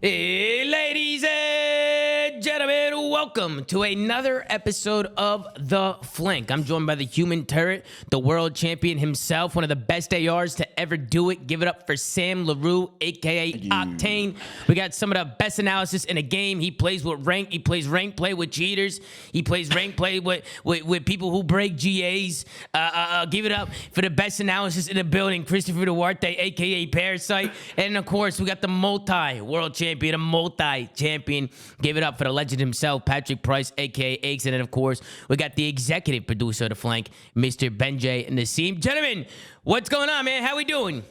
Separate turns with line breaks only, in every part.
Hey, ladies and gentlemen, welcome to another episode of The Flank. I'm joined by the human turret, the world champion himself, one of the best ARs to ever do it. Give it up for Sam LaRue, a.k.a. Octane. We got some of the best analysis in the game. He plays with rank. He plays rank play with cheaters. He plays rank play with people who break GAs. Give it up for the best analysis in the building, Christopher Duarte, a.k.a. Parasite. And, of course, we got the multi-world champion, a multi-champion. Give it up for the legend himself, Patrick Price, a.k.a. Aix. And then, of course, we got the executive producer of The Flank, Mr. Benjay and Asim. Gentlemen, what's going on, man? How we doing?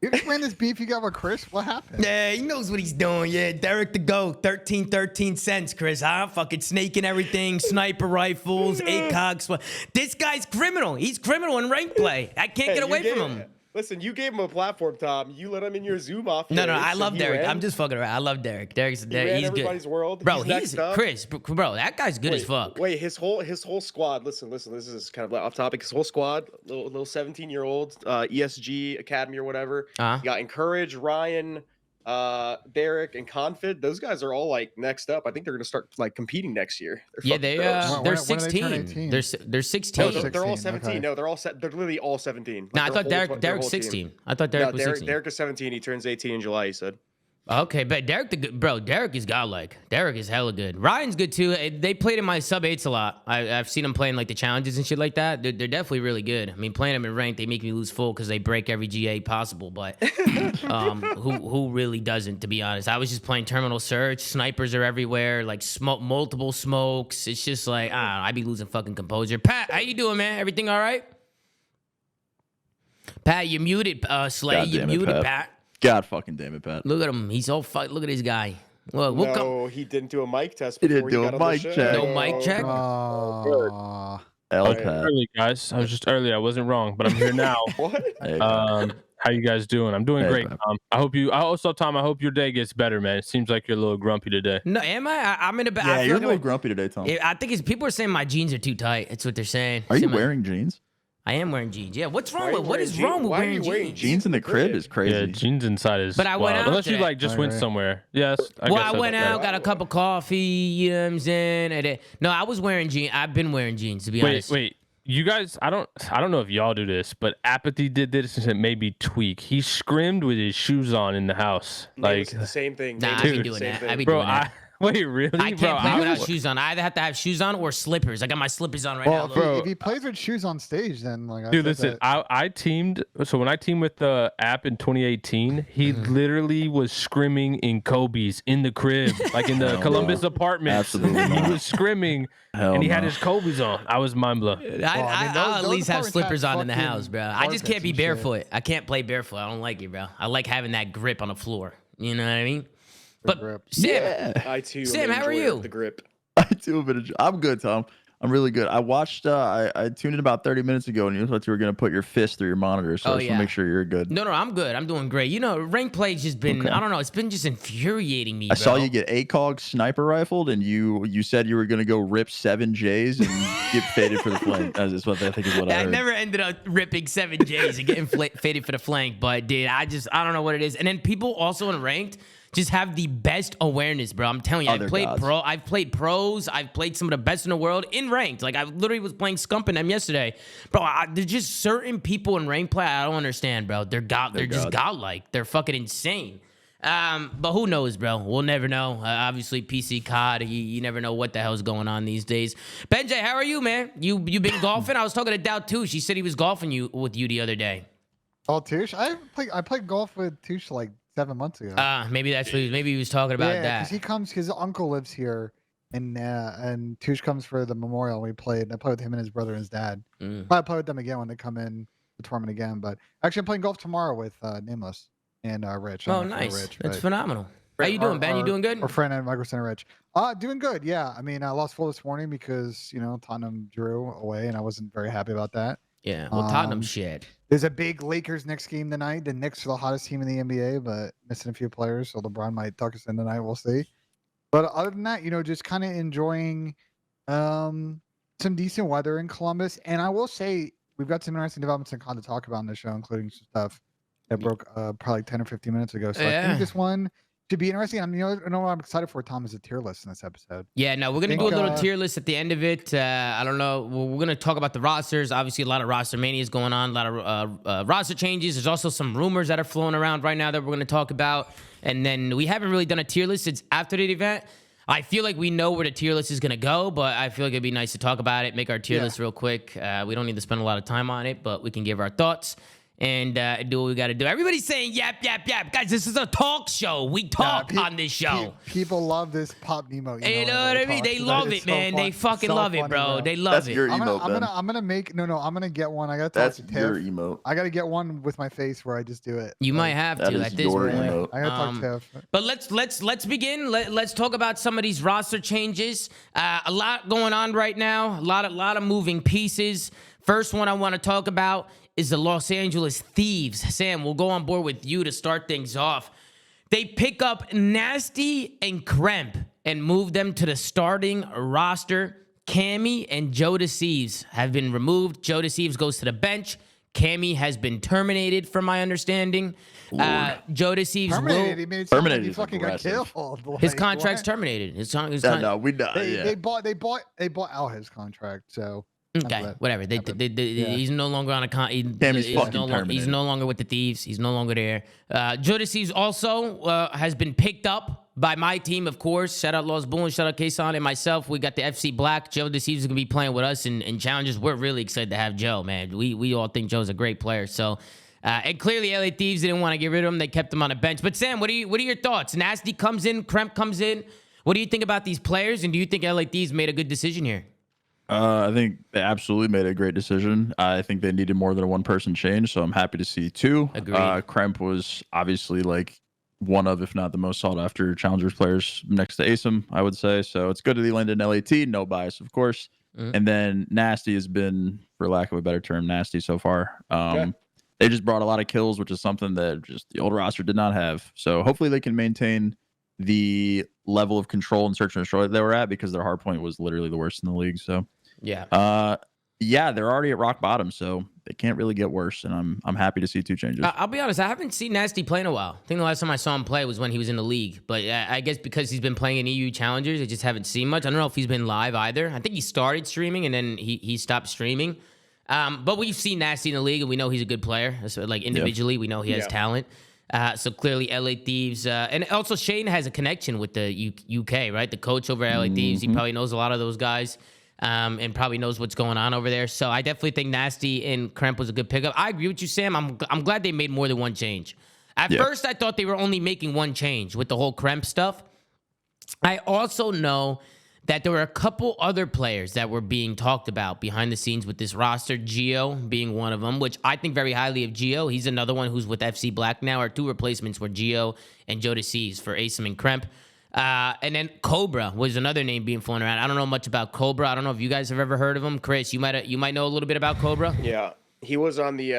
You explain this beef you got with Chris? What happened?
Yeah, he knows what he's doing. Yeah, Derek the GOAT, 13 cents, Chris, huh? Fucking snaking everything, sniper rifles, ACOGs. This guy's criminal. He's criminal in rank play. I can't get away from him.
Listen, you gave him a platform, Tom. You let him in your ZooMAFia.
No, I love Derek. I'm just fucking around. I love Derek. He's
everybody's
good.
World.
Bro, he's Chris. Bro, that guy's good as fuck.
Wait, his whole squad. Listen. This is kind of like off topic. His whole squad, little 17-year-olds, ESG Academy or whatever. You got Encourage, Ryan, Derek, and Confid. Those guys are all like next up. I think they're gonna start like competing next year.
They're 16. They're 16.
No, they're all 17. Okay. No, they're literally all 17.
Like, no, I thought Derek's 16. I thought Derek was 16.
Derek is 17. He turns 18 in July. He said.
Okay, but Derek is godlike. Derek is hella good. Ryan's good too. They played in my sub-8s a lot. I've seen them playing like the challenges and shit like that. They're definitely really good. I mean, playing them in ranked, they make me lose full because they break every GA possible. But who really doesn't, to be honest? I was just playing Terminal Search. Snipers are everywhere, like multiple smokes. It's just like, I don't know, I be losing fucking composure. Pat, how you doing, man? Everything all right? Pat, you muted, Slay. You muted, Pat.
God fucking damn it, Pat.
Look at him. He's all fucked. Look at this guy. Look,
no, he didn't do a mic test.
He didn't do a mic check.
No mic check?
Early, guys. I was just early. I wasn't wrong, but I'm here now.
What?
Hey,
how you guys doing? I'm doing great, Tom. I hope Tom, I hope your day gets better, man. It seems like you're a little grumpy today.
No, am I? I'm in a bad.
Yeah, you're a little grumpy today, Tom.
I think people are saying my jeans are too tight. That's what they're saying.
Are you wearing jeans?
I am wearing jeans. Yeah, what's wrong with? What is wrong with wearing jeans?
Jeans in the crib is crazy.
Yeah, jeans inside is.
But I went out
unless
today.
you like just went somewhere. Yes.
I went out, got a cup of coffee. You know what I'm saying? No, I was wearing jeans. I've been wearing jeans, to be honest.
Wait. You guys, I don't know if y'all do this, but Apathy did this and it made me tweak. He scrimmed with his shoes on in the house. Like
it's the same thing.
Nah, I be doing that. I be doing that.
Wait, really?
I can't play without shoes on. I either have to have shoes on or slippers. I got my slippers on right now.
Bro, if he plays with shoes on stage, then like.
Dude, listen, I teamed. So when I teamed with the app in 2018, he literally was scrimming in Kobe's in the crib, like in the Columbus apartment.
Absolutely,
he was scrimming, and he had his Kobe's on. I was mind blown.
I'll at least have slippers on in the house, bro. I just can't be barefoot.
Shit.
I can't play barefoot. I don't like it, bro. I like having that grip on the floor. You know what I mean? But Sam,
I too.
Sam, how are you?
The grip.
I do I'm good, Tom. I'm really good. I watched. I tuned in about 30 minutes ago, and you thought you were gonna put your fist through your monitor, so I just want to make sure you're good.
No, I'm good. I'm doing great. You know, rank play's just been. I don't know. It's been just infuriating me.
I saw you get ACOG sniper rifled, and you said you were gonna go rip 7 J's and get faded for the flank. That's what I think is what I heard.
I never ended up ripping 7 J's and getting faded for the flank, but dude, I don't know what it is. And then people also in ranked just have the best awareness, bro. I'm telling you, I've played pros. I've played some of the best in the world in ranked. Like, I literally was playing Scumping them yesterday. Bro, there's just certain people in ranked play I don't understand, bro. They're just godlike. They're fucking insane. But who knows, bro? We'll never know. Obviously, PC COD, you never know what the hell's going on these days. Benjay, how are you, man? You been golfing? I was talking to Dow Touche. He said he was golfing with you the other day.
Oh, Touche? I played golf with Touche like 7 months ago.
Maybe that's what he was talking about.
Yeah, because he comes. His uncle lives here, and Touche comes for the memorial. We played. I played with him and his brother and his dad. I'll play with them again when they come in the tournament again. But actually, I'm playing golf tomorrow with Nameless and Rich.
Oh, nice. Rich, that's phenomenal. How you doing, Ben? You doing good?
Our friend and Micro Center Rich. Doing good. Yeah. I mean, I lost full this morning because Tottenham drew away, and I wasn't very happy about that.
Yeah, well, Tottenham shit.
There's a big Lakers next game tonight. The Knicks are the hottest team in the NBA, but missing a few players, so LeBron might tuck us in tonight. We'll see. But other than that, just kind of enjoying some decent weather in Columbus. And I will say we've got some interesting developments in COD to talk about in the show, including some stuff that broke probably like 10 or 15 minutes ago. So I think this one should be interesting. I mean, you know what I'm excited for, Tom, is a tier list in this episode.
Yeah, no, we're going to do a little tier list at the end of it. I don't know. We're going to talk about the rosters. Obviously, a lot of Rostermania is going on, a lot of roster changes. There's also some rumors that are flowing around right now that we're going to talk about. And then we haven't really done a tier list since after the event. I feel like we know where the tier list is going to go, but I feel like it'd be nice to talk about it, make our tier list real quick. We don't need to spend a lot of time on it, but we can give our thoughts and do what we got to do. Everybody's saying yap, yap, yap. Guys, this is a talk show. We talk on this show.
People love this Pop Nemo.
You know what I mean? They love it, man. They fucking love it, bro. They love it.
Your emote,
I'm gonna get one. I gotta talk to Tiff.
That's your emote.
I gotta get one with my face where I just do it.
You might have to at this point.
Emote.
I gotta talk to Tiff.
But let's begin. Let's talk about some of these roster changes. A lot going on right now. A lot of moving pieces. First one I want to talk about is the Los Angeles Thieves. Sam, we'll go on board with you to start things off. They pick up Nasty and Kremp and move them to the starting roster. Cammy and Joe Deceives have been removed. Joe Deceives goes to the bench. Cammy has been terminated, from my understanding. Joe Deceives
terminated.
will...
Terminated.
He fucking got killed.
His contract's terminated.
No, we not.
They bought out his contract, so...
Okay, whatever. He's no longer on a he's no longer with the Thieves. He's no longer there. Joe Deceives also has been picked up by my team, of course. Shout out Los Boons, shout out Kason and myself. We got the FC Black. Joe Deceives is gonna be playing with us in challenges. We're really excited to have Joe, man. We all think Joe's a great player. So and clearly LA Thieves didn't want to get rid of him. They kept him on the bench. But Sam, what are your thoughts? Nasty comes in, Kremp comes in. What do you think about these players? And do you think LA Thieves made a good decision here?
I think they absolutely made a great decision. I think they needed more than a one-person change, so I'm happy to see two.
Agreed.
Kremp was obviously like one of, if not the most sought-after Challengers players next to Asim, I would say. So it's good that he landed in LAT. No bias, of course. And then Nasty has been, for lack of a better term, nasty so far. They just brought a lot of kills, which is something that just the old roster did not have. So hopefully they can maintain the level of control and search and destroy that they were at, because their hard point was literally the worst in the league. So they're already at rock bottom, so they can't really get worse, and I'm happy to see two changes.
I'll be honest, I haven't seen Nasty play in a while. I think the last time I saw him play was when he was in the league, but I guess because he's been playing in EU Challengers, I just haven't seen much. I don't know if he's been live either. I think he started streaming and then he stopped streaming. But we've seen Nasty in the league, and we know he's a good player. So, like, individually, we know he has talent. So clearly LA Thieves, and also Shane has a connection with the UK, right? The coach over at LA Thieves, he probably knows a lot of those guys, and probably knows what's going on over there. So I definitely think Nasty and Kremp was a good pickup. I agree with you, Sam. I'm glad they made more than one change. At first, I thought they were only making one change with the whole Kremp stuff. I also know that there were a couple other players that were being talked about behind the scenes with this roster, Geo being one of them, which I think very highly of Geo. He's another one who's with FC Black now. Our two replacements were Geo and Joe Deceives for Asim and Kremp. And then Cobra was another name being flown around. I don't know much about Cobra. I don't know if you guys have ever heard of him. Chris, you might know a little bit about Cobra.
Yeah, he was on the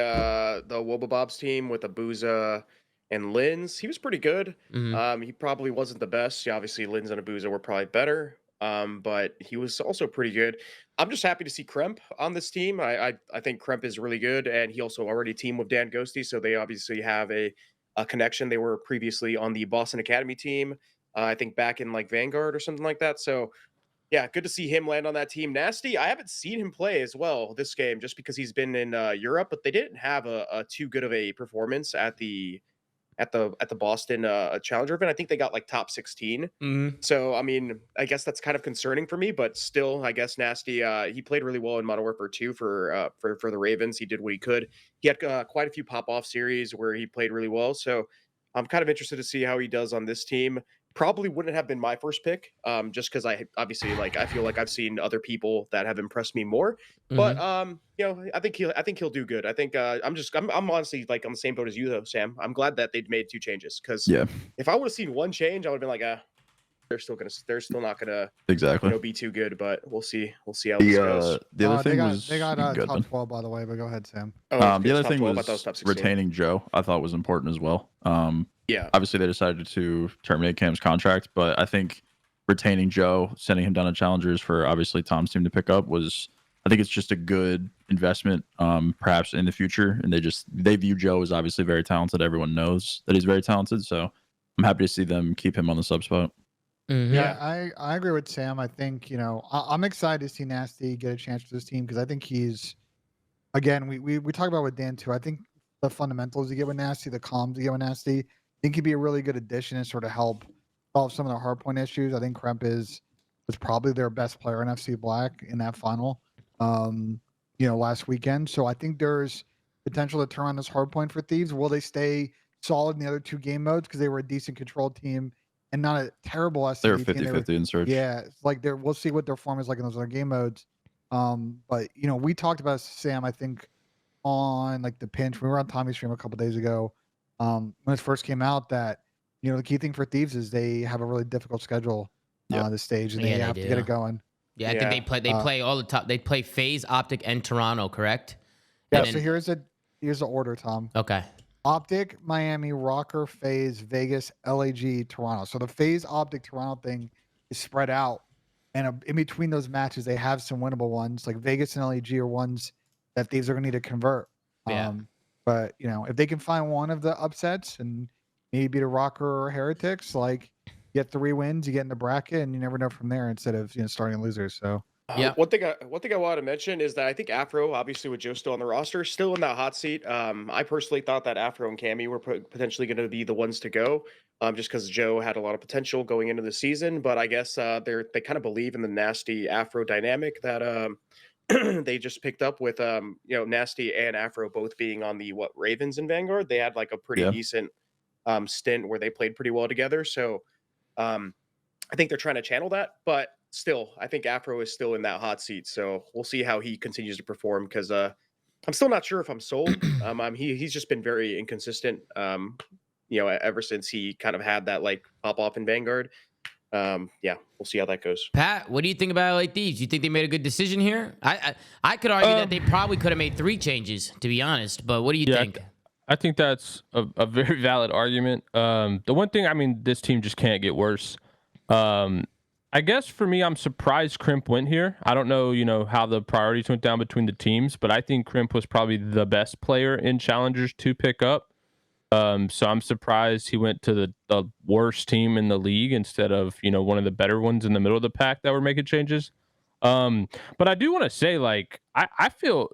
Wobabobs team with Abuza and Linz. He was pretty good. He probably wasn't the best. Yeah, obviously Linz and Abuza were probably better. But he was also pretty good. I'm just happy to see Kremp on this team. I think Kremp is really good, and he also already teamed with Dan Ghosty, so they obviously have a connection. They were previously on the Boston Academy team, I think back in like Vanguard or something like that. So yeah, good to see him land on that team. Nasty, I haven't seen him play as well this game just because he's been in Europe, but they didn't have a too good of a performance at the Boston Challenger event. I think they got like top 16. So I mean, I guess that's kind of concerning for me, but still, I guess Nasty, he played really well in Modern Warfare 2 for the Ravens. He did what he could. He had quite a few pop-off series where he played really well. So I'm kind of interested to see how he does on this team. Probably wouldn't have been my first pick, just because I obviously I feel like I've seen other people that have impressed me more. But I think he'll do good. I think I'm honestly like on the same boat as you though, Sam. I'm glad that they made two changes, because if I would have seen one change, I would have been like, they're still not gonna
exactly
be too good. But we'll see how this goes.
The other thing
they got top 12 by the way, but go ahead, Sam.
The other thing was retaining Joe. I thought was important as well. Obviously they decided to terminate Cam's contract, but I think retaining Joe, sending him down to Challengers for obviously Tom's team to pick up I think it's just a good investment, perhaps in the future. And they view Joe as obviously very talented. Everyone knows that he's very talented. So I'm happy to see them keep him on the sub spot.
Yeah, I agree with Sam. I think, I'm excited to see Nasty get a chance for this team because I think he's, again, we talk about with Dan too. I think the fundamentals you get with Nasty, the comms you get with Nasty, I think he'd be a really good addition and sort of help solve some of the hard point issues. I think Kremp was probably their best player in FC Black in that final, last weekend. So I think there's potential to turn on this hard point for Thieves. Will they stay solid in the other two game modes because they were a decent control team and not a terrible SCD
They're
team?
50-50 in search.
Yeah, it's like we'll see what their form is like in those other game modes. But we talked about Sam, I think, on like the pinch. We were on Tommy's stream a couple days ago. When it first came out, that the key thing for Thieves is they have a really difficult schedule this stage, and they have to get it going.
Yeah, I think they play all the top. They play FaZe, Optic, and Toronto, correct?
Yeah. So here's the order, Tom.
Okay.
Optic, Miami, Rocker, FaZe, Vegas, LAG, Toronto. So the FaZe, Optic, Toronto thing is spread out, and in between those matches, they have some winnable ones. Like Vegas and LAG are ones that Thieves are going to need to convert.
Yeah.
But if they can find one of the upsets and maybe beat a Rocker or Heretics, like get 3 wins, you get in the bracket, and you never know from there instead of starting losers. So.
Yeah.
One thing I wanted to mention is that I think Afro, obviously with Joe still on the roster, still in that hot seat. I personally thought that Afro and Cammy were potentially going to be the ones to go, just because Joe had a lot of potential going into the season. But I guess they kind of believe in the Nasty Afro dynamic that they just picked up with Nasty and Afro both being on the Ravens and Vanguard. They had like a pretty decent stint where they played pretty well together. So I think they're trying to channel that, but still, I think Afro is still in that hot seat. So we'll see how he continues to perform because I'm still not sure if I'm sold. He's just been very inconsistent, ever since he kind of had that like pop off in Vanguard. We'll see how that goes.
Pat, what do you think about LA Thieves? You think they made a good decision here? I could argue that they probably could have made 3 changes, to be honest. But what do you think?
I think that's a very valid argument. The one thing, this team just can't get worse. I guess for me, I'm surprised Crimp went here. I don't know, how the priorities went down between the teams, but I think Crimp was probably the best player in Challengers to pick up. So I'm surprised he went to the worst team in the league instead of, one of the better ones in the middle of the pack that were making changes. But I do want to say, like, I feel,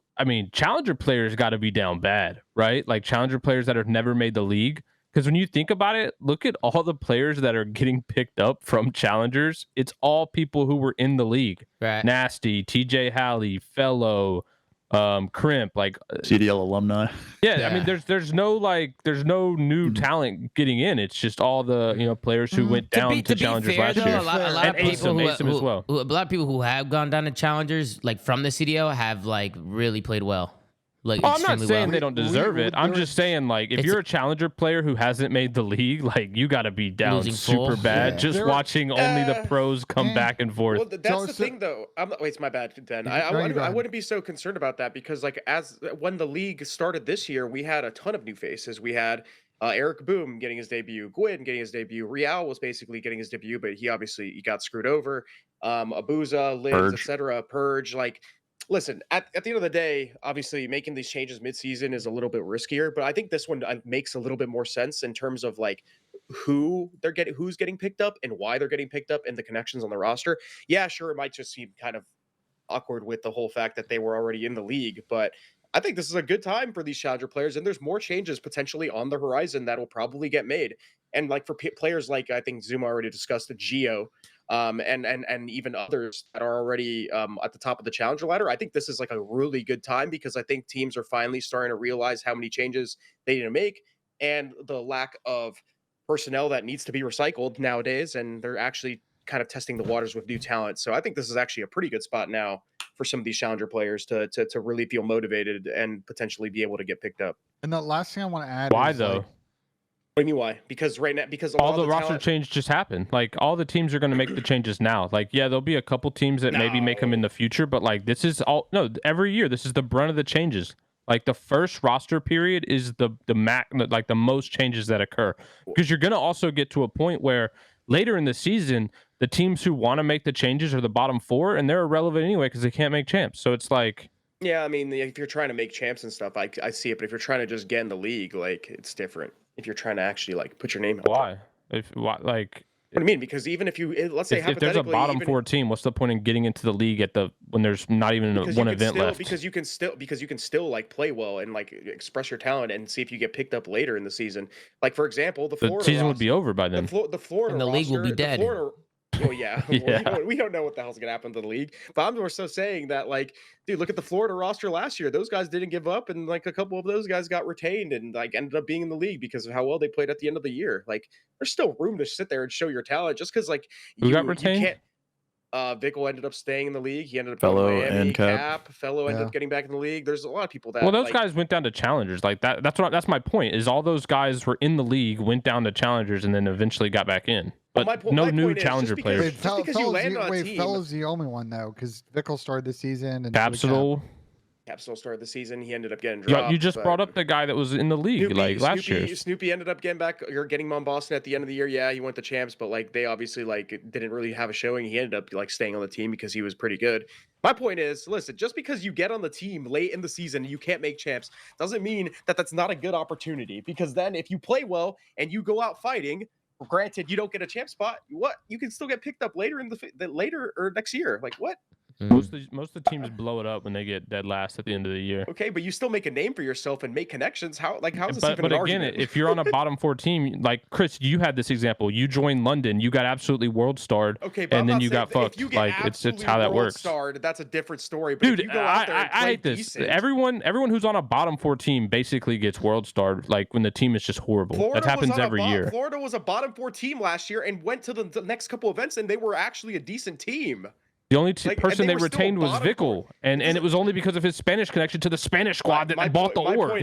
Challenger players got to be down bad, right? Like Challenger players that have never made the league. Because when you think about it, look at all the players that are getting picked up from Challengers. It's all people who were in the league.
Right.
Nasty, TJ Halley, Fellow, Crimp, like
CDL alumni.
Yeah, there's no new talent getting in. It's just all the players who went down to Challengers last year.
A lot of people
Asim as well.
A lot of people who have gone down to Challengers, like from the CDL, have like really played well. Like,
I'm not saying they don't deserve it. I'm just saying, like, if you're a Challenger player who hasn't made the league, like, you got to be down super bad just watching only the pros come back and forth.
Well, that's the thing, though. Wait, it's my bad, Ben. I wouldn't be so concerned about that because, like, when the league started this year, we had a ton of new faces. We had EriKBooM getting his debut, Gwyn getting his debut, ReeaL was basically getting his debut, but he got screwed over. Abuza, Liz, etc., Purge, like. Listen, at the end of the day, obviously making these changes mid-season is a little bit riskier, but I think this one makes a little bit more sense in terms of like who's getting picked up and why they're getting picked up and the connections on the roster. Yeah, sure, it might just seem kind of awkward with the whole fact that they were already in the league, but I think this is a good time for these Challenger players, and there's more changes potentially on the horizon that will probably get made. And like for players like I think ZooMaa already discussed, the Geo, and even others that are already at the top of the Challenger ladder, I think this is like a really good time because I think teams are finally starting to realize how many changes they need to make and the lack of personnel that needs to be recycled nowadays, and they're actually kind of testing the waters with new talent. So I think this is actually a pretty good spot now for some of these Challenger players to really feel motivated and potentially be able to get picked up.
And the last thing I want to add
why
is,
though?
Like,
what do you mean why? Because right now, because
all the roster change just happened. Like all the teams are going to make the changes now. Like there'll be a couple teams that maybe make them in the future, but like this is every year this is the brunt of the changes. Like the first roster period is the most changes that occur because you're going to also get to a point where later in the season the teams who want to make the changes are the bottom 4 and they're irrelevant anyway because they can't make champs. So it's like.
Yeah, I mean, if you're trying to make champs and stuff, I see it. But if you're trying to just get in the league, like it's different. If you're trying to actually like put your name out.
Why? like
What do you mean? Because even if you, let's say
if there's a
hypothetically,
bottom 4 team, what's the point in getting into the league when there's not even one event left?
Because you can still like play well and like express your talent and see if you get picked up later in the season. Like for example, the Florida
season would be over by then.
The Florida
and the league will be dead.
Oh yeah, we don't know what the hell's gonna happen to the league. But I'm more so saying that, like, dude, look at the Florida roster last year. Those guys didn't give up, and like a couple of those guys got retained and like ended up being in the league because of how well they played at the end of the year. Like, there's still room to sit there and show your talent. Just because like
who got retained?
You can't. Vickle ended up staying in the league. He ended up
Fellow
going to Miami.
and Cap.
Fellow ended up getting back in the league. There's a lot of people that.
Well, those guys went down to challengers. Like that. That's my point. Is all those guys were in the league, went down to challengers, and then eventually got back in. But no new challenger players.
Just because you land on a team.
Fellow's the only one though, because Vickle started the season and
Capsule started the season. He ended up getting dropped.
You just brought up the guy that was in the league last year.
Snoopy ended up getting back or getting him on Boston at the end of the year. Yeah, he went to champs, but like they obviously like didn't really have a showing. He ended up like staying on the team because he was pretty good. My point is, listen, just because you get on the team late in the season, you can't make champs, doesn't mean that that's not a good opportunity. Because then if you play well and you go out fighting, granted you don't get a champ spot, you can still get picked up later in the later or next year. Like what?
Most of the teams blow it up when they get dead last at the end of the year.
Okay, but you still make a name for yourself and make connections. How is this even
an
argument?
But again, if you're on a bottom 4 team, like Chris, you had this example. You joined London, you got absolutely world starred,
okay, but
and then you got fucked. Like it's how that works.
Starred, that's a different story. But
dude,
if you go out there and
I hate this.
Decent,
everyone who's on a bottom 4 team basically gets world starred. Like when the team is just horrible. That happens every year.
Florida was a bottom 4 team last year and went to the next couple events, and they were actually a decent team.
The only person they retained was Vickle, and it was only because of his Spanish connection to the Spanish squad that bought the org.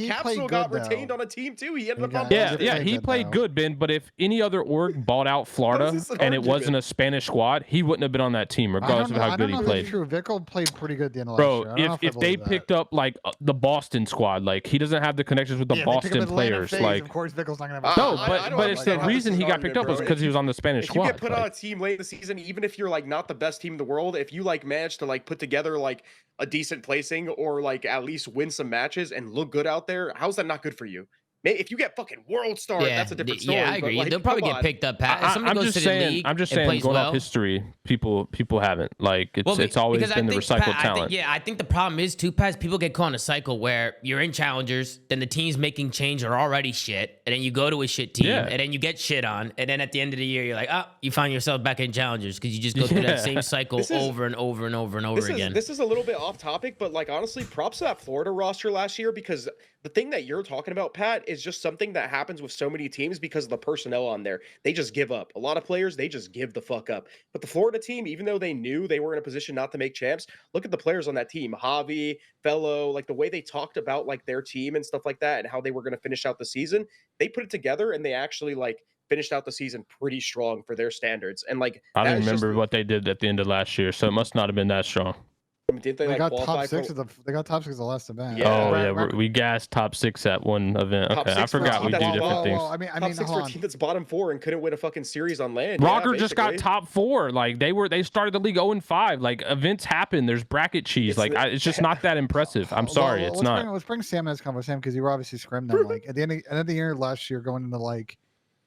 Capsule got retained on a team too. He ended up on
he played good, Ben. But if any other org bought out Florida and it wasn't a Spanish squad, he wouldn't have been on that team, regardless of how good he played.
True, Vickle played pretty good at the end of last year.
If they picked up like the Boston squad, like he doesn't have the connections with the Boston players. Like
of course, Vickle's not gonna have.
but it's the reason he got picked up was because he was on the Spanish squad.
If you get put on a team late in the season, even if you're like not the best team in the world, if you like manage to like put together like a decent placing or like at least win some matches and look good out there, how's that not good for you? If you get fucking world star, that's a different story.
Yeah, I agree.
Like,
they'll probably get picked up. I'm just saying,
going off history, people haven't. Like it's always been the recycled talent.
I think the problem is too, Pat, people get caught in a cycle where you're in challengers, then the teams making change are already shit, and then you go to a shit team, and then you get shit on, and then at the end of the year, you're like, you find yourself back in challengers because you just go through that same cycle over and over and over and over again.
This is a little bit off topic, but like honestly, props to that Florida roster last year, because the thing that you're talking about, Pat, is just something that happens with so many teams because of the personnel on there. They just give up. A lot of players, they just give the fuck up. But the Florida team, even though they knew they were in a position not to make champs, look at the players on that team. Javi, Fellow, like the way they talked about like their team and stuff like that and how they were going to finish out the season. They put it together and they actually like finished out the season pretty strong for their standards. And like
I don't remember what they did at the end of last year, so it must not have been that strong.
Did
they got top 6 of the last event.
We gassed top 6 at one event. Okay, I forgot we do different things.
I mean,
top 6 for a team that's bottom 4 and couldn't win a fucking series on land.
Rocker just got top 4. Like they started the league 0-5. Like events happen. There's bracket cheese. It's just not that impressive. I'm sorry, it's not.
Let's bring Sam in this conversation because you were obviously scrimmed them. Like at the end of the year last year, going into like.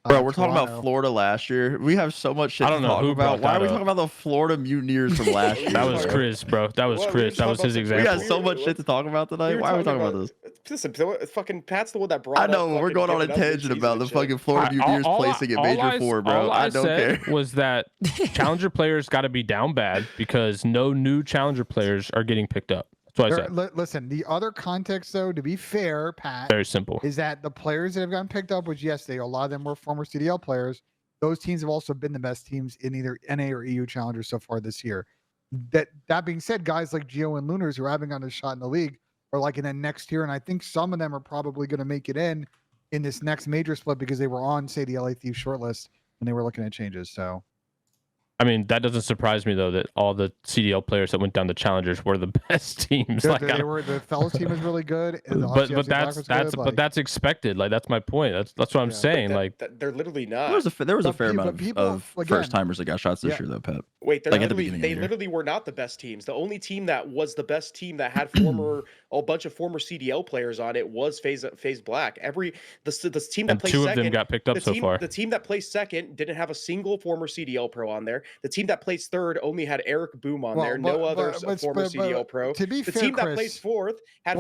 Bro, we're talking about Florida last year. We have so much shit to talk about. Why are we talking about the Florida Mutineers from last year?
That was Chris, bro. That was Chris. That was his example.
We got so much shit to talk about tonight. Why are we talking about this?
Listen, fucking Pat's the one that brought
I know, we're going on a tangent about the fucking Florida Mutineers placing at Major 4, bro. I don't care.
Was that Challenger players got to be down bad because no new Challenger players are getting picked up. That's what I said.
Listen, the other context, though, to be fair, Pat,
very simple,
is that the players that have gotten picked up, which yes, a lot of them were former CDL players. Those teams have also been the best teams in either NA or EU Challengers so far this year. That being said, guys like Geo and Lunars who haven't gotten a shot in the league are like in the next tier, and I think some of them are probably going to make it in this next major split because they were on, say, the LA Thieves shortlist when they were looking at changes. So.
I mean, that doesn't surprise me though that all the CDL players that went down to challengers were the best teams.
Like, the fellows team is really good.
But that's expected. Like that's my point. That's what I'm saying.
They're literally not.
There was a fair amount
people,
of first timers that got shots this year though, Pep.
Wait,
Like,
they literally were not the best teams. The only team that was the best team that had a bunch of former CDL players on it was FaZe Black. The team that placed
two
second,
of them got picked up so far.
The team that placed second didn't have a single former CDL pro on there. The team that placed third only had EriKBooM on there. No other former CDL pro.
To be
the
fair,
team
Chris,
that placed fourth had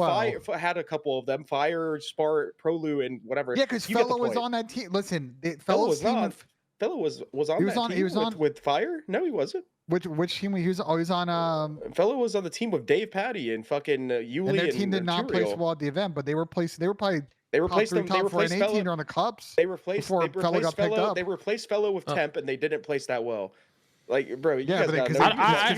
had a couple of them. Fire, Spart, Prolu, and whatever.
Yeah, because Fellow was on that team. Listen, Fellow was on.
Fellow was on that team. He was on with Fire. No, he wasn't.
Which team he was? Oh, he was on.
Fellow was on the team with Dave Patty and fucking Illey.
And their team did not place well at the event, but they were placed. They were probably.
They replaced them. They replaced Fellow
on the Cups.
They replaced Fellow. They replaced Fellow with Temp, and they didn't place that well. Like, bro,
Chris, I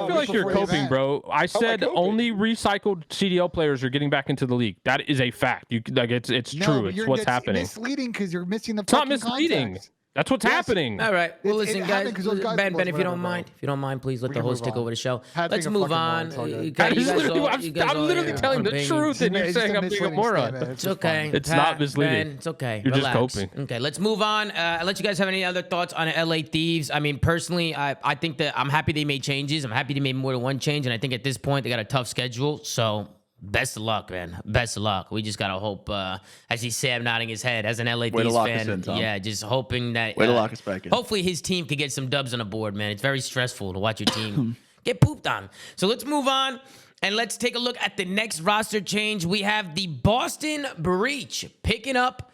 feel like you're coping, bro. I said only recycled CDL players are getting back into the league. That is a fact. It's true. It's what's happening.
It's misleading because you're missing the.
It's not misleading.
Context.
That's what's happening.
All right. Well, listen, guys. Ben, if you don't mind, please let the host take over the show. Let's move on.
I'm literally telling the truth, and you're saying I'm being a moron.
It's okay.
It's not misleading.
It's okay.
You're just coping.
Okay, let's move on. I'll let you guys have any other thoughts on LA Thieves. I mean, personally, I think that I'm happy they made changes. I'm happy they made more than one change, and I think at this point they got a tough schedule. So. Best of luck, man. Best of luck. We just gotta hope. I see Sam nodding his head as an LA Thieves fan. Yeah, just hoping that.
Way to lock us back in.
Hopefully, his team could get some dubs on the board, man. It's very stressful to watch your team get pooped on. So let's move on and let's take a look at the next roster change. We have the Boston Breach picking up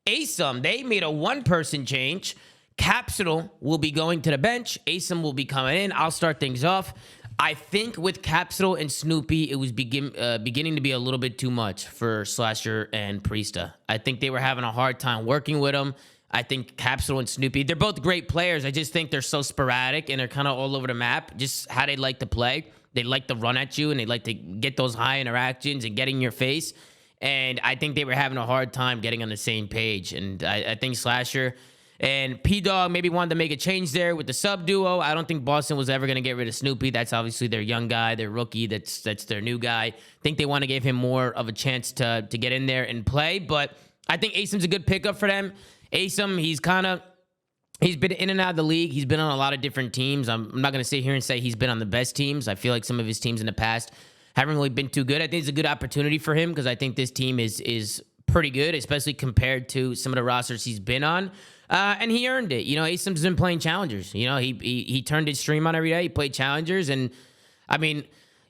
Asim. They made a one-person change. Capsule will be going to the bench. Asim will be coming in. I'll start things off. I think with Capsule and Snoopy, it was beginning to be a little bit too much for Slasher and Priesta. I think they were having a hard time working with them. I think Capsule and Snoopy, they're both great players. I just think they're so sporadic and they're kind of all over the map, just how they like to play. They like to run at you and they like to get those high interactions and get in your face. And I think they were having a hard time getting on the same page. And I think Slasher and P-Dog maybe wanted to make a change there with the sub duo. I don't think Boston was ever going to get rid of Snoopy. That's obviously their young guy, their rookie. That's their new guy. I think they want to give him more of a chance to get in there and play. But I think Asim's a good pickup for them. Asim, he's been in and out of the league. He's been on a lot of different teams. I'm not going to sit here and say he's been on the best teams. I feel like some of his teams in the past haven't really been too good. I think it's a good opportunity for him because I think this team is pretty good, especially compared to some of the rosters he's been on. And he earned it. You know, Asim's been playing challengers. You know, he turned his stream on every day. He played challengers. And, I mean,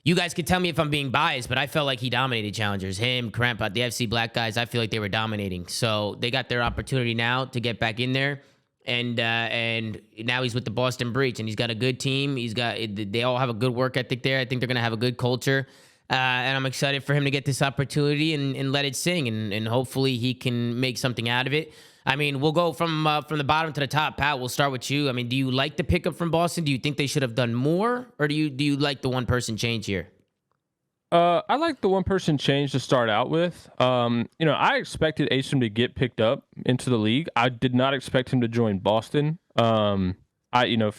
you guys could tell me if I'm being biased, but I felt like he dominated challengers. Him, Kremp, the FC Black guys, I feel like they were dominating. So they got their opportunity now to get back in there. And now he's with the Boston Breach, and he's got a good team. They all have a good work ethic there. I think they're going to have a good culture. And I'm excited for him to get this opportunity and let it sing. And hopefully he can make something out of it. I mean, we'll go from the bottom to the top. Pat, we'll start with you. I mean, do you like the pickup from Boston? Do you think they should have done more? Or do you like the one-person change here?
I like the one-person change to start out with. I expected Asim to get picked up into the league. I did not expect him to join Boston. For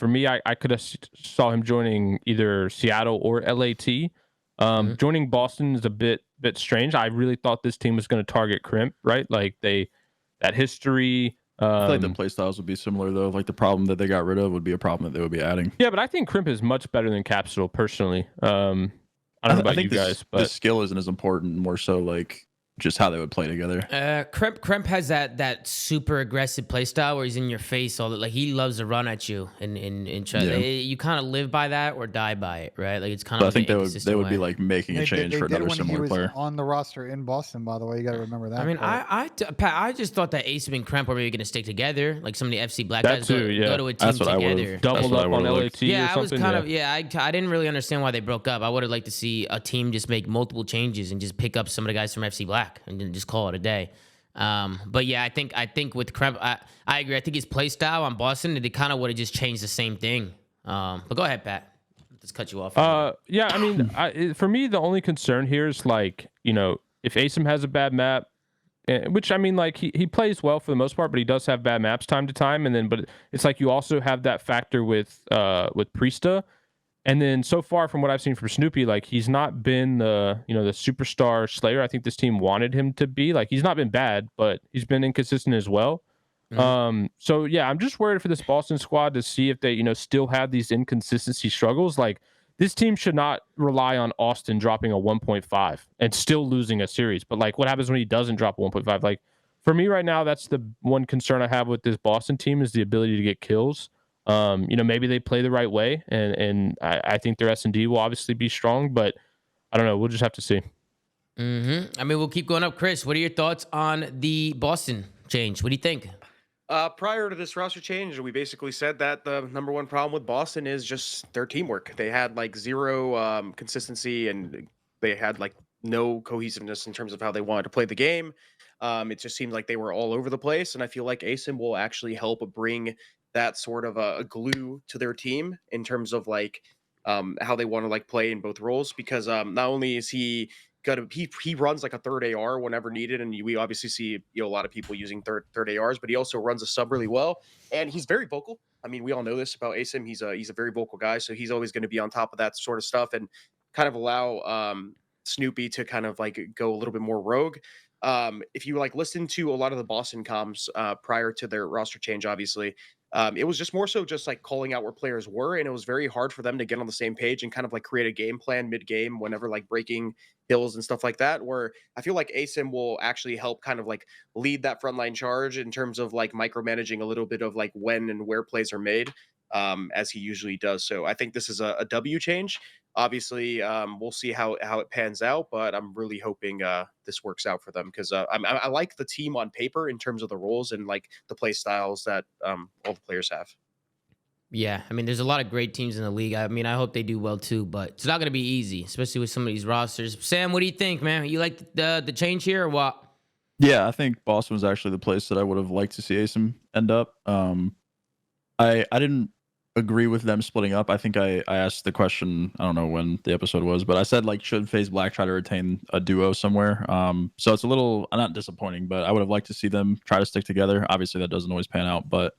me, I could have saw him joining either Seattle or LAT. Joining Boston is a bit strange. I really thought this team was going to target Crimp, right? Like that history.
I feel like the playstyles would be similar though. Like the problem that they got rid of would be a problem that they would be adding.
Yeah, but I think Crimp is much better than Capsule personally. I don't know about you guys, but
the skill isn't as important. More so like just how they would play together.
Kremp has that super aggressive play style where he's in your face all the, like he loves to run at you and try. Yeah. You kind of live by that or die by it, right? Like it's kind of.
I think they would be like making a change for another similar player
on the roster in Boston. By the way, you got to remember that.
I mean, Pat, I just thought that Asim and Kremp were maybe going to stick together, like some of the FC Black guys go to a team together.
Doubled up on LAT.
Yeah,
I was
kind of. Yeah, I didn't really understand why they broke up. I would have liked to see a team just make multiple changes and just pick up some of the guys from FC Black and then just call it a day. But yeah, I think with Kremp, I agree. I think his play style on Boston, they kind of would have just changed the same thing. But go ahead, Pat. Just cut you off.
Yeah, I mean, for me, the only concern here is like, if Asim has a bad map which I mean, like he plays well for the most part, but he does have bad maps time to time. And then, but it's like you also have that factor with Priesta. And then so far from what I've seen from Snoopy, like he's not been the superstar slayer I think this team wanted him to be. Like he's not been bad, but he's been inconsistent as well. So yeah, I'm just worried for this Boston squad to see if they, still have these inconsistency struggles. Like this team should not rely on Austin dropping a 1.5 and still losing a series. But like what happens when he doesn't drop a 1.5? Like for me right now, that's the one concern I have with this Boston team is the ability to get kills. Maybe they play the right way, and I think their S&D will obviously be strong, but I don't know. We'll just have to see.
I mean, we'll keep going up. Chris, what are your thoughts on the Boston change? What do you think?
Prior to this roster change, we basically said that the number one problem with Boston is just their teamwork. They had like zero consistency, and they had like no cohesiveness in terms of how they wanted to play the game. It just seemed like they were all over the place, and I feel like Asim will actually help bring that sort of a glue to their team in terms of like how they want to like play in both roles, because not only is he runs like a third AR whenever needed, and we obviously see a lot of people using third ARs, but he also runs a sub really well, and he's very vocal. I mean, we all know this about Asim. He's a very vocal guy, so he's always going to be on top of that sort of stuff and kind of allow Snoopy to kind of like go a little bit more rogue. If you like listen to a lot of the Boston comms prior to their roster change, obviously, it was just more so just like calling out where players were, and it was very hard for them to get on the same page and kind of like create a game plan mid-game whenever like breaking hills and stuff like that, where I feel like Asim will actually help kind of like lead that frontline charge in terms of like micromanaging a little bit of like when and where plays are made, as he usually does. So I think this is a W change. Obviously, we'll see how it pans out, but I'm really hoping this works out for them, because I like the team on paper in terms of the roles and like the play styles that all the players have.
Yeah, I mean, there's a lot of great teams in the league. I mean, I hope they do well too, but it's not going to be easy, especially with some of these rosters. Sam, what do you think, man? You like the change here or what?
Yeah, I think Boston was actually the place that I would have liked to see Asim end up. I didn't agree with them splitting up. I think I asked the question, I don't know when the episode was, but I said like, should FaZe Black try to retain a duo somewhere? So it's a little not disappointing, but I would have liked to see them try to stick together. Obviously that doesn't always pan out, but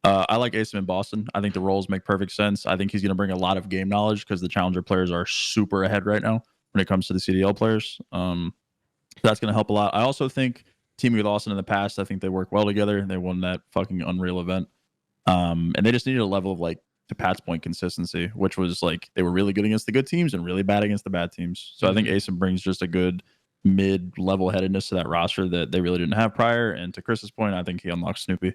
I like Asim in Boston. I think the roles make perfect sense. I think he's going to bring a lot of game knowledge because the challenger players are super ahead right now when it comes to the CDL players. That's going to help a lot. I also think teaming with Austin in the past, I think they work well together. They won that fucking Unreal event. And they just needed a level of like, to Pat's point, consistency, which was like they were really good against the good teams and really bad against the bad teams. So I think Asim brings just a good mid-level headedness to that roster that they really didn't have prior. And to Chris's point, I think he unlocks Snoopy.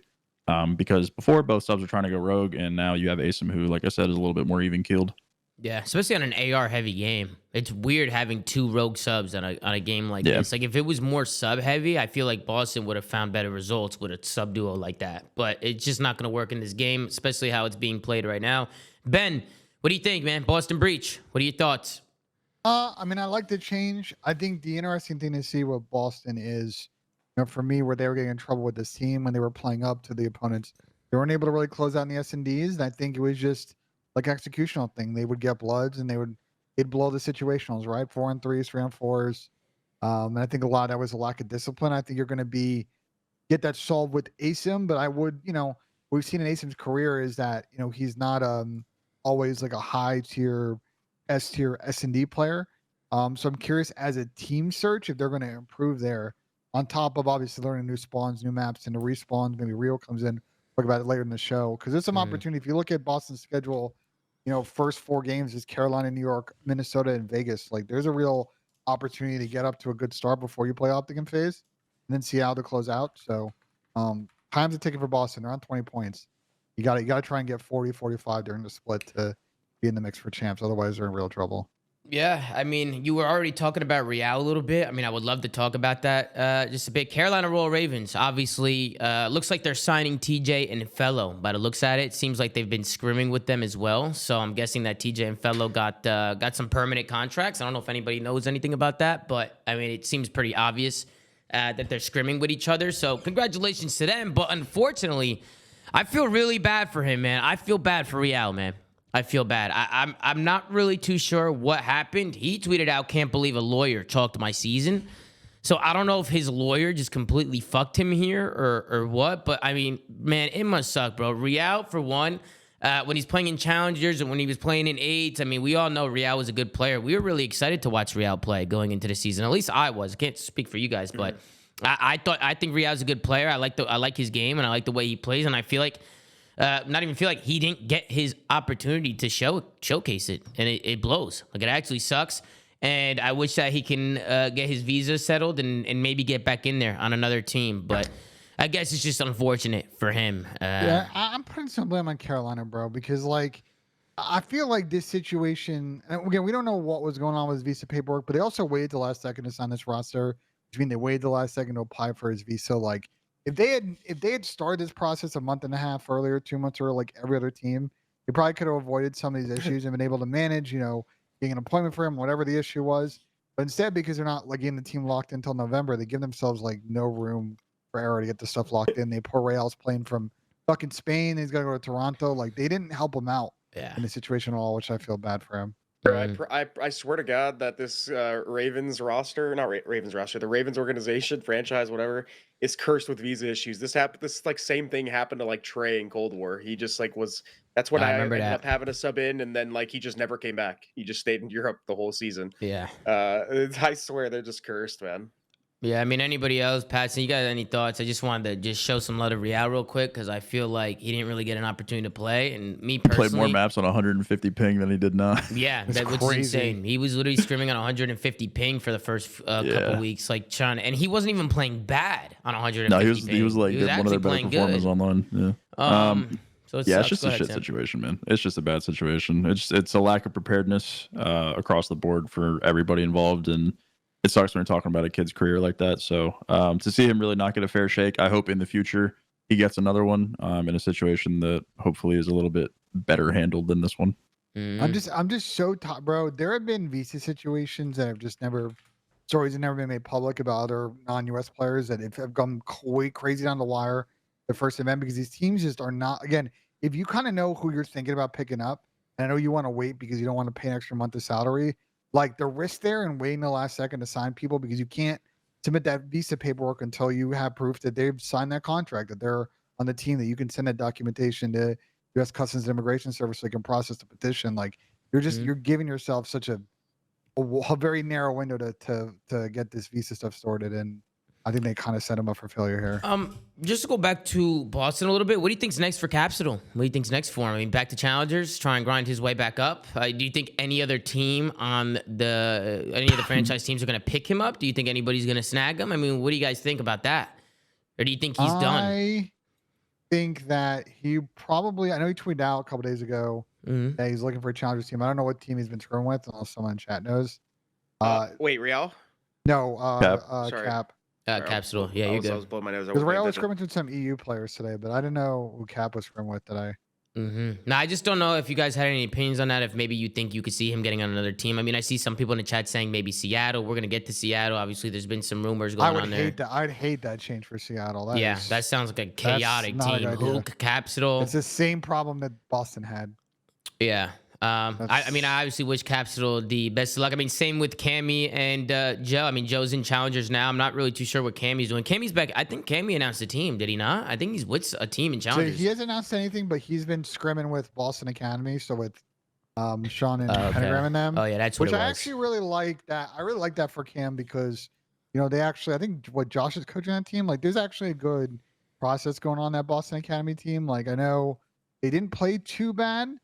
Because before both subs were trying to go rogue, and now you have Asim, who, like I said, is a little bit more even keeled.
Yeah, especially on an AR heavy game. It's weird having two rogue subs on a game like this. Like if it was more sub heavy, I feel like Boston would have found better results with a sub duo like that. But it's just not going to work in this game, especially how it's being played right now. Ben, what do you think, man? Boston Breach. What are your thoughts?
I mean, I like the change. I think the interesting thing to see what Boston is, for me, where they were getting in trouble with this team when they were playing up to the opponents, they weren't able to really close out in the S&Ds. And I think it was just like executional thing. They would get bloods and they'd blow the situationals, right? 4-on-3s, 3-on-4s. And I think a lot of that was a lack of discipline. I think you're going to get that solved with Asim, but I would, we've seen in Asim's career is that, he's not always like a high tier, S tier S&D player. So I'm curious as a team search, if they're going to improve there on top of obviously learning new spawns, new maps, and the respawns. Maybe ReeaL comes in, talk about it later in the show. Cause there's some opportunity. If you look at Boston's schedule, first 4 games is Carolina, New York, Minnesota, and Vegas. Like there's a real opportunity to get up to a good start before you play Optic and FaZe, and then see how to close out. So time's a ticket for Boston. They're on 20 points. You got to try and get 40, 45 during the split to be in the mix for champs. Otherwise, they're in real trouble.
Yeah, I mean, you were already talking about ReeaL a little bit. I mean, I would love to talk about that just a bit. Carolina Royal Ravens, obviously, looks like they're signing TJ and Fellow. By the looks at it, seems like they've been scrimming with them as well. So I'm guessing that TJ and Fellow got some permanent contracts. I don't know if anybody knows anything about that, but I mean, it seems pretty obvious that they're scrimming with each other. So congratulations to them. But unfortunately, I feel really bad for him, man. I feel bad for ReeaL, man. I feel bad. I'm not really too sure what happened. He tweeted out, "Can't believe a lawyer chalked my season." So I don't know if his lawyer just completely fucked him here or what, but I mean, man, it must suck, bro. ReeaL, for one, when he's playing in challengers and when he was playing in 8s, I mean, we all know ReeaL was a good player. We were really excited to watch ReeaL play going into the season. At least I was. I can't speak for you guys, but I think ReeaL's a good player. I like his game and I like the way he plays, and I feel like he didn't get his opportunity to showcase it, and it blows. Like, it actually sucks. And I wish that he can get his visa settled and maybe get back in there on another team. But I guess it's just unfortunate for him.
Yeah, I'm putting some blame on Carolina, bro, because, like, I feel like this situation, and again, we don't know what was going on with his visa paperwork, but they also waited the last second to sign this roster, which means they waited the last second to apply for his visa. Like, if they had started this process a month and a half earlier, 2 months earlier, like every other team, they probably could have avoided some of these issues and been able to manage, getting an employment for him, whatever the issue was. But instead, because they're not, like, getting the team locked in until November, they give themselves, like, no room for error to get the stuff locked in. They poor ReeaL's playing from fucking Spain. He's got to go to Toronto. Like, they didn't help him out in the situation at all, which I feel bad for him.
I swear to God that this Ravens roster, not Ravens roster, the Ravens organization, franchise, whatever, is cursed with visa issues. This like same thing happened to, like, Trey in Cold War. He just, like, that's when I ended up having to sub in, and then, like, he just never came back. He just stayed in Europe the whole season.
Yeah.
I swear they're just cursed, man.
Yeah, I mean, anybody else, Patsy, you got any thoughts? I just wanted to just show some love to ReeaL real quick, because I feel like he didn't really get an opportunity to play. And me personally,
played more maps on 150 ping than he did not.
Yeah, that was insane. He was literally streaming on 150 ping for the first couple weeks, like, and he wasn't even playing bad on 150 ping.
He was like one of their better performers online. Yeah.
So it's
just a shit situation, man. It's just a bad situation. It's a lack of preparedness across the board for everybody involved, and it sucks when you're talking about a kid's career like that. So to see him really not get a fair shake, I hope in the future he gets another one in a situation that hopefully is a little bit better handled than this one.
I'm just so bro. There have been visa situations that have just stories have never been made public about other non-US players that have gone quite crazy down the wire the first event, because these teams just are not, again, if you kind of know who you're thinking about picking up, and I know you want to wait because you don't want to pay an extra month of salary, like, the risk there and waiting the last second to sign people, because you can't submit that visa paperwork until you have proof that they've signed that contract, that they're on the team, that you can send that documentation to U.S. Customs and Immigration Service so they can process the petition. Like, you're giving yourself such a very narrow window to get this visa stuff sorted, and I think they kind of set him up for failure here.
Just to go back to Boston a little bit, what do you think's next for Capsule? What do you think's next for him? I mean, back to Challengers, try and grind his way back up. Do you think any other team on any of the franchise teams are going to pick him up? Do you think anybody's going to snag him? I mean, what do you guys think about that? Or do you think he's done?
I think that he probably, I know he tweeted out a couple days ago that he's looking for a Challengers team. I don't know what team he's been screwing with, unless someone in chat knows.
Wait, ReeaL?
No,
Sorry.
Cap.
Capsule. Yeah, you're good.
I was blowing my nose. Because ReeaL was scrimming with some EU players today, but I didn't know who Cap was scrimming with today.
Now, I just don't know if you guys had any opinions on that, if maybe you think you could see him getting on another team. I mean, I see some people in the chat saying maybe Seattle. We're going to get to Seattle. Obviously, there's been some rumors going on there.
I'd hate that change for Seattle.
That sounds like a chaotic team. Hulk, Capsule.
It's the same problem that Boston had.
Yeah. I mean, I obviously wish Capsule the best of luck. I mean, same with Cammy and Joe. I mean, Joe's in Challengers now. I'm not really too sure what Cammy's doing. Cammy's back. I think Cammy announced a team, did he not? I think he's with a team in Challengers.
So he hasn't announced anything, but he's been scrimming with Boston Academy. So with Sean and Pentagram and them.
Oh, yeah, that's what
Which
it was.
I actually really like that. I really like that for Cam because, they actually, I think what Josh is coaching that team, like, there's actually a good process going on that Boston Academy team. Like, I know they didn't play too bad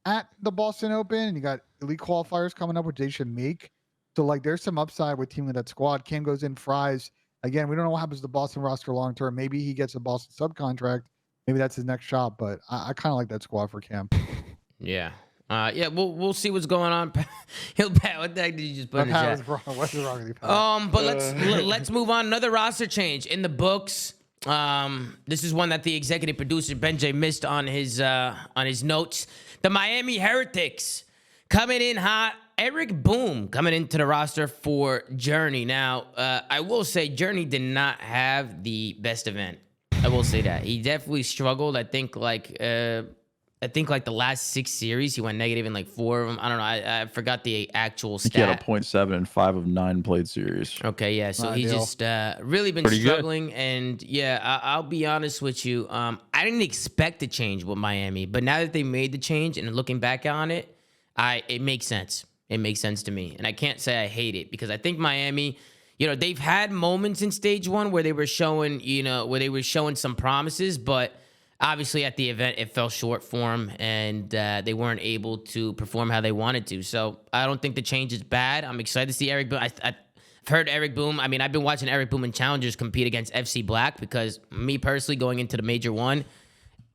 at the Boston Open, and you got elite qualifiers coming up, which they should make. So, like, there's some upside with teaming that squad. Cam goes in, fries. Again, we don't know what happens to the Boston roster long term. Maybe he gets a Boston subcontract. Maybe that's his next shot. But I kind of like that squad for Cam.
Yeah. We'll see what's going on. Pat, what the heck did you just put in the chat?
What's wrong with you, Pat?
But let's move on. Another roster change in the books. This is one that the executive producer Benjay missed on his notes. The Miami Heretics coming in hot. EriKBooM coming into the roster for JurNii. Now, I will say JurNii did not have the best event. I will say that. He definitely struggled. I think, like, I think like the last 6 series, he went negative in like 4 of them. I don't know. I forgot the actual
He had a
stat.
0.7 in 5 of 9 played series.
Okay, yeah. So
Not
he's
ideal.
just really been
Pretty good.
struggling. And yeah, I'll be honest with you. I didn't expect the change with Miami, but now that they made the change and looking back on it, it makes sense. It makes sense to me. And I can't say I hate it because I think Miami, they've had moments in stage 1 where they were showing, some promises, but obviously at the event it fell short for them and they weren't able to perform how they wanted to. So I don't think the change is bad. I'm excited to see EriKBooM. I've heard EriKBooM. I mean, I've been watching EriKBooM and Challengers compete against FC Black because me personally going into the Major 1,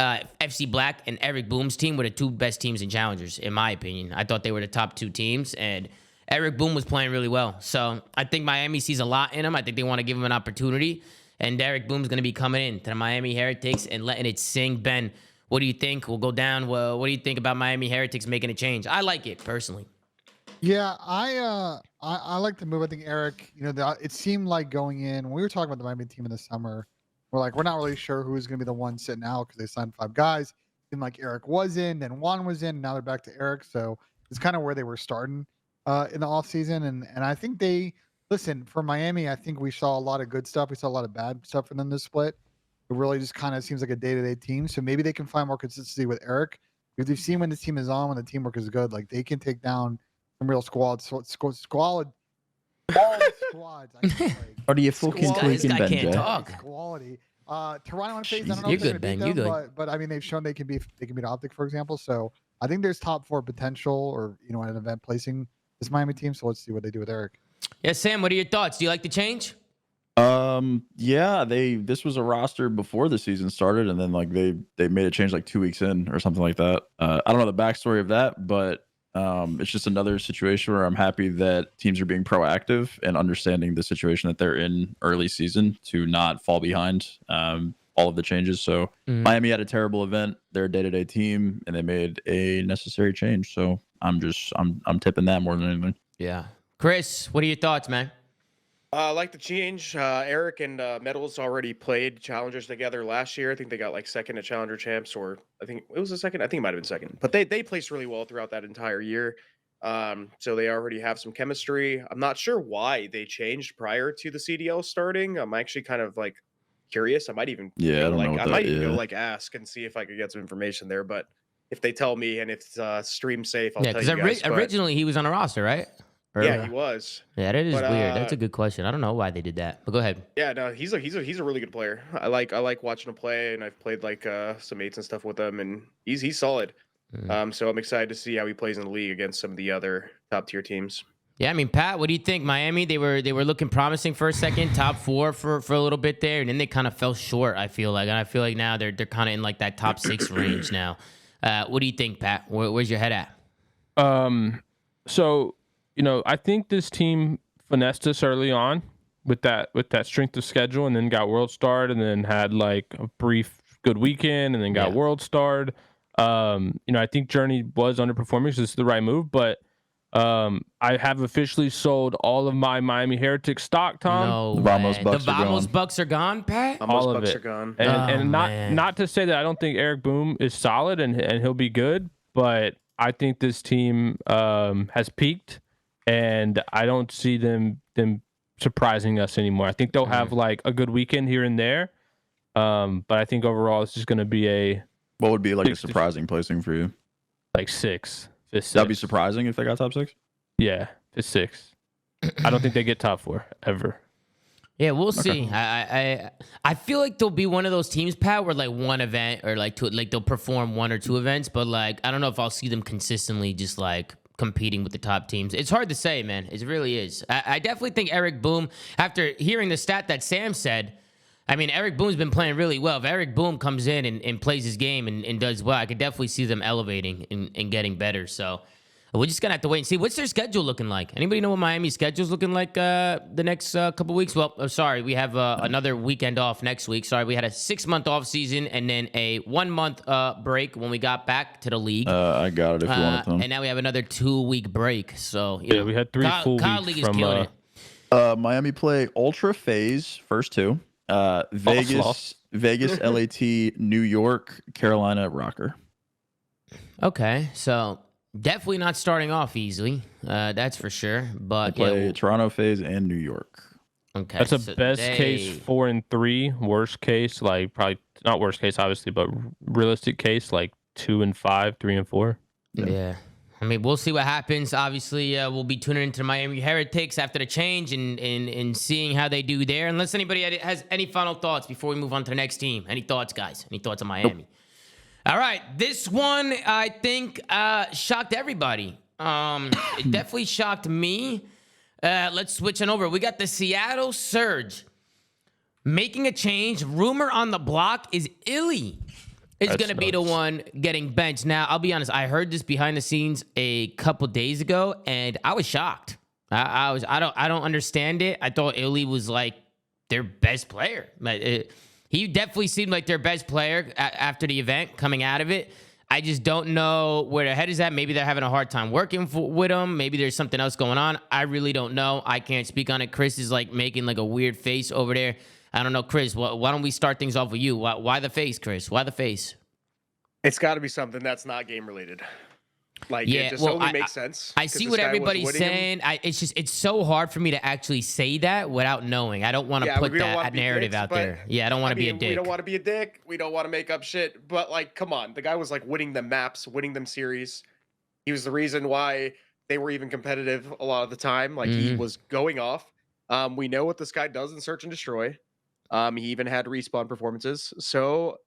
FC Black and EriKBooM's team were the 2 best teams in Challengers, in my opinion. I thought they were the top 2 teams, and EriKBooM was playing really well. So I think Miami sees a lot in him. I think they want to give him an opportunity. And EriKBooM's going to be coming in to the Miami Heretics and letting it sing. Ben, what do you think will go down? Well, what do you think about Miami Heretics making a change? I like it, personally.
Yeah, I like the move. I think Eric, it seemed like going in, when we were talking about the Miami team in the summer, we're not really sure who's going to be the one sitting out because they signed 5 guys. Seemed like Eric was in, then Juan was in, now they're back to Eric. So it's kind of where they were starting in the offseason. And I think listen, for Miami, I think we saw a lot of good stuff. We saw a lot of bad stuff in this split. It really just kind of seems like a day-to-day team. So maybe they can find more consistency with Eric. Because they've seen when the team is on, when the teamwork is good, like they can take down some real squads. Squads.
Are you fucking
This guy can't talk.
Quality. Toronto and FaZe, I don't know
You're
if they're
good,
gonna beat
Ben. You're
them,
good.
but I mean they've shown they can beat Optic, for example. So I think there's top 4 potential, or an event placing this Miami team. So let's see what they do with Eric.
Yeah, Sam, what are your thoughts? Do you like the change?
Yeah, this was a roster before the season started, and then like they made a change like 2 weeks in or something like that. I don't know the backstory of that, but it's just another situation where I'm happy that teams are being proactive and understanding the situation that they're in early season to not fall behind all of the changes. So Miami had a terrible event. They're a day-to-day team, and they made a necessary change. So I'm tipping that more than anything.
Yeah. Chris, what are your thoughts, man?
I like the change. Eric and Metals already played Challengers together last year. I think they got like second at Challenger Champs, or I think it was the second. I think it might have been second. But they placed really well throughout that entire year. So they already have some chemistry. I'm not sure why they changed prior to the CDL starting. I'm actually kind of like curious. I might even go ask and see if I could get some information there. But if they tell me and if it's stream safe, I'll tell you guys.
Originally he was on a roster, right?
Yeah, he was.
Yeah, that is weird. That's a good question. I don't know why they did that, but go ahead.
Yeah, no, he's a really good player. I like watching him play, and I've played like some mates and stuff with him, and he's solid. So I'm excited to see how he plays in the league against some of the other top tier teams.
Yeah, I mean, Pat, what do you think? Miami, they were looking promising for a second, top 4 for a little bit there, and then they kind of fell short. I feel like, and I feel like now they're kind of in like that top 6 range now. What do you think, Pat? Where's your head at?
So. I think this team finessed us early on with that strength of schedule, and then got World Starred, and then had like a brief good weekend, and then got World Starred. I think JurNii was underperforming, so this is the right move, but I have officially sold all of my Miami Heretics stock, Tom.
No, the Vamos Bucks are gone, Pat?
All of it. Are gone.
And not to say that I don't think EriKBooM is solid and he'll be good, but I think this team has peaked. And I don't see them surprising us anymore. I think they'll have like a good weekend here and there. But I think overall it's just going to be
what would be like a surprising placing for you?
Like 6.
That'd be surprising if they got top 6?
Yeah, it's 6. I don't think they get top 4 ever.
Yeah, we'll see. I feel like they'll be one of those teams, Pat, where like one event or like they'll perform 1 or 2 events, but like I don't know if I'll see them consistently just like competing with the top teams. It's hard to say, man. It really is. I definitely think EriKBooM, after hearing the stat that Sam said, I mean, EriKBooM's been playing really well. If EriKBooM comes in and plays his game and does well, I could definitely see them elevating and getting better. So we're just going to have to wait and see. What's their schedule looking like? Anybody know what Miami's schedule's looking like the next couple weeks? Well, sorry, we have another weekend off next week. Sorry, we had a 6-month off season and then a 1-month break when we got back to the league.
I got it if you want it, Tom.
And now we have another 2-week break. So,
we had 3 full weeks
League is killing
it.
Miami play Ultra FaZe first 2. Vegas, LAT, New York, Carolina, Rocker.
Okay, so definitely not starting off easily. That's for sure. But
Play Toronto FaZe and New York.
Okay,
That's a
so
best case 4-3, worst case like probably not worst case obviously, but realistic case like 2-5, 3-4.
Yeah. I mean, we'll see what happens. Obviously, we'll be tuning into Miami Heretics after the change and seeing how they do there. Unless anybody has any final thoughts before we move on to the next team. Any thoughts, guys? Any thoughts on Miami? Nope. All right. This one, I think, shocked everybody. It definitely shocked me. Let's switch on over. We got the Seattle Surge making a change. Rumor on the block is Illey is going to be the one getting benched. Now, I'll be honest. I heard this behind the scenes a couple days ago, and I was shocked. I don't understand it. I thought Illey was like their best player. He definitely seemed like their best player after the event coming out of it. I just don't know where their head is at. Maybe they're having a hard time working with him. Maybe there's something else going on. I really don't know. I can't speak on it. Chris is like making like a weird face over there. I don't know, Chris. Why don't we start things off with you? Why the face, Chris? Why the face?
It's got to be something that's not game related. Like, it just only makes sense.
I see what everybody's saying. It's so hard for me to actually say that without knowing. I don't want to put that narrative out there. Yeah, I don't want to be a dick.
We don't want to be a dick. We don't want to make up shit. But, like, come on. The guy was, like, winning them maps, winning them series. He was the reason why they were even competitive a lot of the time. Like, he was going off. We know what this guy does in Search and Destroy. He even had respawn performances. So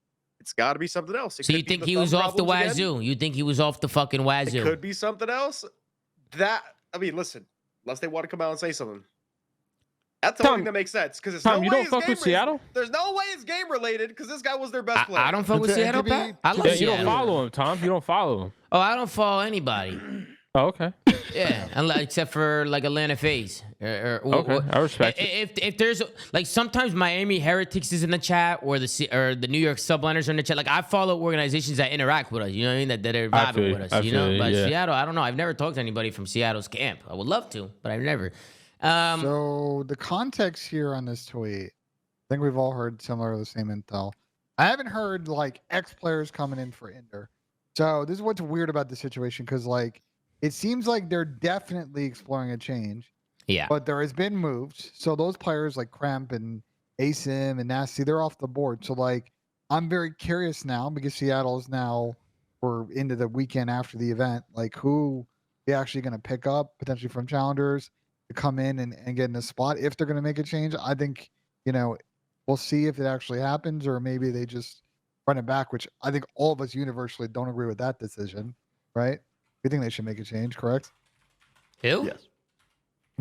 it's got to be something else.
So you think he was off the wazoo? Again. You think he was off the fucking wazoo?
It could be something else. Listen, unless they want to come out and say something. That's the only thing that makes sense. Because
Tom, you don't fuck with Seattle?
There's no way it's game related because this guy was their best player.
I don't fuck with Seattle, Pat. I love Seattle.
You don't follow him, Tom. You don't follow him.
Oh, I don't follow anybody.
Oh, okay.
Yeah, except for like Atlanta FaZe.
Okay, I respect
it. If there's like sometimes Miami Heretics is in the chat or the New York Subliners are in the chat. Like I follow organizations that interact with us. You know what I mean? That are vibing with us. You know, but Seattle, I don't know. I've never talked to anybody from Seattle's camp. I would love to, but I've never.
So the context here on this tweet, I think we've all heard similar to the same intel. I haven't heard like ex players coming in for Ender. So this is what's weird about the situation because like. It seems like they're definitely exploring a change.
Yeah.
But there has been moves. So those players like Cramp and Asim and Nasty, they're off the board. So like I'm very curious now because Seattle is now we're into the weekend after the event. Like who they actually going to pick up potentially from challengers to come in and get in a spot if they're going to make a change. I think, we'll see if it actually happens or maybe they just run it back, which I think all of us universally don't agree with that decision, right? We think they should make a change, correct?
Who?
Yes.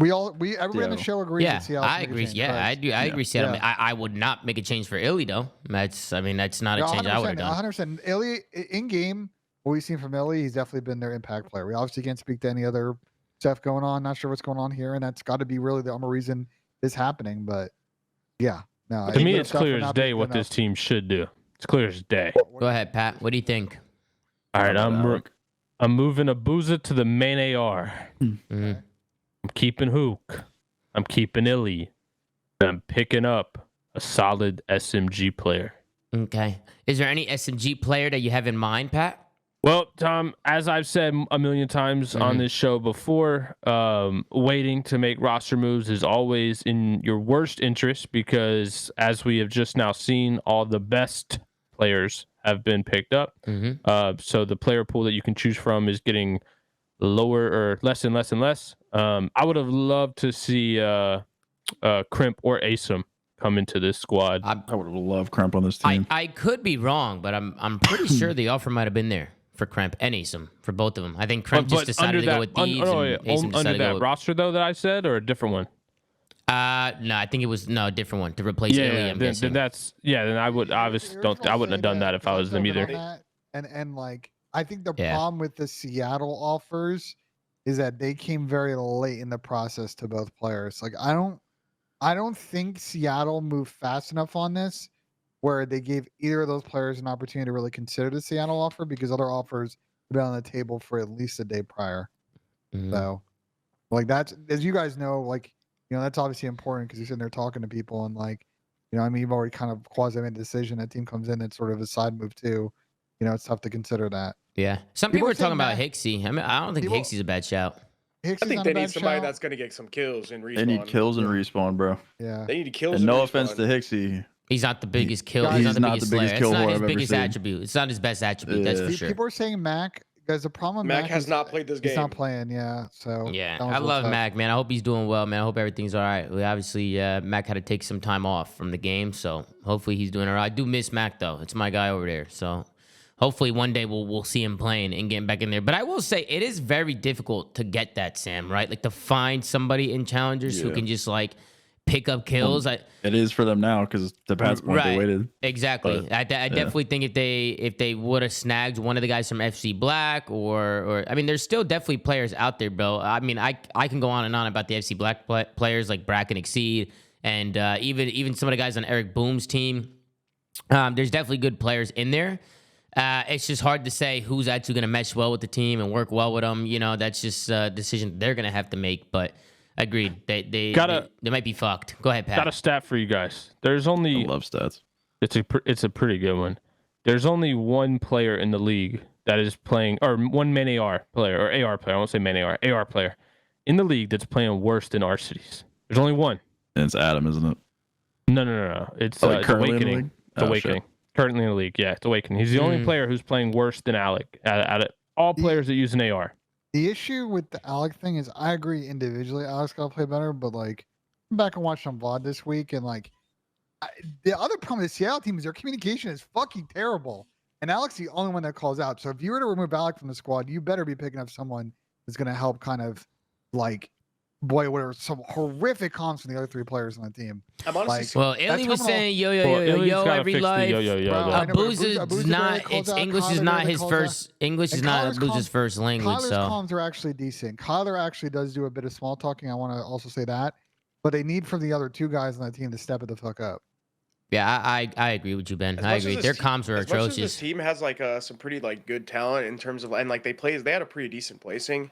Everybody on the show agrees.
Yeah,
that Seattle
I agree.
Change,
yeah,
correct?
I do. I agree. Seattle.
Yeah.
I would not make a change for Illey though. That's not a change I would have done.
100%. Illey in game, what we've seen from Illey, he's definitely been their impact player. We obviously can't speak to any other stuff going on. Not sure what's going on here, and that's got to be really the only reason this happening. But yeah, no.
To me, it's clear as day what this team should do. It's clear as day.
Go ahead, Pat. What do you think?
All right, I'm moving a Booza to the main AR. I'm keeping Hook. I'm keeping Illey. And I'm picking up a solid SMG player.
Okay. Is there any SMG player that you have in mind, Pat?
Well, Tom, as I've said a million times on this show before, waiting to make roster moves is always in your worst interest because, as we have just now seen, all the best players have been picked up. So the player pool that you can choose from is getting lower or less and less and less. I would have loved to see Crimp or Asim come into this squad.
I would have loved Crimp on this team.
I could be wrong, but I'm pretty sure the offer might have been there for Crimp and Asim, for both of them. I think Crimp just decided to go with Thieves and Asim
under
decided
that
to go
roster though that I said, or a different one.
No, I think it was a different one to replace Illey. I'm guessing.
Then I would obviously I wouldn't have done that if I was them either.
And like I think the problem with the Seattle offers is that they came very late in the process to both players. Like I don't think Seattle moved fast enough on this where they gave either of those players an opportunity to really consider the Seattle offer because other offers have been on the table for at least a day prior. So like that's, as you guys know, like, that's obviously important because you're sitting there talking to people and like, you've already kind of quasi made a decision. A team comes in, it's sort of a side move too. It's tough to consider that.
Yeah. Some people are talking about Hixie. I mean, I don't think Hixie's a bad shout.
I think they need somebody that's going to get some kills and respawn.
They need kills and respawn, bro.
Yeah.
They need kills
and no
respawn.
offense to Hixie.
He's not the biggest kill.
He's not the biggest kill.
It's not his biggest attribute. It's not his best attribute. That's for sure.
People are saying Mac. Guys, the problem
Mac has not played this game.
He's not playing, So
yeah, I love Mac, man. I hope he's doing well, man. I hope everything's all right. We obviously Mac had to take some time off from the game, so hopefully he's doing all right. I do miss Mac though. It's my guy over there, so hopefully one day we'll see him playing and getting back in there. But I will say it is very difficult to get that, Sam. Right, like to find somebody in challengers who can just like pick up kills.
It is for them now because to Pat's point, they waited.
Exactly. But, I definitely think if they would have snagged one of the guys from FC Black or I mean, there's still definitely players out there, bro. I mean, I can go on and on about the FC Black players like Brack and Exceed and even some of the guys on EriKBooM's team. There's definitely good players in there. It's just hard to say who's actually going to mesh well with the team and work well with them. You know, that's just a decision they're going to have to make. But agreed. They might be fucked. Go ahead, Pat.
Got a stat for you guys. There's only
I love stats.
It's a pretty good one. There's only one player in the league that is playing, or one main AR player, or AR player. I won't say main AR player in the league that's playing worse than our cities. There's only one.
And it's Adam, isn't it?
No. It's Awakening. It's Awakening.
Shit.
Currently in the league. Yeah, it's Awakening. He's the only player who's playing worse than Alec out of all players that use an AR.
The issue with the Alec thing is I agree individually Alec's got to play better, but like I'm back and watched some VOD this week and like the other problem with the Seattle team is their communication is fucking terrible. And Alec's the only one that calls out. So if you were to remove Alec from the squad, you better be picking up someone that's going to help kind of like some horrific comms from the other three players on the team.
I'm honestly
well, Illey was saying yo every life. Abuza's not. It's English is not his first. English is not Abuza's first language.
Kyler's
So
comms are actually decent. Kyler actually does do a bit of small talking. I want to also say that, but they need from the other two guys on the team to step it the fuck up.
Yeah, I agree with you, Ben. I agree. Their comms are atrocious.
This team has like some pretty like good talent in terms of and like they had a pretty decent placing.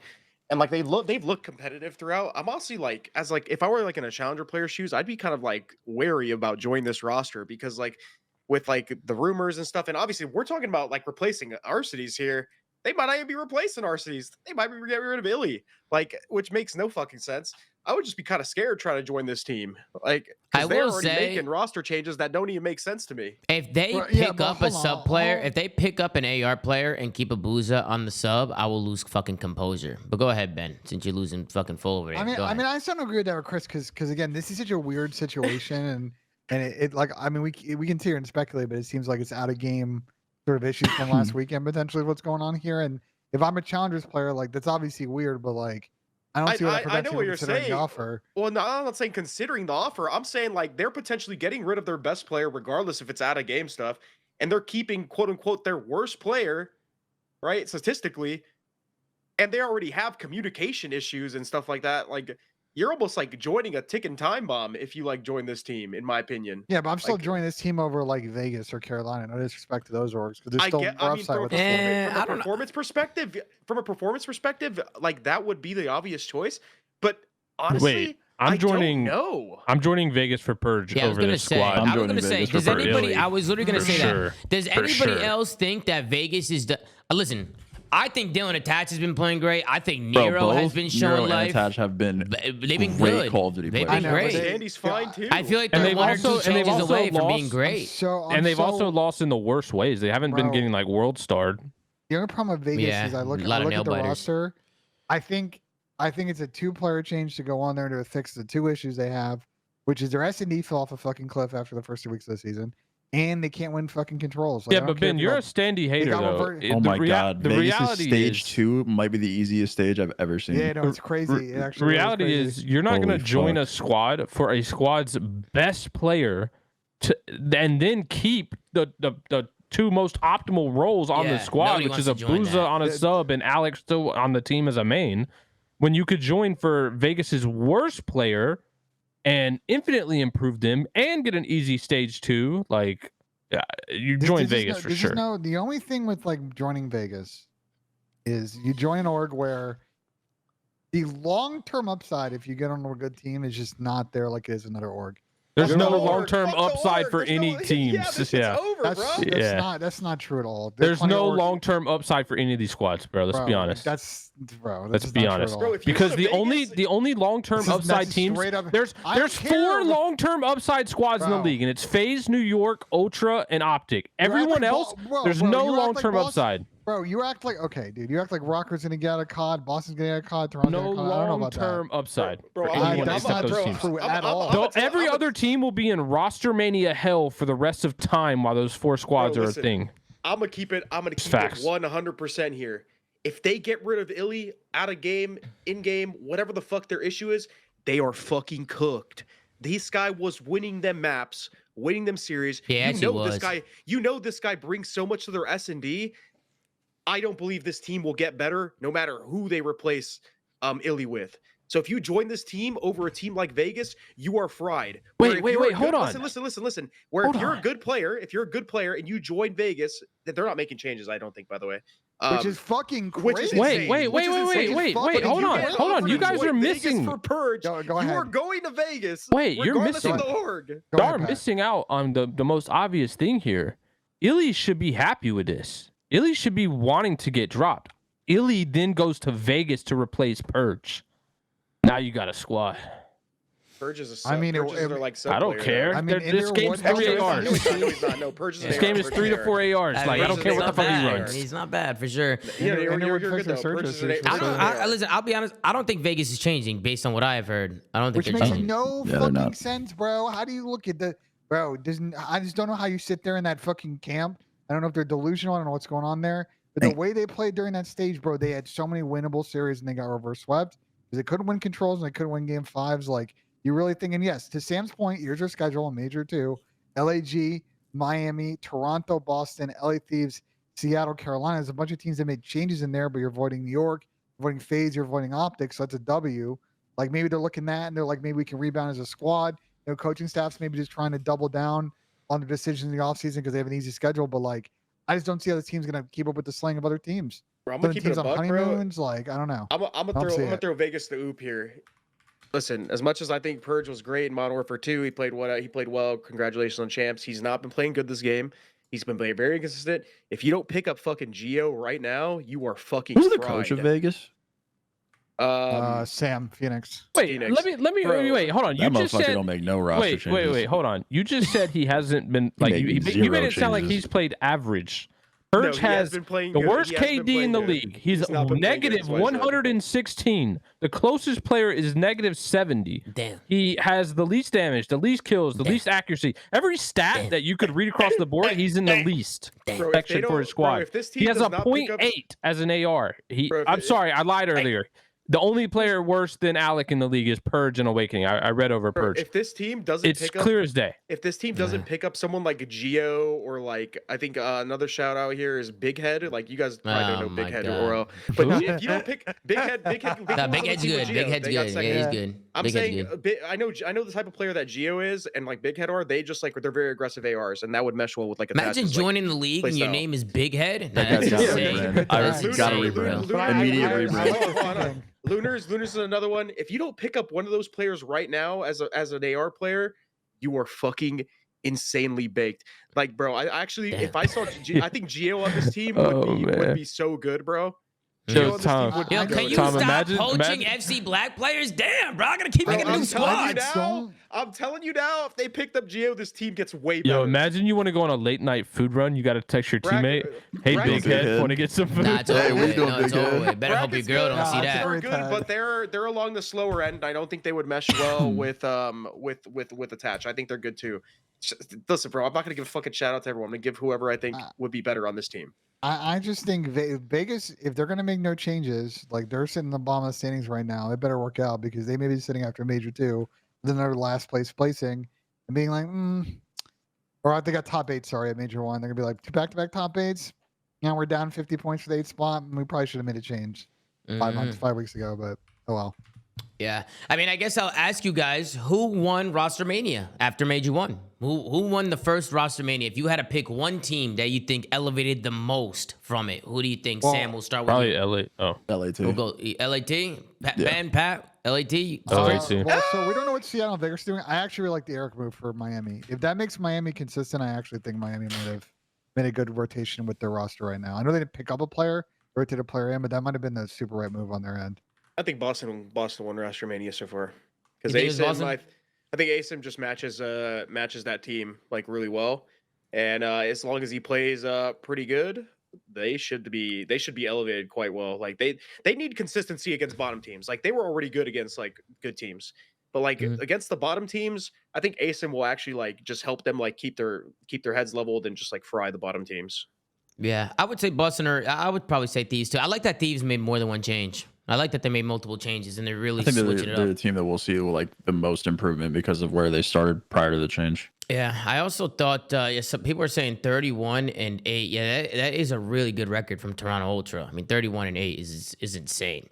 And like they've looked competitive throughout. I'm honestly like, as like if I were like in a challenger player's shoes, I'd be kind of like wary about joining this roster because like with like the rumors and stuff, and obviously we're talking about like replacing our cities here. They might not even be replacing our cities. They might be getting rid of Illey, like which makes no fucking sense. I would just be kind of scared trying to join this team, like because they're already making roster changes that don't even make sense to me.
If they pick up a sub player, if they pick up an AR player and keep Abuza on the sub, I will lose fucking composure. But go ahead, Ben, since you're losing fucking full over there.
I mean, I still don't agree with that with Chris because again, this is such a weird situation and it like I mean we can sit here and speculate, but it seems like it's out of game sort of issues from last weekend potentially what's going on here. And if I'm a challengers player, like that's obviously weird, but like. I don't see what
I know what you're saying. Well, no, I'm not saying considering the offer. I'm saying like they're potentially getting rid of their best player, regardless if it's out of game stuff, and they're keeping quote unquote their worst player, right? Statistically, and they already have communication issues and stuff like that. Like you're almost like joining a ticking time bomb if you like join this team, in my opinion.
Yeah, but I'm still joining this team over like Vegas or Carolina. No disrespect to those orgs because there's still more upside with
from a performance perspective, like that would be the obvious choice. But honestly, I'm
joining Vegas for Purge over this squad.
I was going to say, does anybody? I was literally going to say
sure.
that. Does anybody else think that Vegas is the? Listen. I think Dylan Attach has been playing great. I think Nero has been showing life.
Attach have been
they've been good.
Call of Duty
they've
players.
been great.
Sandy's fine too.
I feel like they're one or two changes away from being great.
They've also lost in the worst ways. They haven't been getting like world starred.
The only problem with Vegas is I look at the roster. I think it's a 2-player change to go on there to fix the 2 issues they have, which is their S&D fell off a fucking cliff after the first 2 weeks of the season. And they can't win fucking controls. Like,
yeah, but Ben, you're a standy hater, though.
Oh my God.
The reality
stage 2 might be the easiest stage I've ever seen.
Yeah, no, it's crazy. It actually
reality is you're not going to join a squad for a squad's best player and then keep the 2 most optimal roles on the squad, which is Abuza on a sub and Alex still on the team as a main, when you could join for Vegas's worst player and infinitely improve them and get an easy stage 2. Like, you join Vegas for sure.
No, the only thing with like joining Vegas is you join an org where the long-term upside, if you get on a good team, is just not there like it is another org.
There's
Fuck
no
the org.
long-term
Fuck the
upside
org.
for
There's
any
no,
teams.
Yeah, this
Yeah.
shit's over, bro.
That's not true at all.
There's no long-term upside for any of these squads, bro. Let's be honest.
That's
Let's be honest,
Bro, if you
because
go to
the
Vegas-
only long-term upside teams there's
I don't
4
care.
long-term upside squads in the
Bro.
league, and it's FaZe, New York, Ultra, and Optic.
You act
Everyone
like
else,
bro,
there's
bro,
no
you act like
long-term
Boston-
upside.
Bro, you act like you act like Rocker's gonna get out of COD, Boston's gonna get out of COD, Toronto's
No
gonna get out of COD. I don't know about that.
long-term upside.
Bro,
for
I'm-
anyone
that's
except
not
those
true
teams.
at all.
Though every other team will be in Rostermania hell for the rest of time while those 4 squads
Bro,
are
listen,
a thing.
I'm gonna keep it. I'm gonna keep
Facts.
it 100% here. If they get rid of Illey out of game, in game, whatever the fuck their issue is, they are fucking cooked. This guy was winning them maps, winning them series.
Yeah,
you know
he
this
was.
guy. You know this guy brings so much to their S&D. I don't believe this team will get better no matter who they replace Illey with. So if you join this team over a team like Vegas, you are fried. Where if
Wait,
you're a
hold
good-
on.
Listen. Where
Hold
if you're
on.
a good player, and you join Vegas, that they're not making changes, I don't think, by the way.
Which is fucking
which
crazy.
is
Wait,
insane.
wait,
Which is
wait,
insane.
wait, wait,
But if
hold
you
on,
get
hold on.
offered
You
to
guys
join
are
Vegas
missing.
for Purge.
Go
You
ahead.
are going to Vegas.
Wait, you're
regardless
missing-
of the org.
Go
Y'all
ahead,
are
Pat.
missing out on the most obvious thing here. Illey should be happy with this. Illey should be wanting to get dropped. Illey then goes to Vegas to replace Purge. Now you got a squad.
Purge is a sub.
I mean,
Purge is their, like, sub
I don't
player,
care.
though.
I mean,
This
Inter
game's
would
3
help
ARs.
No, he's not. No, he's not. No, Purge is an
This
AR.
game is
Purge
3 to
AR.
4 ARs. Like, I don't care what the fuck he
bad.
runs.
He's not bad for sure.
Yeah,
Inter
you're
would
good
fix their
though.
search
Purge is an
history.
I
AR.
don't. Listen, I'll be honest. I don't think Vegas is changing based on what I have heard. I don't think
Which
they're
makes
changing.
no
Yeah, they're
fucking
not.
sense, bro. How do you look at the bro? I just don't know how you sit there in that fucking camp. I don't know if they're delusional. I don't know what's going on there. But the way they played during that stage, bro, they had so many winnable series and they got reverse swept because they couldn't win controls and they couldn't win game 5s. Like, you're really thinking, yes, to Sam's point, here's your schedule: Major 2, LAG, Miami, Toronto, Boston, LA Thieves, Seattle, Carolina. There's a bunch of teams that made changes in there, but you're avoiding New York, avoiding FaZe, you're avoiding Optics. So that's a W. Like, maybe they're looking at and they're like, maybe we can rebound as a squad. You know, coaching staff's maybe just trying to double down on the decisions in the offseason because they have an easy schedule. But like, I just don't see how the team's gonna keep up with the slaying of other teams.
Bro, I'm
Some
gonna keep it
teams
a
on
buck, bro.
honeymoons, like, I don't know.
I'm
see
gonna
it.
throw Vegas the oop here. Listen, as much as I think Purge was great in Modern Warfare 2, he played well. Congratulations on champs. He's not been playing good this game. He's been playing very inconsistent. If you don't pick up fucking Geo right now, you are fucking
Who's the
fried.
coach of Vegas?
Sam Phoenix.
Wait,
Phoenix.
let me
Bro,
wait. Hold on. You
That
just
motherfucker
said.
don't make no roster
Wait,
changes.
wait. Hold on. You just said he hasn't been like
made
you
zero
made it sound like
changes.
he's played average.
No,
Purge
he has
has
been playing
the
good.
worst
He has been
KD in
playing
the
good.
league. He's
He's not been playing good,
negative
that's why I said.
116. The closest player is negative 70.
Damn.
He has the least damage, the least kills, the
Damn.
least accuracy. Every stat
Damn.
that you could read across the board, he's in the least
Bro, if they
section for
don't-
his squad.
Bro, if this team
He has
does
a
not pick up-
0.8 as an AR.
Bro, if
I'm
it-
sorry, I lied earlier. The only player worse than Alec in the league is Purge and Awakening. I read over
Bro,
Purge.
if this team doesn't
It's
pick up,
clear as day.
if this team doesn't pick up someone like a Geo or like, I think another shout out here is Big Head. Like, you guys probably
Oh
don't know Big
my
Head
God.
or but
Who?
if you don't pick Big Head,
Nah, Big Head's good. Big Head's good. Yeah, he's good.
I'm
Big Head's
saying,
good.
I know the type of player that Geo is, and like Big Head are. They just like they're very aggressive ARs, and that would mesh well with like.
Imagine
attachments,
joining the league
play
and your
style.
name is Big Head. Nah,
That
that's
guy's gotta
insane.
rebrand.
That's
Lunars,
Gotta
insane.
rebrand.
Lunars,
Immediate
Lunars,
rebrand.
hold on. Lunars is another one. If you don't pick up one of those players right now as an AR player, you are fucking insanely baked. Like, bro, I actually,
Damn.
if I saw, I think Geo on this team
Oh,
would
man.
be so good, bro.
Yo,
Geo on this
Tom.
team would
Yo,
be
can
good.
you
Tom,
stop
imagine-
poaching
imagine-
FC Black players? Damn, bro, I gotta keep
Bro,
making
I'm
new
telling you
squads.
now. I'm telling you now. If they picked up Geo, this team gets way better.
Yo, imagine you want to go on a late night food run. You got to text your
Brag-
teammate, "Hey,
brag-
Big
Big
Head,
Head.
want to get some food?"
Nah, it's
Hey,
over
we
with.
doing
No, it's
big
over
head.
with. Better hope your
Bracket's
girl
good.
don't see
Nah,
that.
sorry.
They're good, but they're along the slower end. I don't think they would mesh well with attach. I think they're good too. Listen, bro, I'm not gonna give a fucking shout out to everyone. I'm gonna give whoever I think would be better on this team.
I just think Vegas, if they're going to make no changes, like they're sitting in the bottom of the standings right now, it better work out because they may be sitting after Major 2, then their last place placing and being like, or they got top 8, sorry, at Major 1. They're going to be like, 2 back-to-back top 8s. Now we're down 50 points for the 8th spot. And we probably should have made a change 5 weeks ago, but oh well.
Yeah. I mean, I guess I'll ask you guys, who won Rostermania after Major 1? Who won the first Rostermania? If you had to pick one team that you think elevated the most from it, who do you think?
Well,
Sam, we'll start with
Probably
you.
LA. Oh,
LA2.
We'll go LAT, Ben, Pat, LAT.
LAT.
Well, so we don't know what Seattle and Vegas are doing. I actually really like the EriKBooM for Miami. If that makes Miami consistent, I actually think Miami might have made a good rotation with their roster right now. I know they didn't pick up a player, rotate a player in, but that might have been the super right move on their end.
I think Boston won Rostermania so far because
You think it's
Asim.
Boston?
I think Asim just matches that team like really well, and as long as he plays pretty good, they should be elevated quite well. Like they need consistency against bottom teams. Like they were already good against like good teams, but like against the bottom teams, I think Asim will actually like just help them like keep their heads leveled and just like fry the bottom teams.
Yeah, I would say Boston, or I would probably say Thieves too. I like that Thieves made more than one change. I like that they made multiple changes and they're really
I think
switching
they're
it
the
up.
team that we'll see like the most improvement because of where they started prior to the change.
Yeah, I also thought some people are saying 31-8. Yeah, that is a really good record from Toronto Ultra. I mean, 31-8 is insane.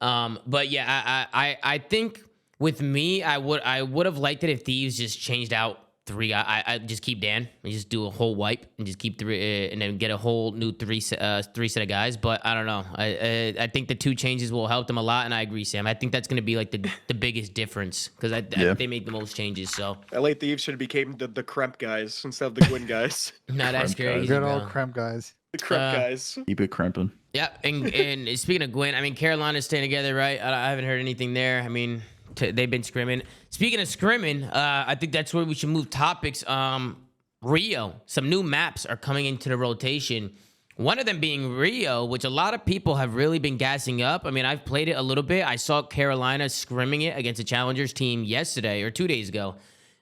But yeah, I think with me, I would have liked it if Thieves just changed out 3. I just keep Dan and just do a whole wipe and just keep 3 and then get a whole new 3 set of guys. But I don't know. I think the 2 changes will help them a lot, and I agree, Sam. I think that's going to be like the biggest difference because they make the most changes. So
LA Thieves should have became the Kremp guys instead of the Gwyn guys.
no, that's crazy.
Good old
bro.
Krem guys.
The Kremp guys.
Keep it crimping.
Yeah, and speaking of Gwyn, I mean, Carolina's staying together, right? I haven't heard anything there. I mean, they've been scrimming. Speaking of scrimming, I think that's where we should move topics. Rio, some new maps are coming into the rotation. One of them being Rio, which a lot of people have really been gassing up. I mean, I've played it a little bit. I saw Carolina scrimming it against a Challengers team yesterday or 2 days ago.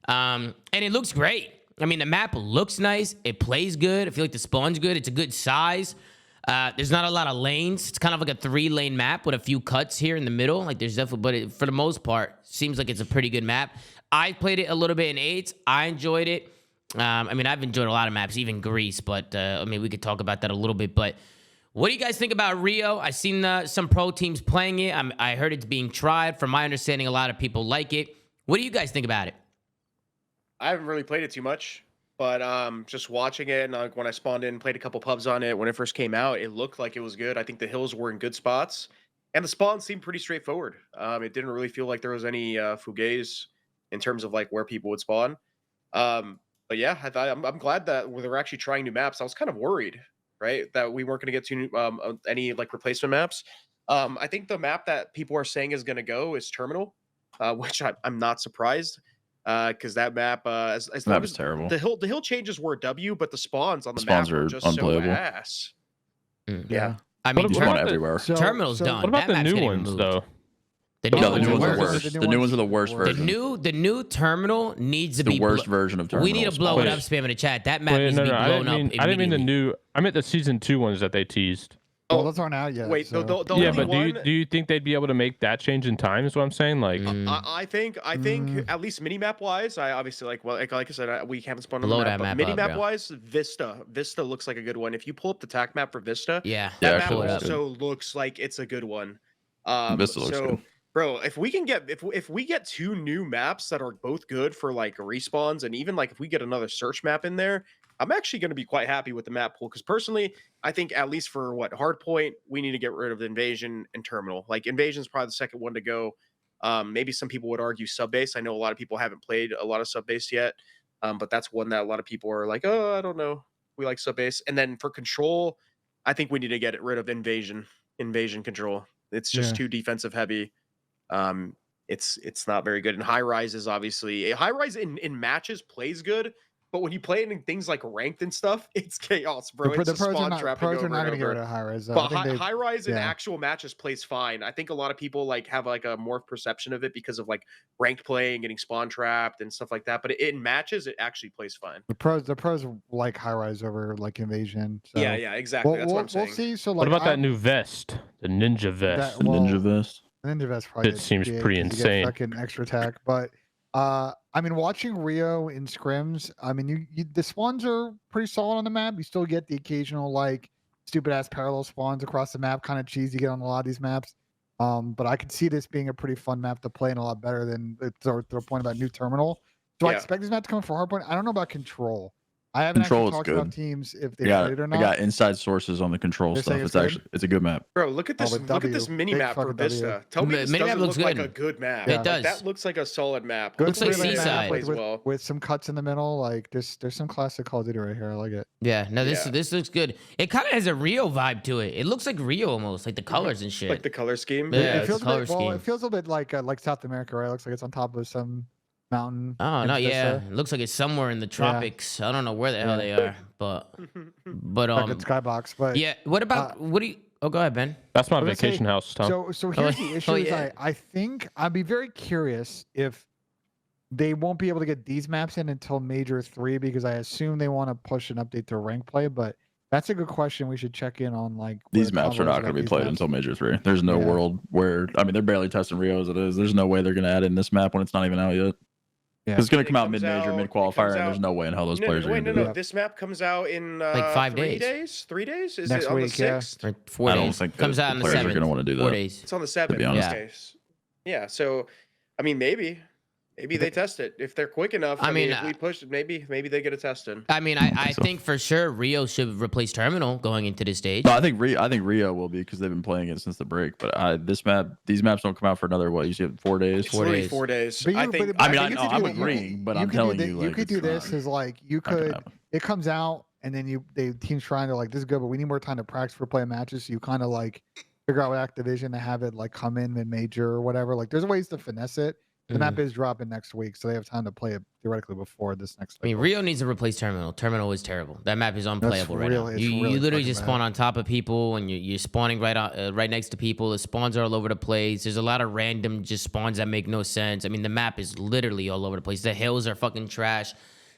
And it looks great. I mean, the map looks nice. It plays good. I feel like the spawn's good. It's a good size. There's not a lot of lanes. It's kind of like a 3-lane map with a few cuts here in the middle. Like there's definitely, but for the most part, seems like it's a pretty good map. I played it a little bit in 8s. I enjoyed it. I mean, I've enjoyed a lot of maps, even Greece, but I mean, we could talk about that a little bit. But what do you guys think about Rio? I've seen some pro teams playing it. I heard it's being tried. From my understanding, a lot of people like it. What do you guys think about it?
I haven't really played it too much, but just watching it, and when I spawned in, played a couple pubs on it when it first came out, it looked like it was good. I think the hills were in good spots, and the spawn seemed pretty straightforward. It didn't really feel like there was any fugays in terms of like where people would spawn. But yeah, I'm glad that they're actually trying new maps. I was kind of worried, right, that we weren't going to get to any like replacement maps. I think the map that people are saying is going to go is Terminal, which I'm not surprised. Because that map, as long as
terrible.
The hill changes were W, but the spawns on the
Spawns
map are
are
just
unplayable.
so ass.
Yeah.
I mean,
What about
everywhere.
Terminal's done.
What about
That
the
map's
new
getting
ones
removed.
though?
The
No,
new
the new
ones
ones
are
are
worse.
worse. The new ones are the worst
The
version.
The new terminal needs to be
The worst version of Terminal.
We need to blow it
Wait.
up, spam in the chat. That map
Wait,
needs
no,
to be
no, I
blown
didn't
up.
mean the
immediately.
new. I meant the season 2 ones that they teased.
Well, those aren't out yet.
Wait,
so.
the
Yeah,
only
but
one,
do you think they'd be able to make that change in time? Is what I'm saying. Like,
I think at least minimap wise, I obviously like I said, we haven't spawned on
Blow
the
that
map,
map
but
up,
minimap
bro.
wise, Vista looks like a good one. If you pull up the TAC map for Vista,
Yeah,
that
Yeah,
map
pull it up.
also looks like it's a good one.
Vista looks good.
Bro, if we can get if we get 2 new maps that are both good for like respawns, and even like if we get another search map in there, I'm actually going to be quite happy with the map pool, because personally, I think at least for Hardpoint, we need to get rid of Invasion and Terminal. Like Invasion is probably the second one to go. Maybe some people would argue Subbase. I know a lot of people haven't played a lot of Subbase yet, but that's one that a lot of people are like, oh, I don't know, we like Subbase. And then for Control, I think we need to get rid of Invasion Control. It's just too defensive heavy. It's not very good. And High Rise is obviously High Rise in matches plays good, but when you play it in things like ranked and stuff, it's chaos, bro.
The
It's
pros
spawn
are not
trapping
going
over
to
and
get rid
over.
of high res.
But High Rise in
yeah.
actual matches plays fine. I think a lot of people like have like a more perception of it because of like ranked play and getting spawn trapped and stuff like that. But in matches, it actually plays fine.
The pros like high rise over like Invasion. So.
Yeah, exactly. That's what I'm saying.
We'll see. So like,
what about that new vest, the Ninja vest?
That- well,
Ninja Vest.
Ninja Vest probably
It seems
GA
pretty
'cause you get
insane.
Fucking extra attack, but I mean, watching Rio in scrims, I mean, the spawns are pretty solid on the map. You still get the occasional like stupid ass parallel spawns across the map, kind of cheesy you get on a lot of these maps. But I could see this being a pretty fun map to play and a lot better than to the point about new terminal. Do I expect this map to come for Hardpoint? I don't know about Control. I haven't
Control
actually
is
talked about
good.
teams if they played it or not.
I got inside sources on the Control
They're
stuff.
saying
It's
it's good?
actually it's a good map.
Bro, look at this.
with
Look at this
W.
mini
Big
map for
fucking W.
Vista. Tell me this
Mini map
doesn't
looks
look like
good.
a good map.
It
Like,
does.
that looks like a solid map.
Good
Looks like
three-lane map
Seaside.
Plays well.
with some cuts in the middle. Like there's some classic Call of Duty right here. I like it.
Yeah, no,
Yeah.
this looks good. It kind of has a ReeaL vibe to it. It looks like ReeaL almost, like the colors and shit.
Like the color scheme.
Yeah,
It
it's
feels
a
a bit,
color
well,
scheme.
it feels a bit like South America, right? It looks like it's on top of some mountain.
Oh
in
no, yeah,
Vista.
it looks like it's somewhere in the tropics. I don't know where the hell they are, but
Like it's Skybox, but
yeah. What about what do you? Oh, go ahead, Ben.
That's my
I was gonna say,
vacation house, Tom.
So here's the issue: is
yeah.
I think I'd be very curious if they won't be able to get these maps in until Major 3 because I assume they want to push an update to rank play. But that's a good question. We should check in on like
These maps are not going to be played until Major 3. There's no world where they're barely testing Rio as it is. There's no way they're going to add in this map when it's not even out yet.
Yeah.
It's going to come out
comes
mid-major,
out-
mid-qualifier,
it
and
comes
there's no way in hell those players are going to do
no.
that.
This map comes out in
Like 5
3
days.
3 days? Is
Next
it on
week,
the
yeah.
6th?
Or 4
I
days.
don't think
Comes
the
out on the
players are
7th.
going to want to do
4
that.
days.
It's on the 7th
be
in this
honest.
case. Yeah, so I mean maybe they test it. If they're quick enough,
I mean,
if we push it, maybe they get it tested.
I mean, I
think so.
think for sure ReeaL should replace Terminal going into this stage.
No, I think Rio will be because they've been playing it since the break. But these maps don't come out for another what? You said 4 days.
It's literally 4 days.
But you,
I think.
but
I mean,
think
I'm
you could do-
agreeing, but
you
I'm
could do
telling
thi-
you,
you
like,
could do
it's
this
not-
is like you
not gonna
could.
happen.
It comes out and then they teams trying to like this is good, but we need more time to practice for play matches. So you kind of like figure out with Activision to have it like come in mid-major or whatever. Like there's ways to finesse it. The map is dropping next week, so they have time to play it theoretically before this next.
I mean,
cycle.
ReeaL needs to replace Terminal. Terminal is terrible. That map is unplayable right now.
it's
You
really
literally
fucking
just
bad.
spawn on top of people, and you're spawning right next to people. The spawns are all over the place. There's a lot of random just spawns that make no sense. I mean, the map is literally all over the place. The hills are fucking trash.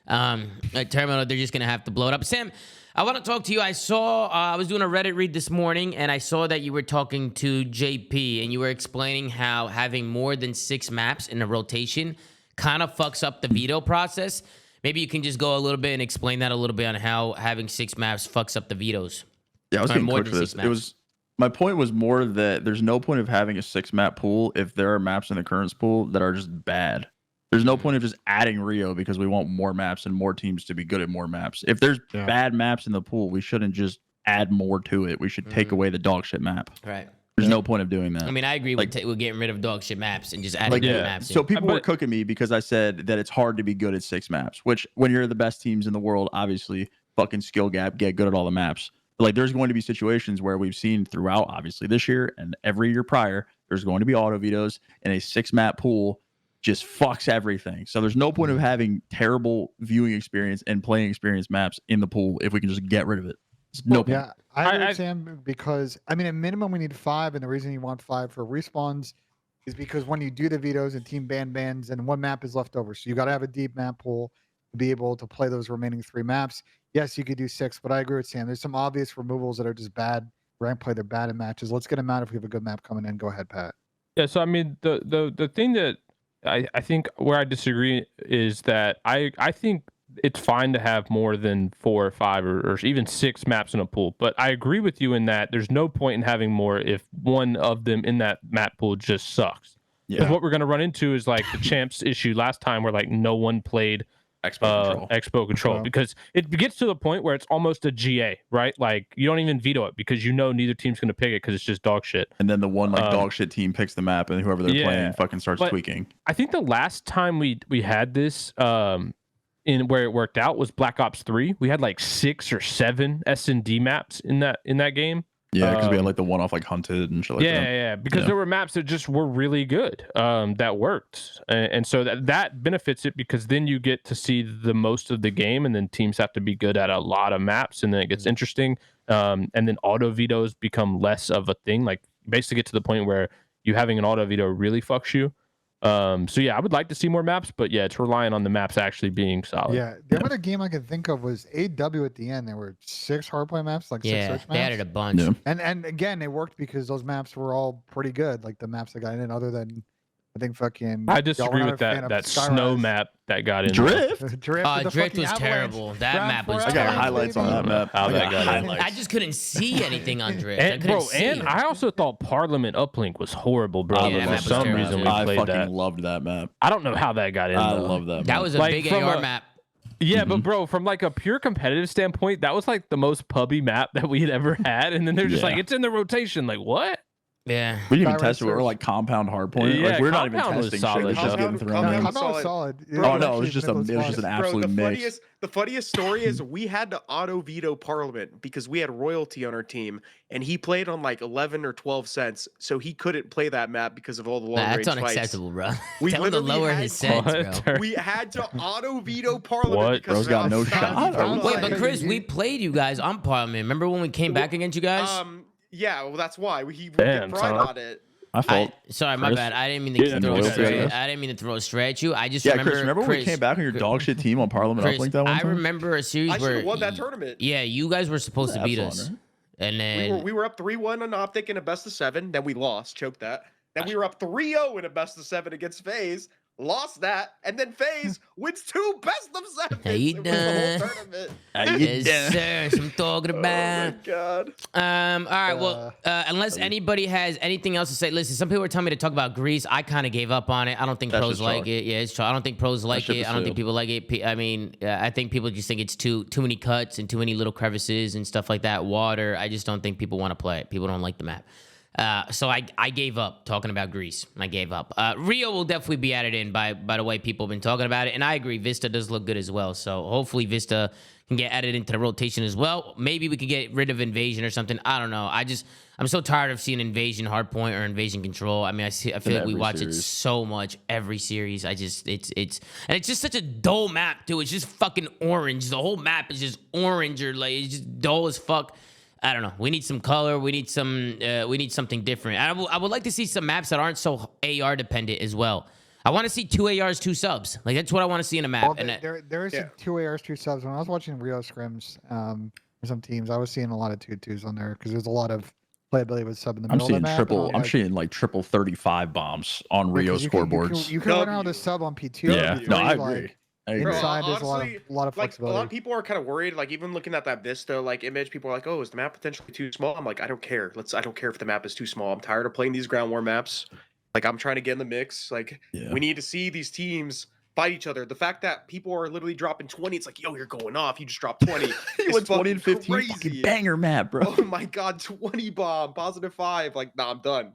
At Terminal, they're just gonna have to blow it up. Sam, I want to talk to you. I saw I was doing a Reddit read this morning, and I saw that you were talking to JP, and you were explaining how having more than 6 maps in a rotation kind of fucks up the veto process. Maybe you can just go a little bit and explain that a little bit on how having 6 maps fucks up the vetoes.
Yeah, I was
Or
getting
more
cooked
than
for
6
this.
maps.
It was my point was more that there's no point of having a 6-map pool if there are maps in the currents pool that are just bad. There's no point of just adding Rio because we want more maps and more teams to be good at more maps. If there's bad maps in the pool, we shouldn't just add more to it. We should take away the dog shit map.
Right.
There's no point of doing that.
I mean, I agree
Like-
with getting rid of dog shit maps and just adding good maps.
So
in.
people were cooking me because I said that it's hard to be good at 6 maps, which when you're the best teams in the world, obviously fucking skill gap, get good at all the maps. But like there's going to be situations where we've seen throughout, obviously this year and every year prior, there's going to be auto vetoes and a 6-map pool just fucks everything. So there's no point of having terrible viewing experience and playing experience maps in the pool if we can just get rid of it. There's no point.
Yeah, I understand because I mean, at minimum we need 5, and the reason you want 5 for respawns is because when you do the vetoes and team bans, and 1 map is left over, so you got to have a deep map pool to be able to play those remaining 3 maps. Yes, you could do 6, but I agree with Sam. There's some obvious removals that are just bad rank play. They're bad in matches. Let's get them out if we have a good map coming in. Go ahead, Pat.
Yeah, so I mean, the thing that I think where I disagree is that I think it's fine to have more than 4 or 5 or even 6 maps in a pool. But I agree with you in that there's no point in having more if one of them in that map pool just sucks.
Yeah.
Because what we're going to run into is like the champs issue last time where like no one played Expo Control because it gets to the point where it's almost a GA, right? Like you don't even veto it because you know neither team's going to pick it because it's just dog shit.
And then the one like dog shit team picks the map and whoever they're playing fucking starts
But
tweaking.
I think the last time we had this in where it worked out was Black Ops 3. We had like 6 or 7 S&D maps in that game.
Yeah, because we had like the one off like Hunted and shit like that.
Yeah, because there were maps that just were really good, that worked, and so that benefits it because then you get to see the most of the game, and then teams have to be good at a lot of maps, and then it gets interesting, and then auto vetoes become less of a thing. Like basically get to the point where you having an auto veto really fucks you. So yeah, I would like to see more maps, but yeah, it's relying on the maps actually being solid.
Yeah, the other game I could think of was AW at the end. There were 6 hardplay maps, like 6 search maps.
They added a bunch.
Yeah.
And again, it worked because those maps were all pretty good, like the maps that got in, other than I think fucking.
I
y'all
disagree
were not
with
a fan
that
of
snow
Skyrise.
map that got in there.
Drift.
Drift, with the
Drift
fucking
was
avalanche.
terrible. That
Round
map was
four
I got
terrible.
highlights on that map.
How
I
that
got
got in.
highlights.
I just couldn't see anything on Drift. I
And,
couldn't
bro,
see
and
it.
I also thought Parliament Uplink was horrible, bro.
Yeah, that
for
map was
some
terrible,
reason
too.
we
I
played
fucking
that.
loved that map.
I don't know how that got in.
I
though.
love that map.
That was a
Like,
big
from
AR
a-
map.
Yeah, but bro, from like a pure competitive standpoint, that was like the most pubby map that we had ever had. And then they're just
Yeah.
like, it's in the rotation. Like, what?
Yeah.
We didn't even
Skyrise
test it. We were
Surf.
like compound hardpoint.
Yeah,
like we're not even
compound was
testing
solid,
shit. It's just
though.
getting thrown
Compound
in.
was
Compound was
solid.
solid.
Bro,
Oh
was
no, it
actually
was just
Nicholas
an
Fox.
absolute
the
mix.
funniest story is we had to auto veto Parliament because we had royalty on our team, and he played on like 11 or 12 cents, so he couldn't play that map because of all the long
Nah,
range
that's
fights.
unacceptable, bro.
We
Tell him to
literally
lower
had
his
to-
sense, bro.
We had to auto veto Parliament
What?
because
Bro's got
of
no
how
shot.
fast he
Wait,
was.
Wait, but
Like,
Chris,
you-
we played you guys on Parliament. Remember when we came back against you guys?
Yeah, well, that's why he
Damn,
get fried
son.
on it.
My fault.
Sorry, my
Chris.
bad. I didn't mean
Yeah,
to throw
no,
it
it's
straight.
okay.
I didn't mean to throw it straight at you. I just
Yeah,
remember.
Chris, remember when we came back on your dog shit team on Parliament
Chris,
Uplink that one
I
time?
remember a series
I should
where
have won that tournament.
Yeah, you guys were supposed to
Have
beat
fun,
us,
right?
and then
We were up 3-1 on Optic in a best of 7. Then we lost, choked that. Then we were up 3-0 in a best of 7 against FaZe, lost that, and then FaZe wins 2 best of 7s.
How you
It was the whole
done?
tournament.
yes, sir. Some talking
Oh my
about.
god.
All right. Well, unless anybody has anything else to say, listen. Some people were telling me to talk about Greece. I kind of gave up on it. I don't think
That's
pros
just
like
chalk.
it. Yeah, it's true. I don't think pros like
ship
it.
is
I don't think
sailed.
people like it. I mean, I think people just think it's too many cuts and too many little crevices and stuff like that. Water. I just don't think people want to play it. People don't like the map. So I gave up talking about Greece. I gave up. Rio will definitely be added in by the way people have been talking about it. And I agree, Vista does look good as well. So hopefully Vista can get added into the rotation as well. Maybe we could get rid of Invasion or something. I don't know. I'm so tired of seeing Invasion Hardpoint or Invasion Control. I mean, I feel like we
every
watch it
series.
so much every series. It's just such a dull map too. It's just fucking orange. The whole map is just orange or like it's just dull as fuck. I don't know. We need some color. We need something different. I would like to see some maps that aren't so AR dependent as well. I want to see 2 ARs, 2 subs. Like that's what I want to see in a map.
Well,
And
there is 2 ARs, 2 subs. When I was watching Rio scrims for some teams, I was seeing a lot of 2-2s on there because there's a lot of playability with sub in the
I'm
middle
seeing
of the map.
triple. I'm seeing like triple 35 bombs on Rio
'cause you can-
scoreboards.
You can run around
W.
with a sub on P2.
Yeah,
W.
no, I
Like,
agree. I agree.
Bro,
Inside, there's
honestly,
a lot of
like a
flexibility.
lot of people are kind of worried. Like even looking at that Vista like image, people are like, "Oh, is the map potentially too small?" I'm like, I don't care. I don't care if the map is too small. I'm tired of playing these ground war maps. Like I'm trying to get in the mix. Like
Yeah.
we need to see these teams fight each other. The fact that people are literally dropping 20, it's like, yo, you're going off. You just dropped 20.
You
It's
went 20 and
fucking
15. Fucking
crazy.
banger map, bro.
Oh my god, 20 bomb, positive 5. Like, nah, I'm done.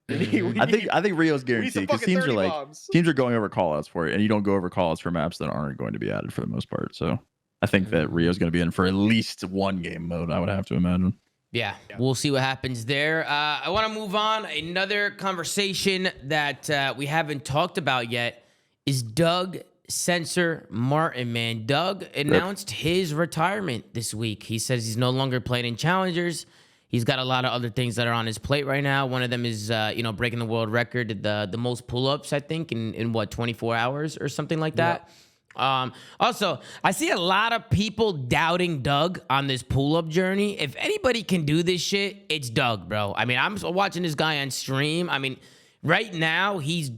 We need-
I think Rio's
we need some
guaranteed because
fucking
teams are
30
like
bombs.
teams are going over callouts for it, and you don't go over callouts for maps that aren't going to be added for the most part. So I think that Rio's going to be in for at least one game mode. I would have to imagine.
yeah, we'll see what happens there. I want to move on. Another conversation that we haven't talked about yet is Doug Censor Martin, man. Doug announced his retirement this week. He says he's no longer playing in challengers. He's got a lot of other things that are on his plate right now. One of them is, breaking the world record, the most pull-ups, I think, in 24 hours or something like that. Also, I see a lot of people doubting Doug on this pull-up journey. If anybody can do this shit, it's Doug, bro. I mean, I'm watching this guy on stream. I mean, right now he's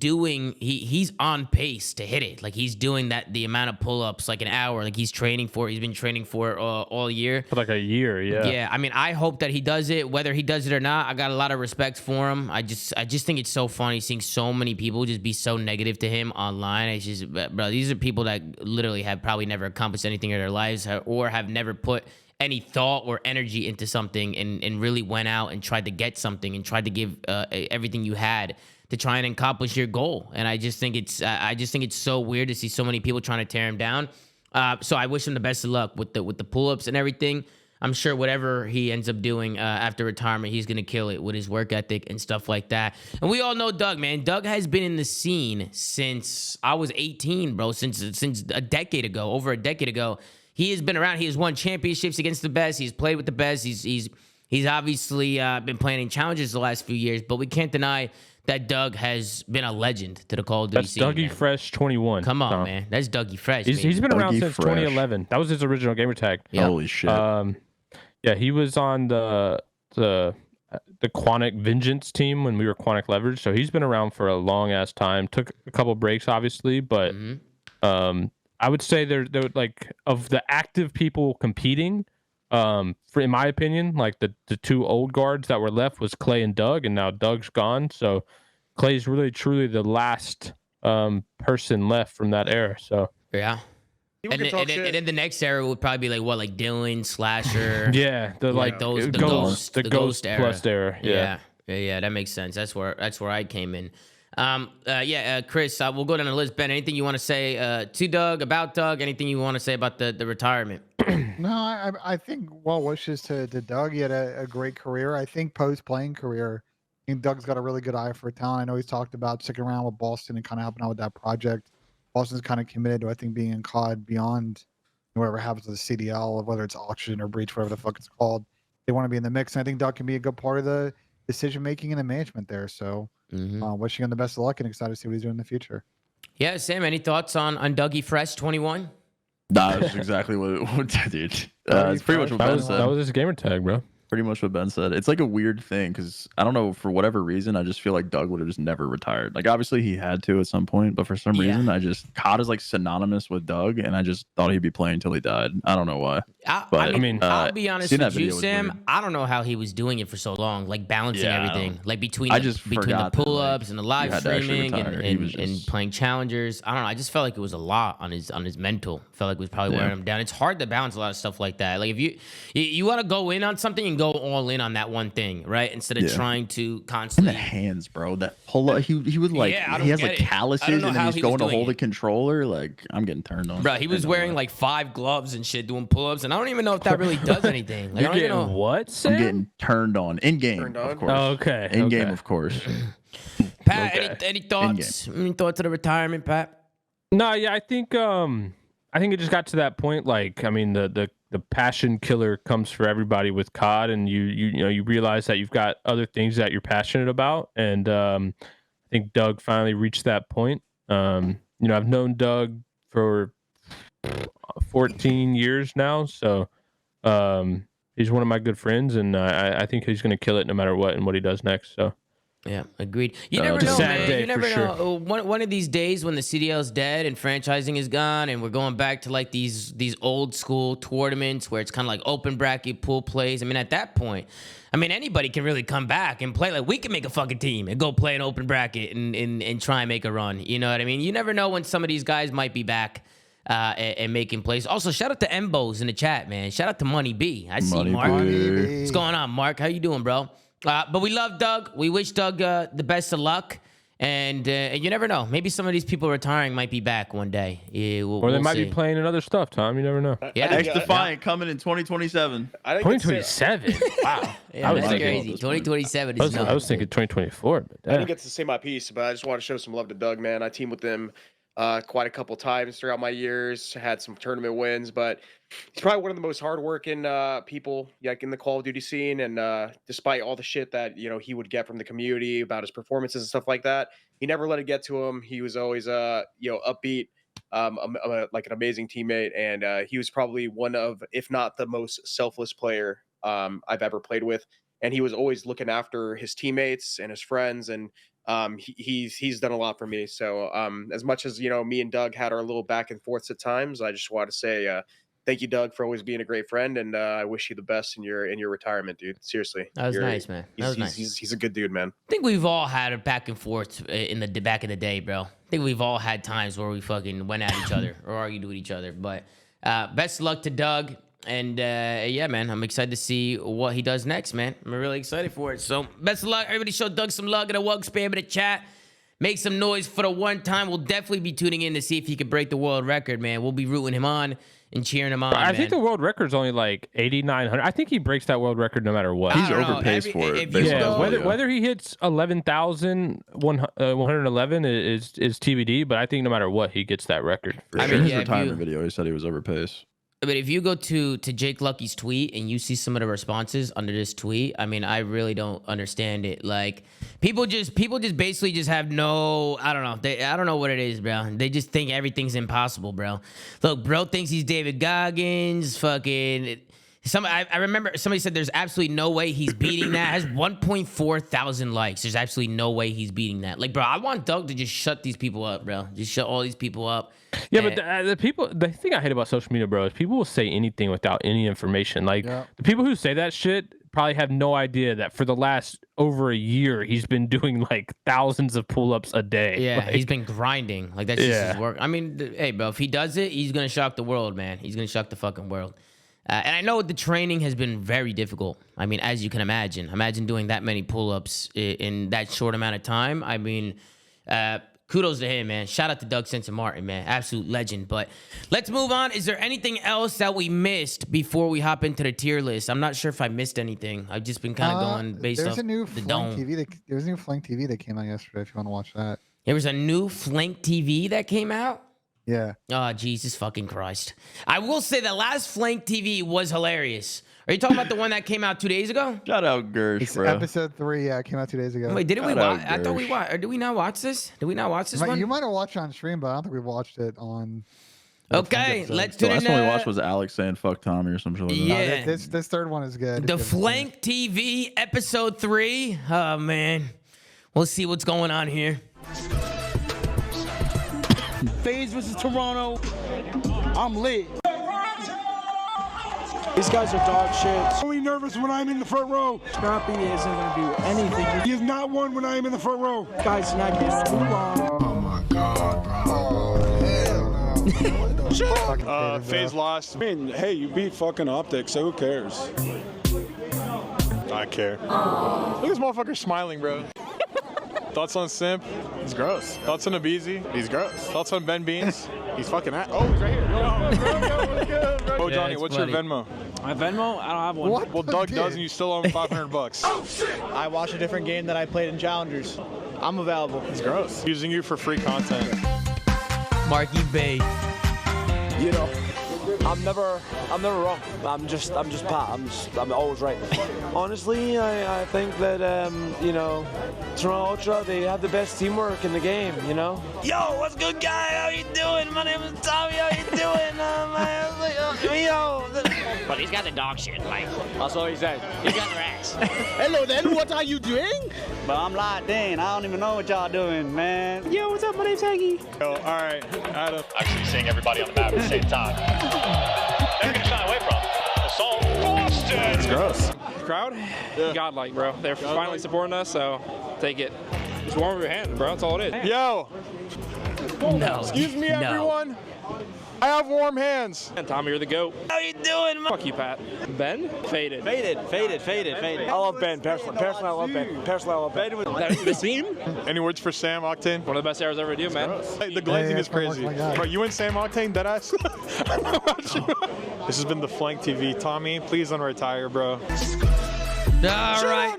on pace to hit it. Like he's doing the amount of pull-ups like an hour. Like he's been training for it all year.
For like a year, yeah.
Yeah, I mean, I hope that he does it. Whether he does it or not, I got a lot of respect for him. I just think it's so funny seeing so many people just be so negative to him online. It's just, bro, these are people that literally have probably never accomplished anything in their lives or have never put any thought or energy into something and really went out and tried to get something and tried to give everything you had to try and accomplish your goal. And I just think it's so weird to see so many people trying to tear him down. So I wish him the best of luck with the pull-ups and everything. I'm sure whatever he ends up doing after retirement, he's gonna kill it with his work ethic and stuff like that. And we all know Doug, man. Doug has been in the scene since I was 18, bro. Since a decade ago, over a decade ago. He has been around. He has won championships against the best. He's played with the best. He's obviously been playing in challenges the last few years, but we can't deny that Doug has been a legend to the Call of Duty
That's
scene.
Dougie
man.
Fresh 21.
Come on,
Tom.
man. That's Dougie Fresh.
He's been around
Dougie
since
Fresh.
2011. That was his original gamer tag.
Yeah.
Holy shit!
Yeah, he was on the the Quantic Vengeance team when we were Quantic Leverage. So he's been around for a long ass time. Took a couple breaks, obviously, but I would say they're like of the active people competing. In my opinion, like the two old guards that were left was Clay and Doug, and now Doug's gone. So Clay's really truly the last person left from that era. So
yeah. And then the next era would probably be like what, like Dylan, Slasher.
Yeah, the Ghost
era.
Plus era.
Yeah, that makes sense. That's where I came in. Chris, we'll go down the list. Ben, anything you want to say to Doug, about Doug? Anything you want to say about the retirement?
No, I think well wishes to Doug. He had a great career. I think post-playing career, I think Doug's got a really good eye for talent. I know he's talked about sticking around with Boston and kind of helping out with that project. Boston's kind of committed to, I think, being in COD beyond whatever happens to the CDL, whether it's auction or breach, whatever the fuck it's called. They want to be in the mix. And I think Doug can be a good part of the decision-making and the management there. So wishing him the best of luck and excited to see what he's doing in the future.
Yeah, Sam, any thoughts on Dougie Fresh 21?
Nah, that's exactly what dude. It's pretty much what Ben said.
That was his gamer tag, bro.
Pretty much what Ben said. It's like a weird thing because I don't know, for whatever reason, I just feel like Doug would have just never retired. Like obviously he had to at some point, but for some reason COD is like synonymous with Doug, and I just thought he'd be playing until he died. I don't know why.
I mean, I'll be honest with you, Sam. I don't know how he was doing it for so long, like balancing everything, like between the pull-ups and the live streaming and playing challengers. I don't know. I just felt like it was a lot on his mental. Felt like it was probably wearing him down. It's hard to balance a lot of stuff like that. Like if you want to go in on something and go all in on that one thing, right? Instead of trying to constantly.
And the hands, bro. That pull up, he would like he has like calluses and then he's going to hold a controller. Like I'm getting turned on.
Bro, he was wearing like 5 gloves and shit doing pull-ups, and I don't even know if that really does anything. Like,
You're getting what, Sam?
I'm getting turned on in game, of course.
Oh, okay.
In game, of course.
Pat, any thoughts? Any thoughts of the retirement, Pat?
No, yeah, I think it just got to that point. Like, I mean, the passion killer comes for everybody with COD, and you realize that you've got other things that you're passionate about, and I think Doug finally reached that point. I've known Doug for 14 years now, so he's one of my good friends, and I think he's going to kill it no matter what and what he does next. So.
Yeah, agreed. You never know, man. You never know.
Sure.
One of these days when the CDL's dead and franchising is gone and we're going back to like these old school tournaments where it's kind of like open bracket pool plays. I mean, at that point, anybody can really come back and play. Like we can make a fucking team and go play an open bracket and try and make a run. You know what I mean? You never know when some of these guys might be back and making plays. Also, shout out to Mbos in the chat, man. Shout out to Money B. I see Mark. What's going on, Mark? How you doing, bro? But we love Doug. We wish Doug the best of luck. And you never know. Maybe some of these people retiring might be back one day. Yeah,
or they might be playing another stuff, Tom. You never know.
Yeah,
X-Defiant coming in 2027.
2027? Wow.
Yeah, that's crazy. 2027 is
I was thinking 2024. But
I didn't get to say my piece, but I just want to show some love to Doug, man. I teamed with him quite a couple times throughout my years. Had some tournament wins, but he's probably one of the most hardworking people like in the Call of Duty scene. And despite all the shit that he would get from the community about his performances and stuff like that, he never let it get to him. He was always upbeat, like an amazing teammate, and he was probably one of, if not the most selfless player I've ever played with. And he was always looking after his teammates and his friends, and he's done a lot for me. So as much as me and Doug had our little back and forths at times, I just want to say thank you, Doug, for always being a great friend, and I wish you the best in your retirement, dude. Seriously,
that was nice, man. That was nice.
He's a good dude, man.
I think we've all had a back and forth in the back in the day, bro. I think we've all had times where we fucking went at each other or argued with each other. But best of luck to Doug. And yeah, man, I'm excited to see what he does next, man. I'm really excited for it. So best of luck. Everybody show Doug some love. Get a wug spam in the chat. Make some noise for the one time. We'll definitely be tuning in to see if he can break the world record, man. We'll be rooting him on and cheering him on.
I think the world record's only like 8,900. I think he breaks that world record no matter what.
He's overpaced for it.
Whether he hits 11,111 is TBD, but I think no matter what, he gets that record.
In his retirement video, he said he was overpaced.
But if you go to Jake Lucky's tweet and you see some of the responses under this tweet, I really don't understand it. Like people just basically just have no, I don't know. I don't know what it is, bro. They just think everything's impossible, bro. Look, bro thinks he's David Goggins, fucking I remember somebody said there's absolutely no way he's beating that. It has 1.4 thousand likes. There's absolutely no way he's beating that. Like, bro, I want Doug to just shut these people up, bro. Just shut all these people up.
Yeah, but the thing I hate about social media, bro, is people will say anything without any information. Like, the people who say that shit probably have no idea that for the last over a year, he's been doing like thousands of pull-ups a day.
Yeah,
like,
he's been grinding. Like, that's just his work. I mean, hey, bro, if he does it, he's going to shock the world, man. He's going to shock the fucking world. And I know the training has been very difficult. I mean, as you can imagine. Imagine doing that many pull-ups in that short amount of time. I mean, kudos to him, man. Shout out to Doug Censor Martin, man. Absolute legend. But let's move on. Is there anything else that we missed before we hop into the tier list? I'm not sure if I missed anything. I've just been kind of going based off the dome.
There's a new Flank TV that came out yesterday if you want to watch that.
There was a new Flank TV that came out?
Yeah.
Oh, Jesus fucking Christ. I will say the last Flank TV was hilarious. Are you talking about the one that came out 2 days ago?
Shout out Gersh, bro.
Episode 3, yeah, it came out 2 days ago.
Wait, didn't we watch? I thought we watched. Or did we not watch this? Did we not watch this one?
You might have watched it on stream, but I don't think we watched it on.
Okay, let's do
the
it.
last one we watched was Alex saying "fuck Tommy" or something like that.
Yeah,
this third one is good.
The Flank TV episode 3. Oh man, we'll see what's going on here.
FaZe versus Toronto. I'm lit. These guys are dog shit.
Only nervous when I'm in the front row.
Scrappy isn't gonna do anything.
He is not one when I am in the front row.
Guys, not getting too long.
Oh my god, bro. Hell no.
FaZe lost.
I mean, hey, you beat fucking Optic, so who cares?
I care. Look at this motherfucker smiling, bro. Thoughts on Simp? He's gross. Thoughts on Abizi? He's gross. Thoughts on Ben Beans? He's fucking oh, he's right here. Oh, Johnny, what's
funny.
your Venmo?
My Venmo? I don't have one.
What?
Well, Doug does, and you still owe him $500.
Oh shit!
I watched a different game that I played in Challengers. I'm available.
He's gross. Using you for free content.
Marky Bay.
You know, I'm never wrong. I'm just Pat. I'm always right. Honestly, I think that Toronto Ultra, they have the best teamwork in the game. You know. Yo, what's good, guy? How you doing? My name is Tommy. How you doing? Yo.
But he's got the dog shit, like.
That's all he said.
He's got their ass.
Hello, then. What are you doing?
But I'm locked in. I don't even know what y'all doing, man.
Yo, what's up? My name's Haggy.
All right, Adam.
Actually seeing everybody on the map at the same time. Never gonna shy away from. Assault. Boston!
It's gross.
Crowd? Yeah. Godlike, bro. They're finally supporting us, so take it. Just warm your hand, bro. That's all it is.
Yo.
No.
Excuse me,
No.
everyone. I have warm hands.
And Tommy, you're the GOAT.
How you doing, man?
Fuck you, Pat. Ben? Faded.
Faded.
I love Ben. Personally, I love Ben. Personally, I love Ben.
The team?
Any words for Sam Octane?
One of the best arrows ever do, man.
Hey, the glazing
Hey,
is crazy.
my God.
Bro, you and Sam Octane, deadass? This has been the Flank TV. Tommy, please unretire, bro.
All right.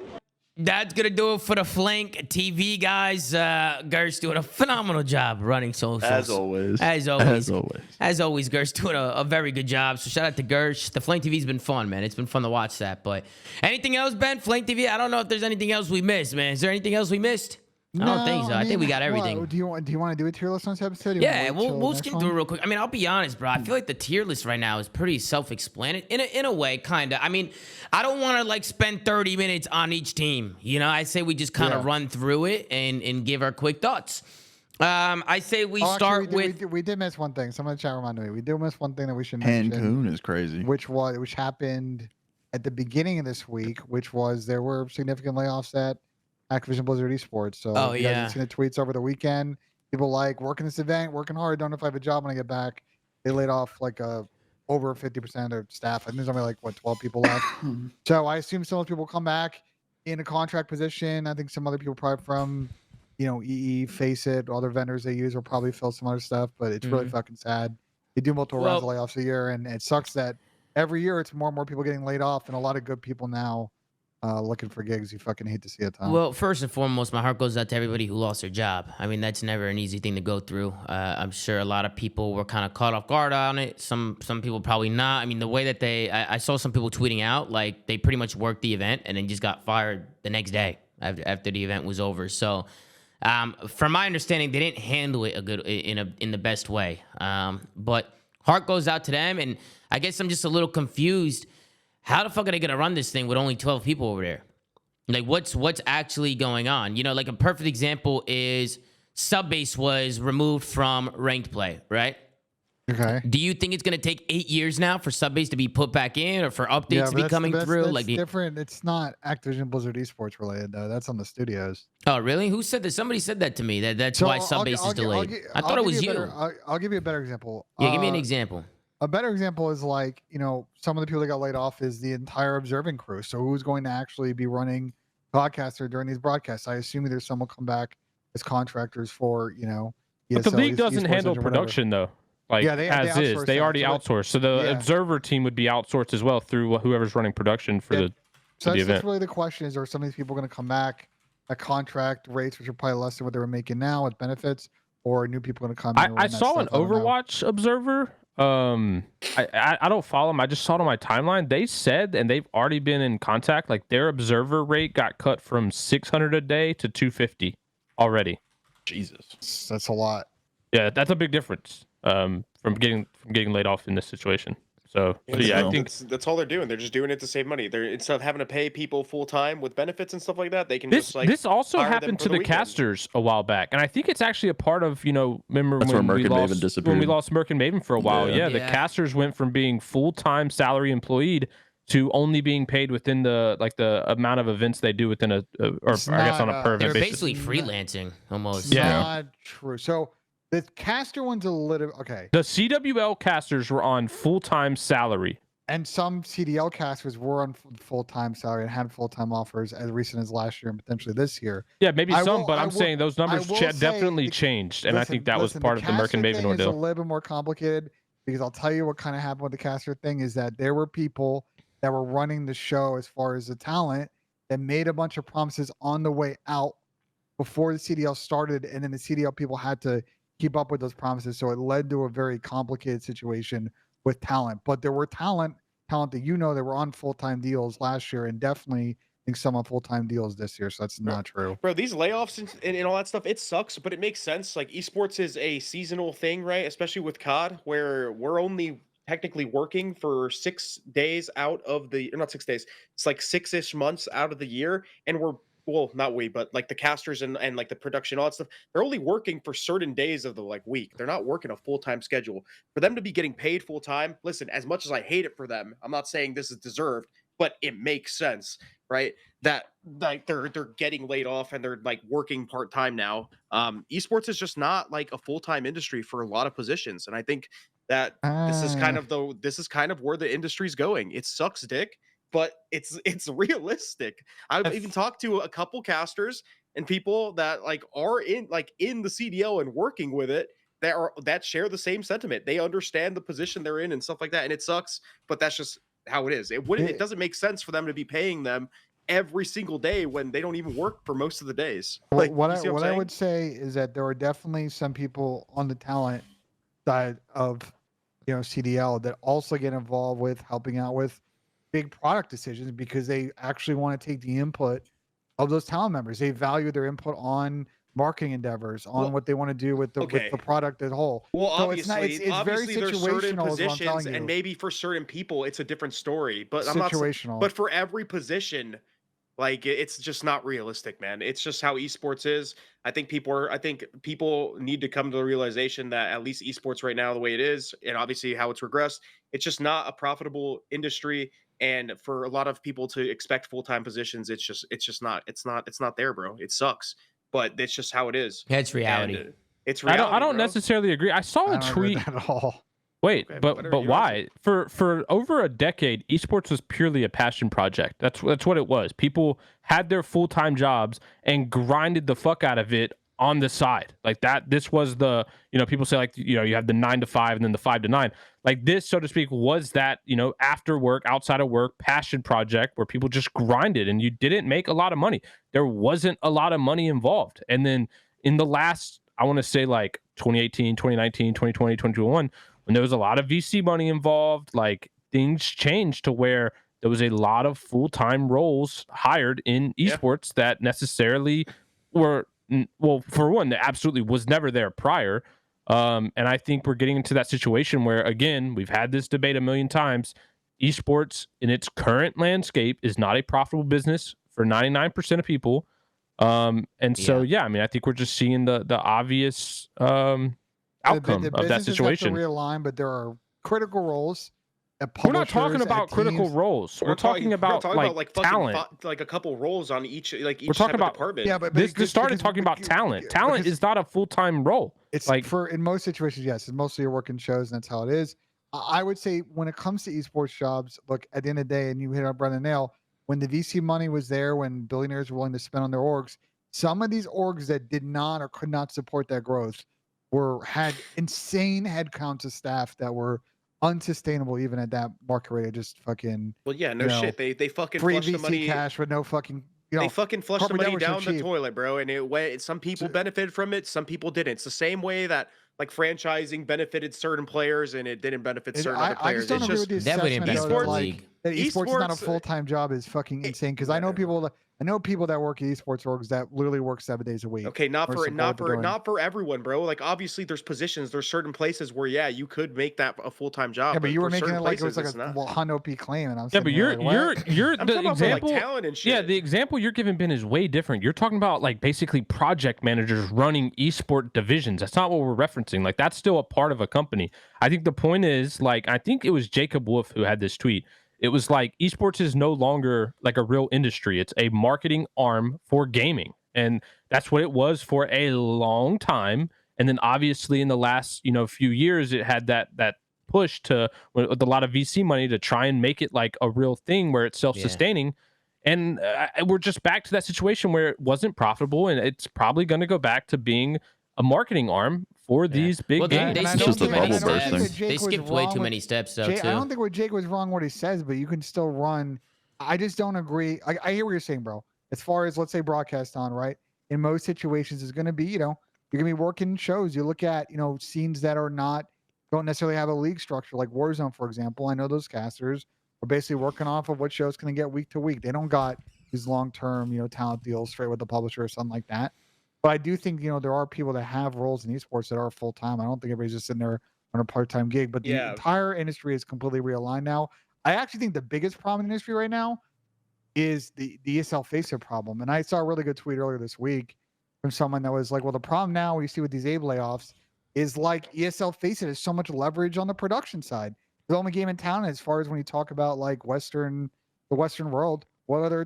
That's going to do it for the Flank TV, guys. Gersh doing a phenomenal job running socials.
As always.
As always.
As always.
As always, Gersh doing a very good job. So shout out to Gersh. The Flank TV's been fun, man. It's been fun to watch that. But anything else, Ben? Flank TV? I don't know if there's anything else we missed, man. Is there anything else we missed? I don't think so. I think we got everything.
Do you want to do a tier list on this episode?
Yeah, we'll skim through it real quick. I mean, I'll be honest, bro. I feel like the tier list right now is pretty self-explanatory in a way, kind of. I mean, I don't want to like spend 30 minutes on each team. You know, I say we just kind of run through it and give our quick thoughts. I say we start with.
We did miss one thing. Someone in the chat reminded me. We did miss one thing that we should mention.
Cancun is crazy.
Which happened at the beginning of this week, which was there were significant layoffs at Activision Blizzard Esports. So you guys have seen the tweets over the weekend. People like working this event, working hard, don't know if I have a job when I get back. They laid off like over 50% of their staff. I think there's only like 12 people left. So I assume some of those people come back in a contract position. I think some other people probably from EE, Faceit, other vendors they use will probably fill some other stuff, but it's really fucking sad. They do multiple rounds of layoffs a year, and it sucks that every year it's more and more people getting laid off, and a lot of good people now looking for gigs. You fucking hate to see it, Tom.
Well, first and foremost, my heart goes out to everybody who lost their job. I mean, that's never an easy thing to go through. I'm sure a lot of people were kind of caught off guard on it. Some people probably not. I mean, the way that I saw some people tweeting out, like they pretty much worked the event and then just got fired the next day after the event was over. So, from my understanding, they didn't handle it in the best way. But heart goes out to them, and I guess I'm just a little confused. how the fuck are they gonna run this thing with only 12 people over there? Like, what's actually going on? You know, like a perfect example is Subbase was removed from ranked play, right?
Okay.
Do you think it's going to take 8 years now for Subbase to be put back in, or for updates to be coming through?
That's
like
different. It's not Activision Blizzard esports related though. That's on the studios.
Oh, really? Who said that? Somebody said that to me. That's why Subbase is delayed. I thought it was you.
I'll give you a better example.
Yeah, give me an example.
A better example is like, you know, some of the people that got laid off is the entire observing crew. So who's going to actually be running podcaster during these broadcasts? I assume there's someone come back as contractors for, you know,
but the league doesn't handle production though. Like, yeah, they already outsource. So the observer team would be outsourced as well through whoever's running production for the event.
So that's really the question: is, are some of these people going to come back at contract rates, which are probably less than what they were making now with benefits, or are new people going to come in?
I saw an Overwatch observer. I don't follow them. I just saw it on my timeline. They said, and they've already been in contact, like their observer rate got cut from 600 a day to 250 already.
Jesus, that's a lot.
Yeah, that's a big difference. From getting laid off in this situation. So yeah, I think
that's all they're doing. They're just doing it to save money. They're, instead of having to pay people full time with benefits and stuff like that, they can just like.
This also happened to the casters a while back, and I think it's actually a part of, you know, remember when we lost Merc and Maven for a while. Yeah, the casters went from being full time salary employed to only being paid within the amount of events they do within I guess on a per event basis.
They're basically freelancing almost.
Not true. So. The caster one's a little okay.
The CWL casters were on full-time salary,
and some CDL casters were on full-time salary and had full-time offers as recent as last year and potentially this year.
Yeah, maybe but I'm saying those numbers definitely changed, and I think that was part of the Merc and Maven ordeal.
It's a little bit more complicated because I'll tell you what kind of happened with the caster thing is that there were people that were running the show as far as the talent that made a bunch of promises on the way out before the CDL started, and then the CDL people had to keep up with those promises. So it led to a very complicated situation with talent. But there were talent that you know that were on full-time deals last year, and definitely think some on full-time deals this year. So that's not true.
Bro, these layoffs and all that stuff, it sucks, but it makes sense. Like esports is a seasonal thing, right? Especially with COD, where we're only technically working for 6 days out of the, not 6 days, it's like 6-ish months out of the year. And we're, well, not we, but like the casters and like the production, all that stuff, they're only working for certain days of the like week. They're not working a full-time schedule. For them to be getting paid full-time, listen, as much as I hate it for them, I'm not saying this is deserved, but it makes sense, right? That like they're getting laid off and they're like working part-time now. Esports is just not like a full-time industry for a lot of positions. And I think that this is kind of where the industry's going. It sucks dick, but it's realistic. I've even talked to a couple casters and people that like are in the CDL and working with it that share the same sentiment. They understand the position they're in and stuff like that. And it sucks, but that's just how it is. It doesn't make sense for them to be paying them every single day when they don't even work for most of the days. Like,
what I would say is that there are definitely some people on the talent side of, you know, CDL that also get involved with helping out with big product decisions because they actually want to take the input of those talent members. They value their input on marketing endeavors, on what they want to do with the product as a whole.
Well,
so
obviously,
it's very
there's certain
situational,
positions, and maybe for certain people it's a different story. But
situational.
But for every position, like it's just not realistic, man. It's just how esports is. I think people need to come to the realization that at least esports right now, the way it is, and obviously how it's regressed, it's just not a profitable industry. And for a lot of people to expect full-time positions, it's just not there, bro. It sucks, but it's just how it is.
That's reality.
And it's reality.
I don't necessarily agree. I saw a tweet
at all.
Wait, but why? For over a decade, esports was purely a passion project. That's what it was. People had their full-time jobs and grinded the fuck out of it on the side. Like that, this was the, you know, people say like, you know, you have the 9 to 5 and then the 5 to 9. Like this, so to speak, was that, you know, after work, outside of work, passion project where people just grinded and you didn't make a lot of money. There wasn't a lot of money involved. And then in the last, I want to say like 2018, 2019, 2020, 2021, when there was a lot of VC money involved, like things changed to where there was a lot of full-time roles hired in esports that necessarily were, well, for one, that absolutely was never there prior. And I think we're getting into that situation where, again, we've had this debate a million times. esports in its current landscape is not a profitable business for 99% of people. I mean, I think we're just seeing the obvious outcome
the
of that situation.
Have to realign, but there are critical roles.
We're not talking about critical roles. We're talking about talent.
Like a couple roles on each
we're talking about
department.
Yeah, but
this started talking about talent. Talent is not a full-time role.
It's like in most situations, yes, it's mostly you're working shows, and that's how it is. I would say when it comes to esports jobs, look, at the end of the day, and you hit up Brendan nail, when the VC money was there, when billionaires were willing to spend on their orgs, some of these orgs that did not or could not support that growth had insane headcounts of staff that were unsustainable even at that market rate. Just fucking
shit. They fucking
free
flushed
VC
the money
cash with no fucking.
They fucking flushed the money down the
cheap.
toilet, bro. And it went. Some people benefited from it. Some people didn't. It's the same way that like franchising benefited certain players and it didn't benefit certain other players.
I just don't agree with the assessment that esports is not a full-time job is fucking insane. Because I know people that work at esports orgs that literally work 7 days a week.
Okay, not for everyone, bro. Like obviously there's positions, there's certain places where you could make that a full-time job.
Yeah, but you were making it like it was like a Hundo P claim, and I'm saying,
but you're the example.
Like talent and shit.
Yeah, the example you're giving, Ben, is way different. You're talking about like basically project managers running esport divisions. That's not what we're referencing. Like that's still a part of a company. I think the point is, like, I think it was Jacob Wolf who had this tweet. It was like esports is no longer like a real industry. It's a marketing arm for gaming. And that's what it was for a long time. And then obviously in the last, few years, it had that push to with a lot of VC money to try and make it like a real thing where it's self-sustaining. Yeah. And we're just back to that situation where it wasn't profitable, and it's probably going to go back to being a marketing arm for these big games.
They skipped way too many steps, though, too.
I don't think what Jake was wrong what he says, but you can still run. I just don't agree. I hear what you're saying, bro. As far as, let's say, broadcast on, right? In most situations, it's going to be, you're going to be working shows. You look at, scenes that don't necessarily have a league structure, like Warzone, for example. I know those casters are basically working off of what shows can get week to week. They don't got these long-term, talent deals straight with the publisher or something like that. But I do think, there are people that have roles in esports that are full-time. I don't think everybody's just sitting there on a part-time gig, but the entire industry is completely realigned now. I actually think the biggest problem in the industry right now is the ESL FACEIT problem. And I saw a really good tweet earlier this week from someone that was like, well, the problem now we see with these Abe layoffs is like ESL FACEIT has so much leverage on the production side. The only game in town as far as when you talk about like the Western world, what other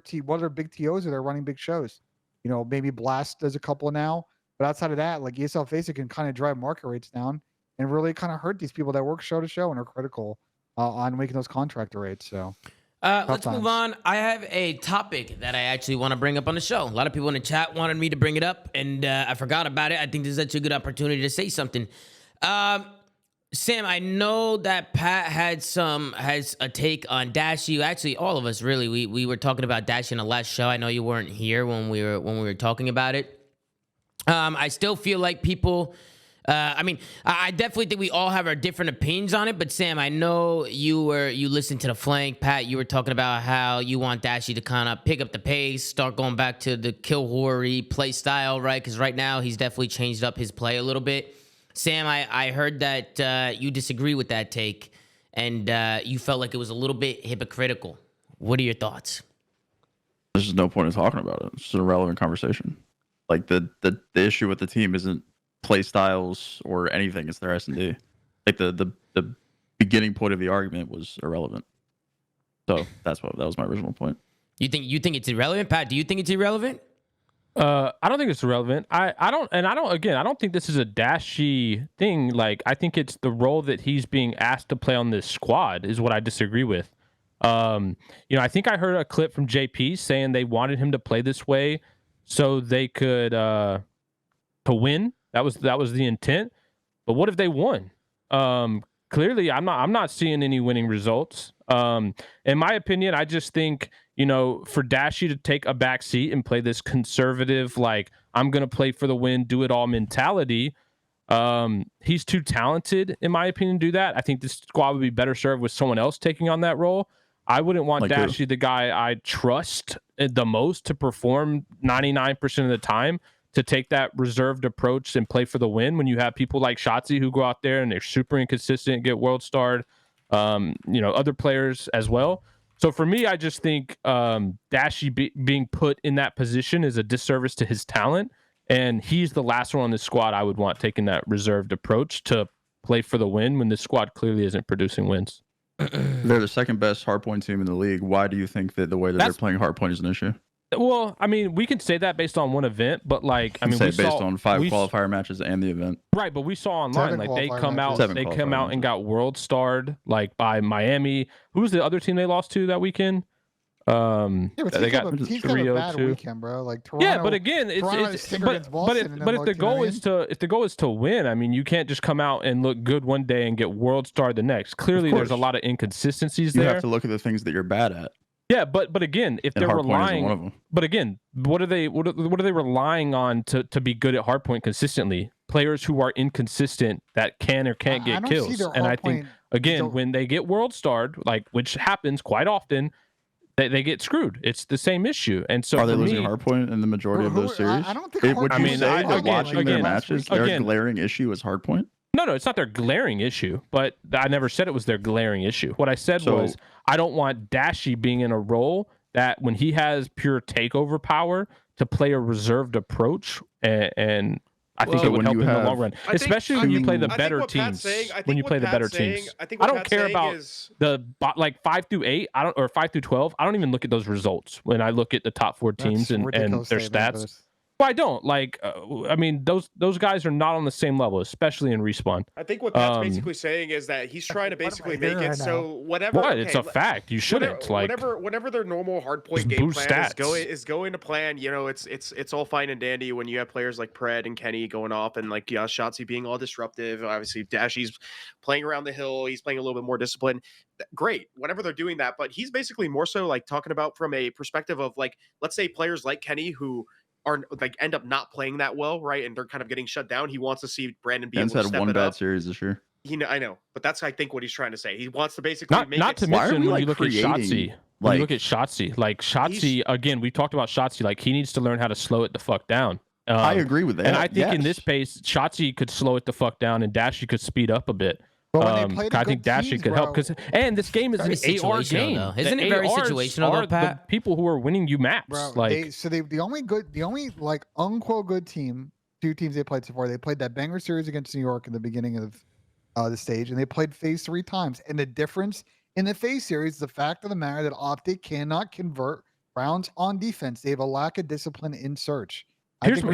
big TOs are there running big shows? Maybe Blast does a couple now, but outside of that, like ESL FACEIT can kind of drive market rates down and really kind of hurt these people that work show to show and are critical on making those contractor rates. So
let's move on. I have a topic that I actually want to bring up on the show. A lot of people in the chat wanted me to bring it up, and I forgot about it. I think this is such a good opportunity to say something. Sam, I know that Pat has a take on Dashy. Actually, all of us really. We were talking about Dashy in the last show. I know you weren't here when we were talking about it. I still feel like people. I definitely think we all have our different opinions on it. But Sam, I know you listened to the flank. Pat, you were talking about how you want Dashy to kind of pick up the pace, start going back to the kill horror-y play style, right? Because right now he's definitely changed up his play a little bit. Sam, I heard that you disagree with that take, and you felt like it was a little bit hypocritical. What are your thoughts?
There's just no point in talking about it. It's just an irrelevant conversation. Like the issue with the team isn't play styles or anything. It's their S&D. Like the beginning point of the argument was irrelevant. So that was my original point.
You think it's irrelevant, Pat? Do you think it's irrelevant?
I don't think it's irrelevant. I don't think this is a Dashy thing. Like, I think it's the role that he's being asked to play on this squad is what I disagree with. I think I heard a clip from JP saying they wanted him to play this way so they could to win. That was the intent. But what if they won? Clearly, I'm not seeing any winning results. In my opinion, I just think, for Dashy to take a back seat and play this conservative, like, I'm going to play for the win, do it all mentality. He's too talented, in my opinion, to do that. I think this squad would be better served with someone else taking on that role. I wouldn't want Dashy, the guy I trust the most to perform 99% of the time, to take that reserved approach and play for the win when you have people like Shotzzy who go out there and they're super inconsistent, get world starred. other players as well. So for me, I just think Dashy being put in that position is a disservice to his talent. And he's the last one on this squad I would want taking that reserved approach to play for the win when this squad clearly isn't producing wins.
They're the second best hardpoint team in the league. Why do you think that the way that they're playing hardpoint is an issue?
Well, I mean, we can say that based on one event, but like, I mean,
based on 5 qualifier matches and the event,
right? But we saw online, like they come out and got world starred like by Miami. Who was the other team they lost to that weekend? They got 3-0-2
weekend, bro. Like Toronto,
yeah, but again, if the goal is to win, I mean, you can't just come out and look good one day and get world starred the next. Clearly, there's a lot of inconsistencies there.
You have to look at the things that you're bad at.
Yeah, but again, if they're relying, but again, what are they relying on to be good at hardpoint consistently? Players who are inconsistent that can or can't get kills. And I think again, when they get world starred, like which happens quite often, they get screwed. It's the same issue. And so
are they losing hardpoint in the majority of those series?
I don't think.
Would you say that watching their matches, their glaring issue is hardpoint?
No, it's not their glaring issue, but I never said it was their glaring issue. What I said was I don't want Dashy being in a role that when he has pure takeover power to play a reserved approach, and I think it would help in the long run, especially when you play the better teams. When you play the better teams, I don't care about the like 5 through 8, or 5 through 12. I don't even look at those results when I look at the top 4 teams and their stats. Well, I don't like. I mean, those guys are not on the same level, especially in respawn.
I think what Pat's basically saying is that he's trying to basically make it so whatever.
What? It's a fact. You shouldn't
whenever their normal hardpoint game plan is going to plan. It's all fine and dandy when you have players like Pred and Kenny going off and like Shotzzy being all disruptive. Obviously, Dashy's playing around the hill. He's playing a little bit more disciplined. Great, whenever they're doing that, but he's basically more so like talking about from a perspective of like, let's say players like Kenny who are like end up not playing that well, right? And they're kind of getting shut down. He wants to see Brandon be able to step it up.
Ben's had one bad series this year.
I know, but that's I think what he's trying to say. He wants to basically
not to mention when you look at Shotzzy. When you look at Shotzzy, like Shotzzy again, we talked about Shotzzy. Like he needs to learn how to slow it the fuck down.
I agree with that.
And I think in this pace, Shotzzy could slow it the fuck down, and Dashy could speed up a bit. I think Dashy could help and this game is an AR game.
Though. Isn't it very situational though, Pat?
The people who are winning you maps,
bro, the only like unquote good team, 2 teams they played so far. They played that banger series against New York in the beginning of the stage, and they played FaZe 3 times. And the difference in the FaZe series, the fact of the matter that Optic cannot convert rounds on defense. They have a lack of discipline in search. I think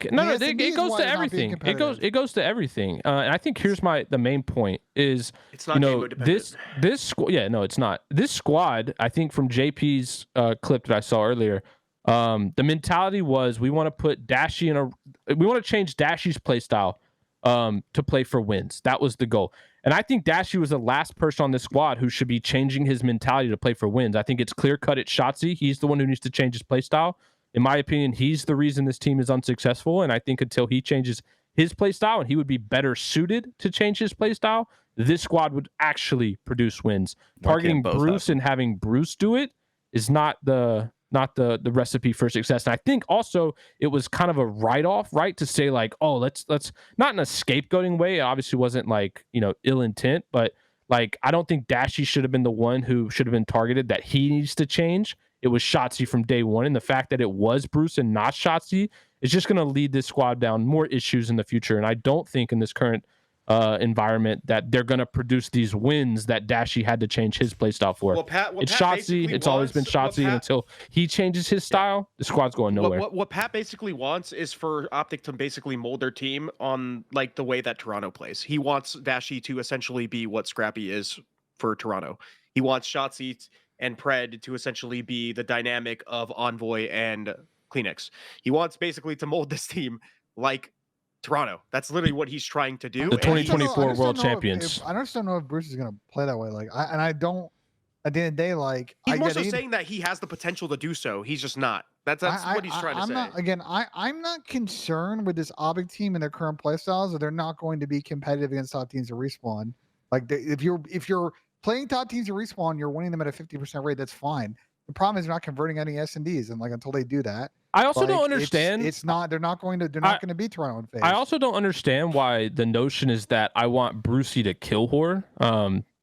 it
goes to everything. It goes to everything. And I think here's the main point is,
it's not
this squad. Yeah, no, it's not. This squad, I think from JP's clip that I saw earlier, the mentality was we want to put Dashy we want to change Dashy's play style to play for wins. That was the goal. And I think Dashy was the last person on this squad who should be changing his mentality to play for wins. I think it's clear cut at Shotzzy. He's the one who needs to change his play style. In my opinion, he's the reason this team is unsuccessful. And I think until he changes his play style, and he would be better suited to change his play style, this squad would actually produce wins. Targeting Bruce and having Bruce do it is not the recipe for success. And I think also it was kind of a write-off, right? To say like, oh, let's not in a scapegoating way. It obviously wasn't like, ill intent, but like, I don't think Dashy should have been the one who should have been targeted, that he needs to change. It was Shotzzy from day one, and the fact that it was Bruce and not Shotzzy is just going to lead this squad down more issues in the future. And I don't think in this current environment that they're going to produce these wins that Dashy had to change his play style for. It's Shotzzy. It's always been Shotzzy, and until he changes his style, the squad's going nowhere.
What Pat basically wants is for Optic to basically mold their team on like the way that Toronto plays. He wants Dashy to essentially be what Scrappy is for Toronto. He wants Shotzzy and Pred to essentially be the dynamic of Envoy and Kleenex. He wants basically to mold this team like Toronto. That's literally what he's trying to do.
The 2024 world champions.
I just don't know if Bruce is going to play that way. Like, I don't. At the end of the day, like,
he's more so saying that he has the potential to do so. He's just not. That's what he's trying to say.
I'm not concerned with this Optic team and their current playstyles that they're not going to be competitive against top teams to respawn. Like, if you're playing top teams to respawn, you're winning them at a 50% rate. That's fine. The problem is they're not converting any S&Ds, and like until they do that,
I also
like,
don't understand.
It's not. They're not going to beat Toronto in phase.
I also don't understand why the notion is that I want Brucey to kill whore.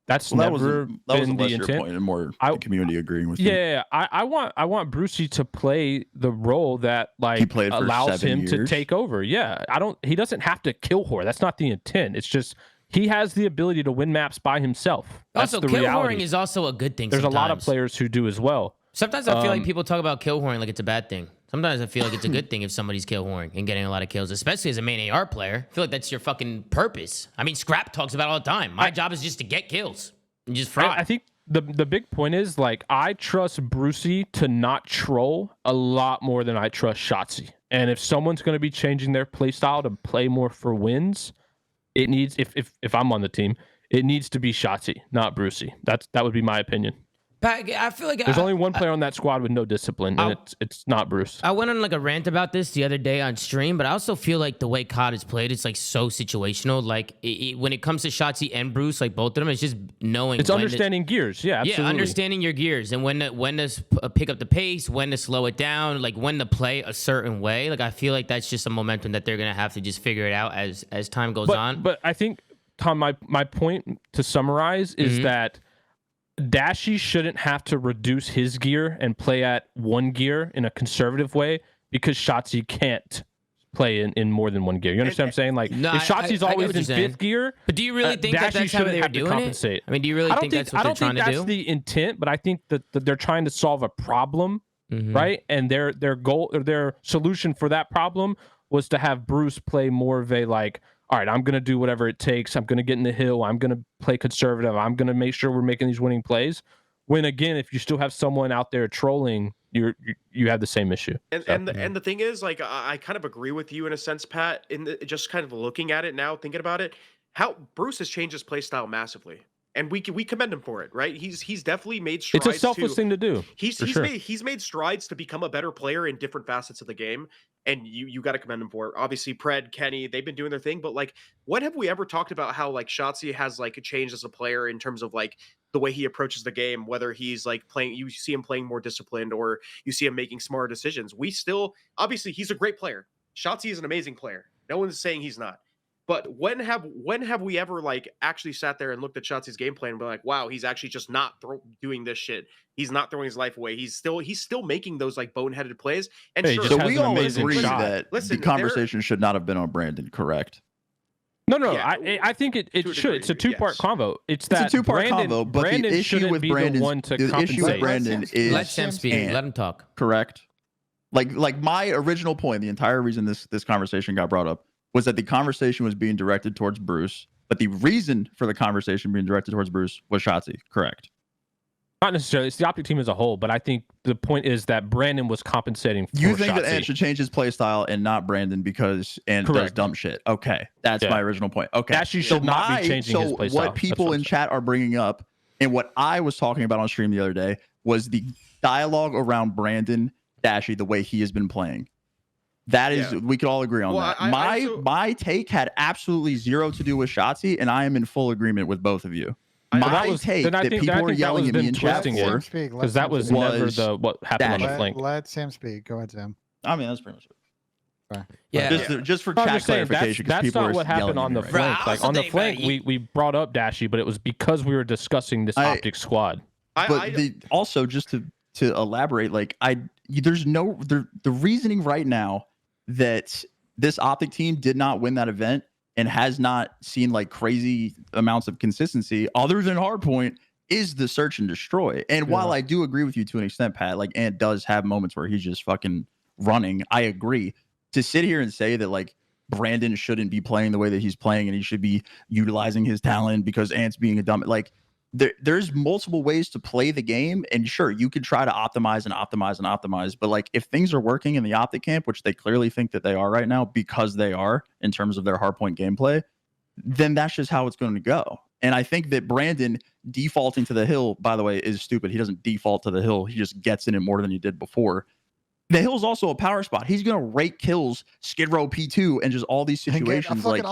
That's never been the intent.
Point and more the community agreeing with you.
Yeah, I want Brucey to play the role that like allows him to take over. Yeah, he doesn't have to kill whore. That's not the intent. It's just he has the ability to win maps by himself. That's
also,
the reality.
Kill whoring is also a good thing.
There's a lot of players who do as well.
Sometimes I feel like people talk about kill whoring like it's a bad thing. Sometimes I feel like it's a good thing if somebody's kill whoring and getting a lot of kills, especially as a main AR player. I feel like that's your fucking purpose. I mean, Scrap talks about it all the time. My job is just to get kills and just fry.
I think the big point is, like, I trust Brucey to not troll a lot more than I trust Shotzzy. And if someone's going to be changing their play style to play more for wins, it needs, if I'm on the team, it needs to be Shotzzy, not Brucey. That would be my opinion.
I feel like
there's only one player on that squad with no discipline, and it's not Bruce.
I went on like a rant about this the other day on stream, but I also feel like the way COD is played, it's like so situational. Like when it comes to Shotzzy and Bruce, like both of them, it's just knowing.
It's understanding gears, yeah, absolutely.
Yeah, understanding your gears and when to pick up the pace, when to slow it down, like when to play a certain way. Like I feel like that's just a momentum that they're gonna have to just figure it out as time goes on.
But I think, Tom, my point to summarize is that Dashy shouldn't have to reduce his gear and play at one gear in a conservative way because Shotzzy can't play in more than one gear. You understand what I'm saying? Like, if Shotzi's always in fifth gear,
but do you really think
Dashy
that's how they're doing it? I mean, do you really think that's what they're trying to do?
I don't think that's the intent, but I think that they're trying to solve a problem, right? And their goal or their solution for that problem was to have Bruce play more of a like, all right, I'm going to do whatever it takes. I'm going to get in the hill. I'm going to play conservative. I'm going to make sure we're making these winning plays. When, again, if you still have someone out there trolling, you have the same issue.
And the thing is, like, I kind of agree with you in a sense, Pat, just kind of looking at it now, thinking about it, how Bruce has changed his play style massively. And we commend him for it, right? He's definitely made strides.
It's a selfless thing to do.
He's made strides to become a better player in different facets of the game, and you got to commend him for it. Obviously, Pred, Kenny, they've been doing their thing, but like, when have we ever talked about how like Shotzzy has like changed as a player in terms of like the way he approaches the game? Whether he's like playing, you see him playing more disciplined, or you see him making smarter decisions. We still, obviously, he's a great player. Shotzzy is an amazing player. No one's saying he's not. But when have we ever like actually sat there and looked at Shotzi's gameplay and been like, wow, he's actually just not doing this shit. He's not throwing his life away. He's still making those like boneheaded plays. And
hey, so we all agree that the conversation should not have been on Brandon, correct?
No. Yeah, I think it should. It's a two-part convo. It's a two-part convo.
But the issue with Brandon is
let Sam speak. Let him talk.
Correct. Like my original point, the entire reason this conversation got brought up was that the conversation was being directed towards Bruce, but the reason for the conversation being directed towards Bruce was Shotzzy, correct?
Not necessarily. It's the Optic team as a whole, but I think the point is that Brandon was compensating for
You think
Shotzzy.
that Ant should change his play style and not Brandon because Ant does dumb shit. Okay, that's my original point. Okay,
Dashy should not be changing his play style.
What people in chat are bringing up and what I was talking about on stream the other day was the dialogue around Brandon Dashy, the way he has been playing. That is, we could all agree on that. My take had absolutely zero to do with Shotzzy, and I am in full agreement with both of you. My take that people were yelling at me in chat for,
because that was never what happened on the flank.
Let Sam speak. Go ahead, Sam.
I mean, that's pretty much it.
Okay.
Yeah, just for chat clarification, because people
not what happened on the flank. Like on the flank, we brought up Dashy, but it was because we were discussing this Optic squad.
But also, just to elaborate, like there's no the reasoning right now that this Optic team did not win that event and has not seen like crazy amounts of consistency other than Hardpoint is the search and destroy. And while I do agree with you to an extent, Pat, like Ant does have moments where he's just fucking running. I agree. To sit here and say that like Brandon shouldn't be playing the way that he's playing and he should be utilizing his talent because Ant's being a dumb, like there's multiple ways to play the game, and sure, you could try to optimize, but like if things are working in the Optic camp, which they clearly think that they are right now because they are in terms of their hardpoint gameplay, then that's just how it's going to go. And I think that Brandon defaulting to the hill, by the way, is stupid. He doesn't default to the hill. He just gets in it more than he did before. The hill's also a power spot. He's gonna rake kills, Skid Row P2, and just all these situations. Like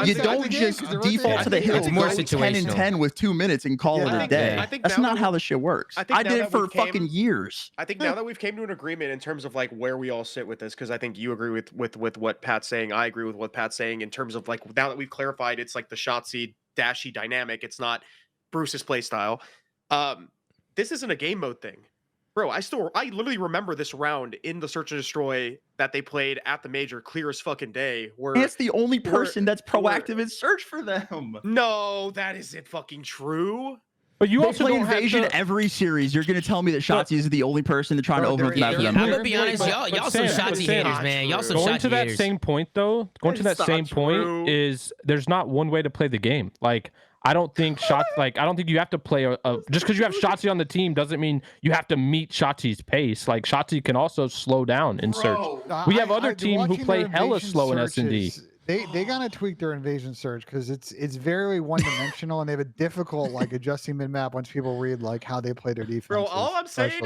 you don't just default to the hill.
It's more
go 10
situational.
and 10 with 2 minutes and call it a day.
I think
That's
now
not how this shit works. I did it for fucking years.
I think now that we've came to an agreement in terms of like where we all sit with this, because I think you agree with what Pat's saying. I agree with what Pat's saying in terms of like now that we've clarified it's like the Shotzzy Dashy dynamic. It's not Bruce's play style. This isn't a game mode thing. Bro, I literally remember this round in the Search and Destroy that they played at the major, clear as fucking day. Where
It's the only person that's proactive in search for them.
No, that isn't fucking true.
But you
They
also
play
don't have
Invasion
to-
every series. You're gonna tell me that Shotzzy is the only person to try to overlook the map for them.
I'm gonna be honest, y'all some Shotzzy haters, man. Y'all some
going
Shotzzy
to that
haters.
same point though. Going to that same point is there's not one way to play the game. Like I don't think I don't think you have to play just because you have Shotzzy on the team doesn't mean you have to meet Shotzi's pace. Like Shotzzy can also slow down in search. We have other teams who play hella slow in S&D.
They gotta tweak their invasion search because it's very one dimensional and they have a difficult like adjusting mid map once people read like how they play their defense.
Bro, all I'm saying,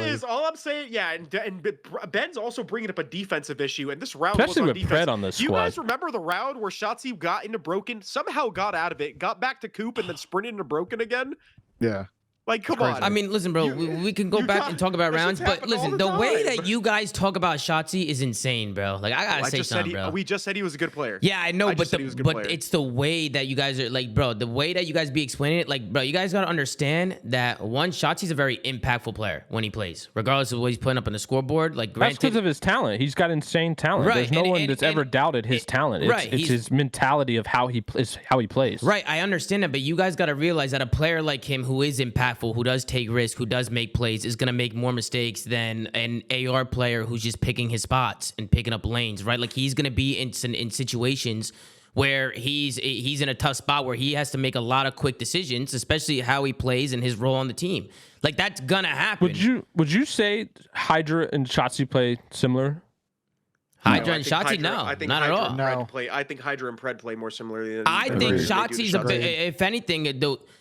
yeah, and Ben's also bringing up a defensive issue, and this round
Especially
was on
with
defense.
Pred on this
You
squad.
guys remember the round where Shotzzy got into broken, somehow got out of it, got back to Coop, and then sprinted into broken again?
Yeah.
Like, come on.
I mean, listen, bro, we can go back and talk about rounds, but listen, the way that you guys talk about Shotzzy is insane, bro. Like, I gotta say something, bro.
We just said he was a good player.
Yeah, I know, but
player.
it's the way that you guys are like, bro. The way that you guys be explaining it, like, bro, you guys gotta understand that one, Shotzzy's a very impactful player when he plays, regardless of what he's putting up on the scoreboard. Like,
That's
granted,
because of his talent. He's got insane talent.
Right,
There's no one that's ever doubted his talent.
right,
It's his mentality of how he plays.
Right, I understand that, but you guys got to realize that a player like him who is impactful, who does take risks, who does make plays, is going to make more mistakes than an AR player who's just picking his spots and picking up lanes, right? Like he's going to be in situations where he's in a tough spot where he has to make a lot of quick decisions, especially how he plays and his role on the team. Like that's gonna happen.
Would you say Hydra and Shotzzy play similar?
Hydra and Shotzzy, no, not at all.
I think Hydra and Pred play more similarly.
I think Shotzi's if anything,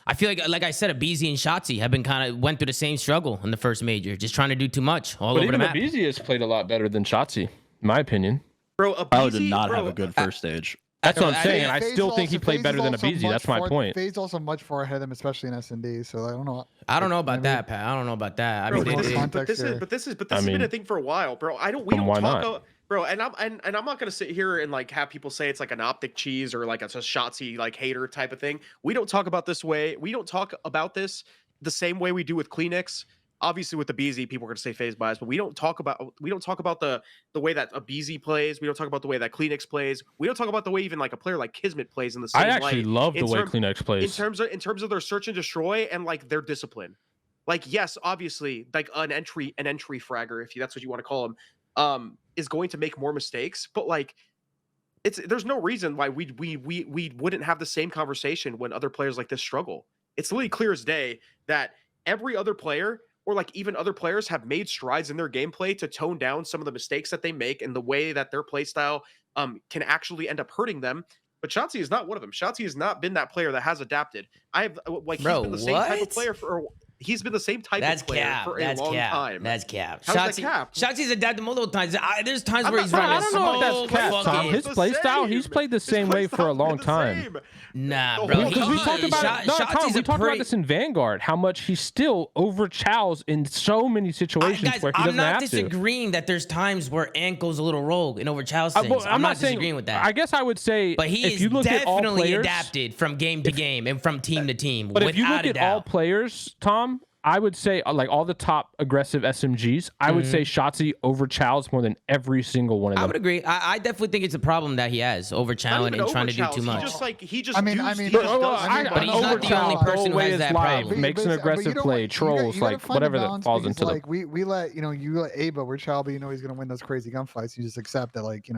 I feel like I said, Abeezy and Shotzzy have been went through the same struggle in the first major, just trying to do too much all over the map.
Abeezy has played a lot better than Shotzzy, in my opinion.
Bro,
Abeezy did not have a good first stage.
That's what I'm saying. I still think he played better than Abeezy. That's my point.
FaZe's also much far ahead of him, especially in S&D. So I don't know.
I don't know about that, Pat. I don't know about that.
Bro, but this has been a thing for a while, bro. We don't talk. Bro, and I'm not gonna sit here and like have people say it's like an optic cheese or like it's a Shotzzy like hater type of thing. We don't talk about this way. We don't talk about this the same way we do with Kleenex. Obviously, with the Abeezy, people are gonna say phase bias, but we don't talk about the way that Abeezy plays. We don't talk about the way that Kleenex plays. We don't talk about the way even like a player like Kismet plays in the same light.
I actually love the way Kleenex plays
in terms of their search and destroy and like their discipline. Like yes, obviously, like an entry fragger, if that's what you want to call him, is going to make more mistakes, but like there's no reason why we wouldn't have the same conversation when other players like this struggle. It's literally clear as day that every other player or like even other players have made strides in their gameplay to tone down some of the mistakes that they make and the way that their play style can actually end up hurting them. But Shotzzy is not one of them. Shotzzy has not been that player that has adapted. He's been the same type of player he's been the same type of player for a long time.
That's cap.
How's that cap?
Shotzi's adapted multiple times. There's times where he's running.
I don't know if that's cap, Tom. His play style, he's played the same way for a long time.
Nah, bro.
Because we talked about this in Vanguard, how much he still overchows in so many situations where he doesn't have to.
I'm not disagreeing that there's times where Ant goes a little rogue and overchows things. I'm not disagreeing with that.
I guess I would say,
but he is definitely adapted from game to game and from team to team.
But if you look at all players, Tom, I would say like all the top aggressive SMGs, I would say Shotzzy overchows more than every single one of them.
I would agree. I definitely think it's a problem that he has overchowing and trying to do too much.
But he's
not the only person who has that problem.
Makes an aggressive play, trolls, like whatever that falls into.
Like we let you let Abe overchow, but you know he's gonna win those crazy gunfights. You just accept that, like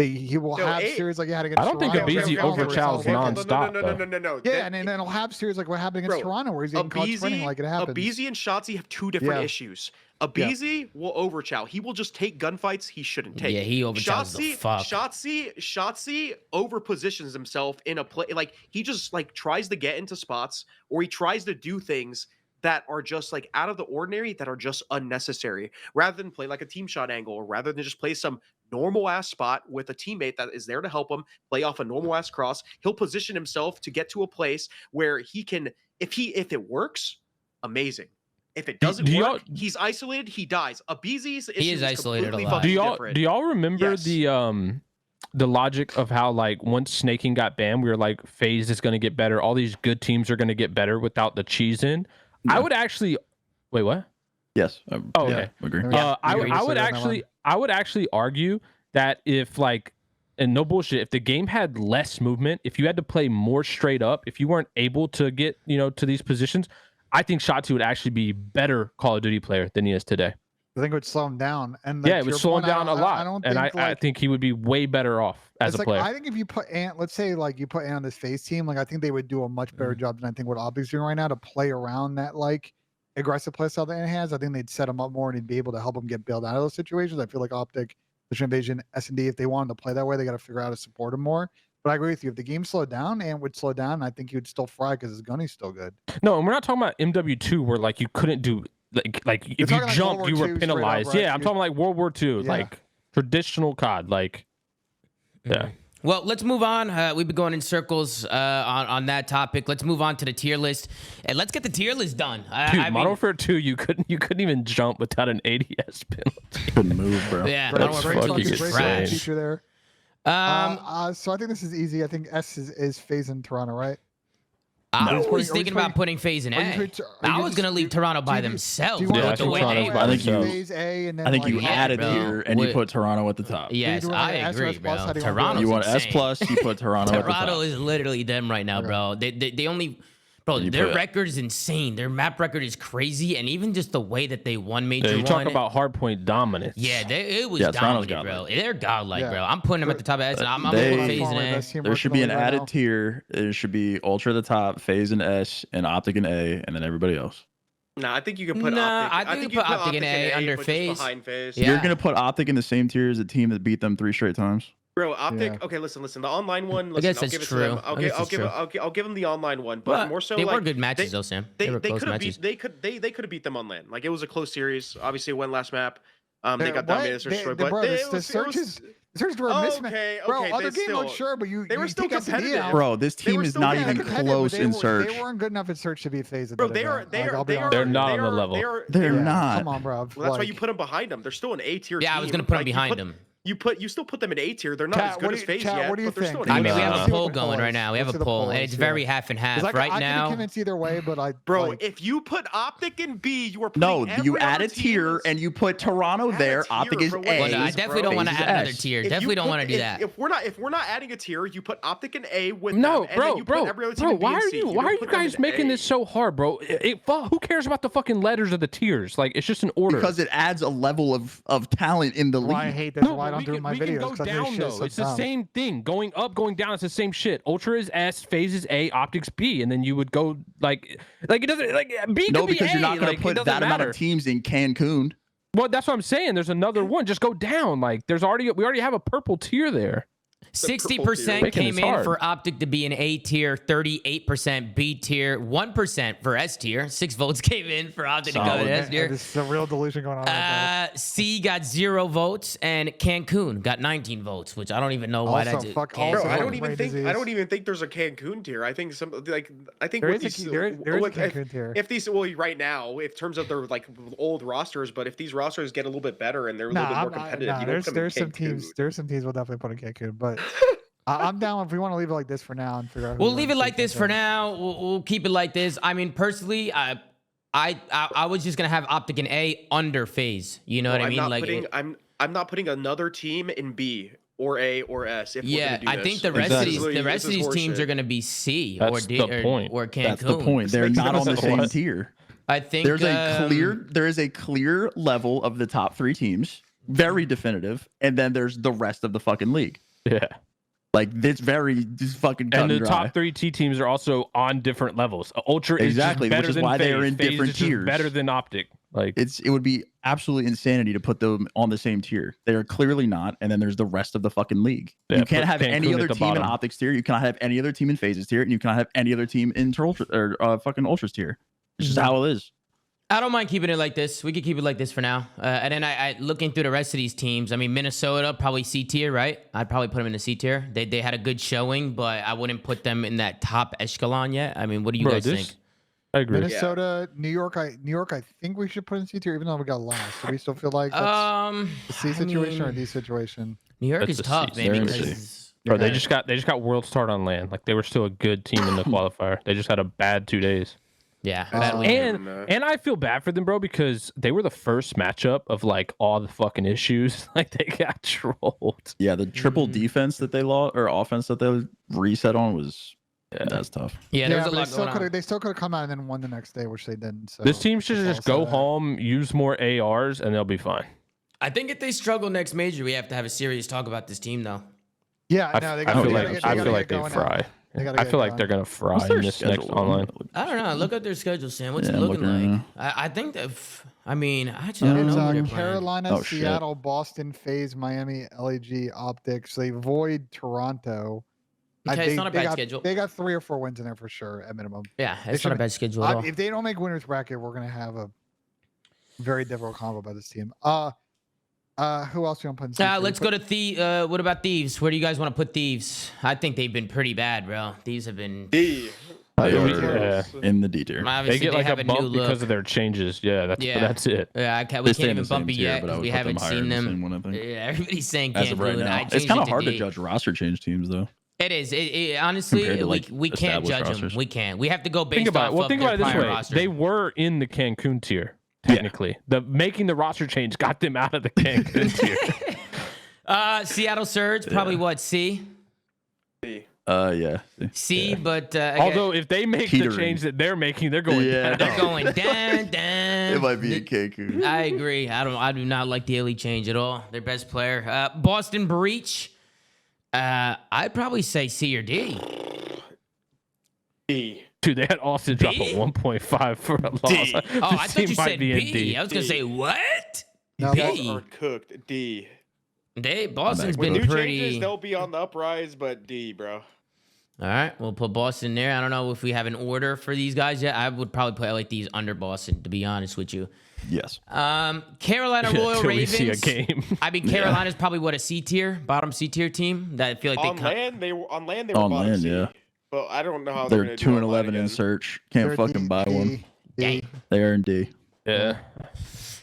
he will have series like he had against
Toronto. I don't think Abeezy overchows nonstop.
No.
Yeah, and then he'll have series like what happened against Toronto where he's getting caught sprinting like it happens.
Abeezy and Shotzzy have two different issues. Abeezy will overchow. He will just take gunfights he shouldn't take.
Yeah, he overchows the fuck.
Shotzzy overpositions himself in a play. Like he just like tries to get into spots or he tries to do things that are just like out of the ordinary, that are just unnecessary, rather than play like a team shot angle, or rather than just play some normal ass spot with a teammate that is there to help him play off a normal ass cross. He'll position himself to get to a place where he can, if it works, amazing. If it doesn't work, he's isolated, he dies. Abizi's
he is isolated a lot.
Do y'all remember the logic of how, like, once Snaking got banned, we were like, FaZe is going to get better. All these good teams are going to get better without the cheese in. Yeah. I would actually wait. What?
Yes.
Okay.
Agree.
I would actually argue that if, like, and no bullshit, if the game had less movement, if you had to play more straight up, if you weren't able to get, to these positions, I think Shotzzy would actually be better Call of Duty player than he is today.
I think it would slow him down, and
it would slow him down a lot. I think he would be way better off as a player.
I think if you put Ant, let's say like you put Ant on this FaZe team, like I think they would do a much better job than I think what Optic's doing right now to play around that like aggressive play style that Ant has. I think they'd set him up more and he'd be able to help him get bailed out of those situations. I feel like Optic, Mission Invasion, S&D, if they wanted to play that way, they got to figure out how to support him more. But I agree with you. If the game slowed down, Ant would slow down. And I think he would still fry because his gunny's still good.
No, and we're not talking about MW2 where like you couldn't do like if you jumped, you were penalized. Up, right? Yeah, I'm talking like World War II, like traditional COD, like yeah.
Well, let's move on. We've been going in circles on that topic. Let's move on to the tier list, and let's get the tier list done.
Dude, Modern Warfare 2, you couldn't even jump without an ADS penalty.
Couldn't move, bro.
Yeah, Modern Warfare 2 is trash.
Feature there. So I think this is easy. I think S is FaZe in Toronto, right?
I was thinking about putting FaZe in A. I was gonna leave Toronto by themselves. I
think you added here and you put Toronto at the top.
Yes, I agree, bro. Toronto.
You want S plus? You put Toronto at the top.
Toronto is literally them right now, bro. They only. Bro, their record is insane. Their map record is crazy, and even just the way that they won Major 1.
You talk about hardpoint dominance.
Yeah, it was dominant, bro. They're godlike, bro. I'm putting them at the top of S, and I'm putting FaZe in A.
There should be an added tier. It should be Ultra at the top, FaZe in S, and Optic in A, and then everybody else.
No, I think you can put Optic.
I think you put Optic in A under FaZe.
Behind FaZe.
You're gonna put Optic in the same tier as the team that beat them 3 straight times.
Bro, Optic. Okay, listen. The online one. Listen,
I guess it's true.
I'll give them the online one, but more so
they
like
were good matches though, Sam. They were close matches.
They could have beat them on LAN. Like it was a close series. Obviously, one last map. They got dominated or destroyed, but
the searches were a mismatch.
Okay,
bro, other game mode, sure, but
they were still competitive.
Bro, this team is not even close in search.
They weren't good enough in search to be FaZe.
Bro, they're
not on the level.
They're not.
Come on, bro.
Well, that's why you put them behind them. They're still an A tier.
Yeah, I was gonna put them behind them.
You still put them in A tier. They're not as good as FaZe yet.
What do you think?
I mean, we have a poll going right now. We have a poll, and it's very half and half right now.
I can convince either way, but
bro, if you put Optic in B, you are putting
you add a tier and you put Toronto there. Optic is A.
Well, I definitely don't want to add another tier. Definitely don't want to do that.
If we're not adding a tier, you put Optic in A with
bro. Why are you guys making this so hard, bro? Who cares about the fucking letters of the tiers? Like it's just an order.
Because it adds a level of talent in the league.
I hate this. Why I don't do it in my videos.
Down though, it's the same thing. Going up, going down, it's the same shit. Ultra is S, FaZe is A, Optics B, and then you would go like it doesn't like B.
No, because you're not going to put that amount of teams in Cancun.
Well, that's what I'm saying. There's another one. Just go down. Like we already have a purple tier there.
60% came in for Optic to be an A tier, 38% B tier, 1% for S tier. 6 votes came in for Optic to go to S tier.
This is a real delusion going on.
C got 0 votes, and Cancun got 19 votes, which I don't even know why that's.
Bro, I don't even think there's a Cancun tier. I think there is a Cancun tier. If these right now, in terms of their like old rosters, but if these rosters get a little bit better and they're a little bit more competitive,
there's some teams we'll definitely put in Cancun, but I'm down if we want to leave it like this for now and figure out.
We'll leave it like this for now. We'll keep it like this. I mean, personally, I was just gonna have Optic in A under FaZe. You know what I mean?
I'm not putting another team in B or A or S.
I think the rest of these teams are gonna be C or D or Cancun.
That's the point. They're not on the same tier.
I think
there is a clear level of the top 3 teams, very definitive, and then there's the rest of the fucking league.
Yeah.
Like it's very just fucking cut
and the
dry.
top 3 T teams are also on different levels. Ultra is better
which is
than
why
FaZe.
they're in
FaZe
different
is
tiers.
Better than Optic. Like
it would be absolutely insanity to put them on the same tier. They are clearly not. And then there's the rest of the fucking league. You can't have any other team in Optics tier. You cannot have any other team in FaZe's tier, and you cannot have any other team in fucking Ultra's tier. It's just how it is.
I don't mind keeping it like this. We could keep it like this for now. And then I looking through the rest of these teams. I mean, Minnesota probably C tier, right? I'd probably put them in the C tier. They had a good showing, but I wouldn't put them in that top echelon yet. I mean, what do you guys think?
I agree.
Minnesota, New York. New York. I think we should put in C tier, even though we got last. Do we still feel like that's a C situation or a D situation?
New York is tough, man.
Bro, they just got world start on land. Like they were still a good team in the qualifier. They just had a bad 2 days.
Yeah,
and I feel bad for them, bro, because they were the first matchup of like all the fucking issues. Like they got trolled.
Yeah, the triple defense that they lost or offense that they reset on was that's tough.
Yeah, there's a lot going on.
They still could have come out and then won the next day, which they didn't. So
this team should just go home, use more ARs, and they'll be fine.
I think if they struggle next major, we have to have a serious talk about this team, though.
Yeah,
I feel like they fry. I feel like they're gonna fry in this next online.
I don't know. Look at their schedule, Sam. What's it looking like? I think that. I mean, actually, I don't know.
It's Carolina, Seattle, Boston, FaZe, Miami, LAG, Optics. They void Toronto.
Okay, it's not a bad schedule.
They got 3 or 4 wins in there for sure, at minimum.
Yeah, it's not a bad schedule at all.
If they don't make winners bracket, we're gonna have a very difficult combo by this team. Who else do you want to put in?
Let's go to what about Thieves? Where do you guys want to put Thieves? I think they've been pretty bad, bro. Thieves have been
D.
In the D tier.
They get like a bump because of their changes. Yeah, that's it.
Yeah, we can't even bump it yet because we haven't seen them. Yeah, everybody's saying Cancun.
It's kind of hard to judge roster change teams, though.
It is. Honestly, we can't judge them. We can't. We have to go based off of their prior roster.
They were in the Cancun tier. Technically, making the roster change got them out of the Cancun tier.
Seattle Surge, probably what, C?
Yeah.
C, but
although if they make the change that they're making, they're going down.
They're going down.
It might be a Cancun.
I agree. I do not like the Illey change at all. Their best player. Boston Breach. I'd probably say C or D.
D.
Dude, they had Austin drop a 1.5 for a loss.
D. Oh, I thought you said B. I was going to say, what?
No,
B.
Are cooked. D.
Boston's been
new
pretty...
changes, they'll be on the uprise, but D, bro.
All right, we'll put Boston there. I don't know if we have an order for these guys yet. I would probably put like these under Boston, to be honest with you.
Yes.
Carolina Royal Ravens.
See a game.
I mean, Carolina's probably what, a C tier, bottom C tier team. That I feel like
on land they were bottom C.
Yeah.
But I don't know how
they're
going to
2-11 in search. Can't fucking buy one.
D.
They are in D.
Yeah.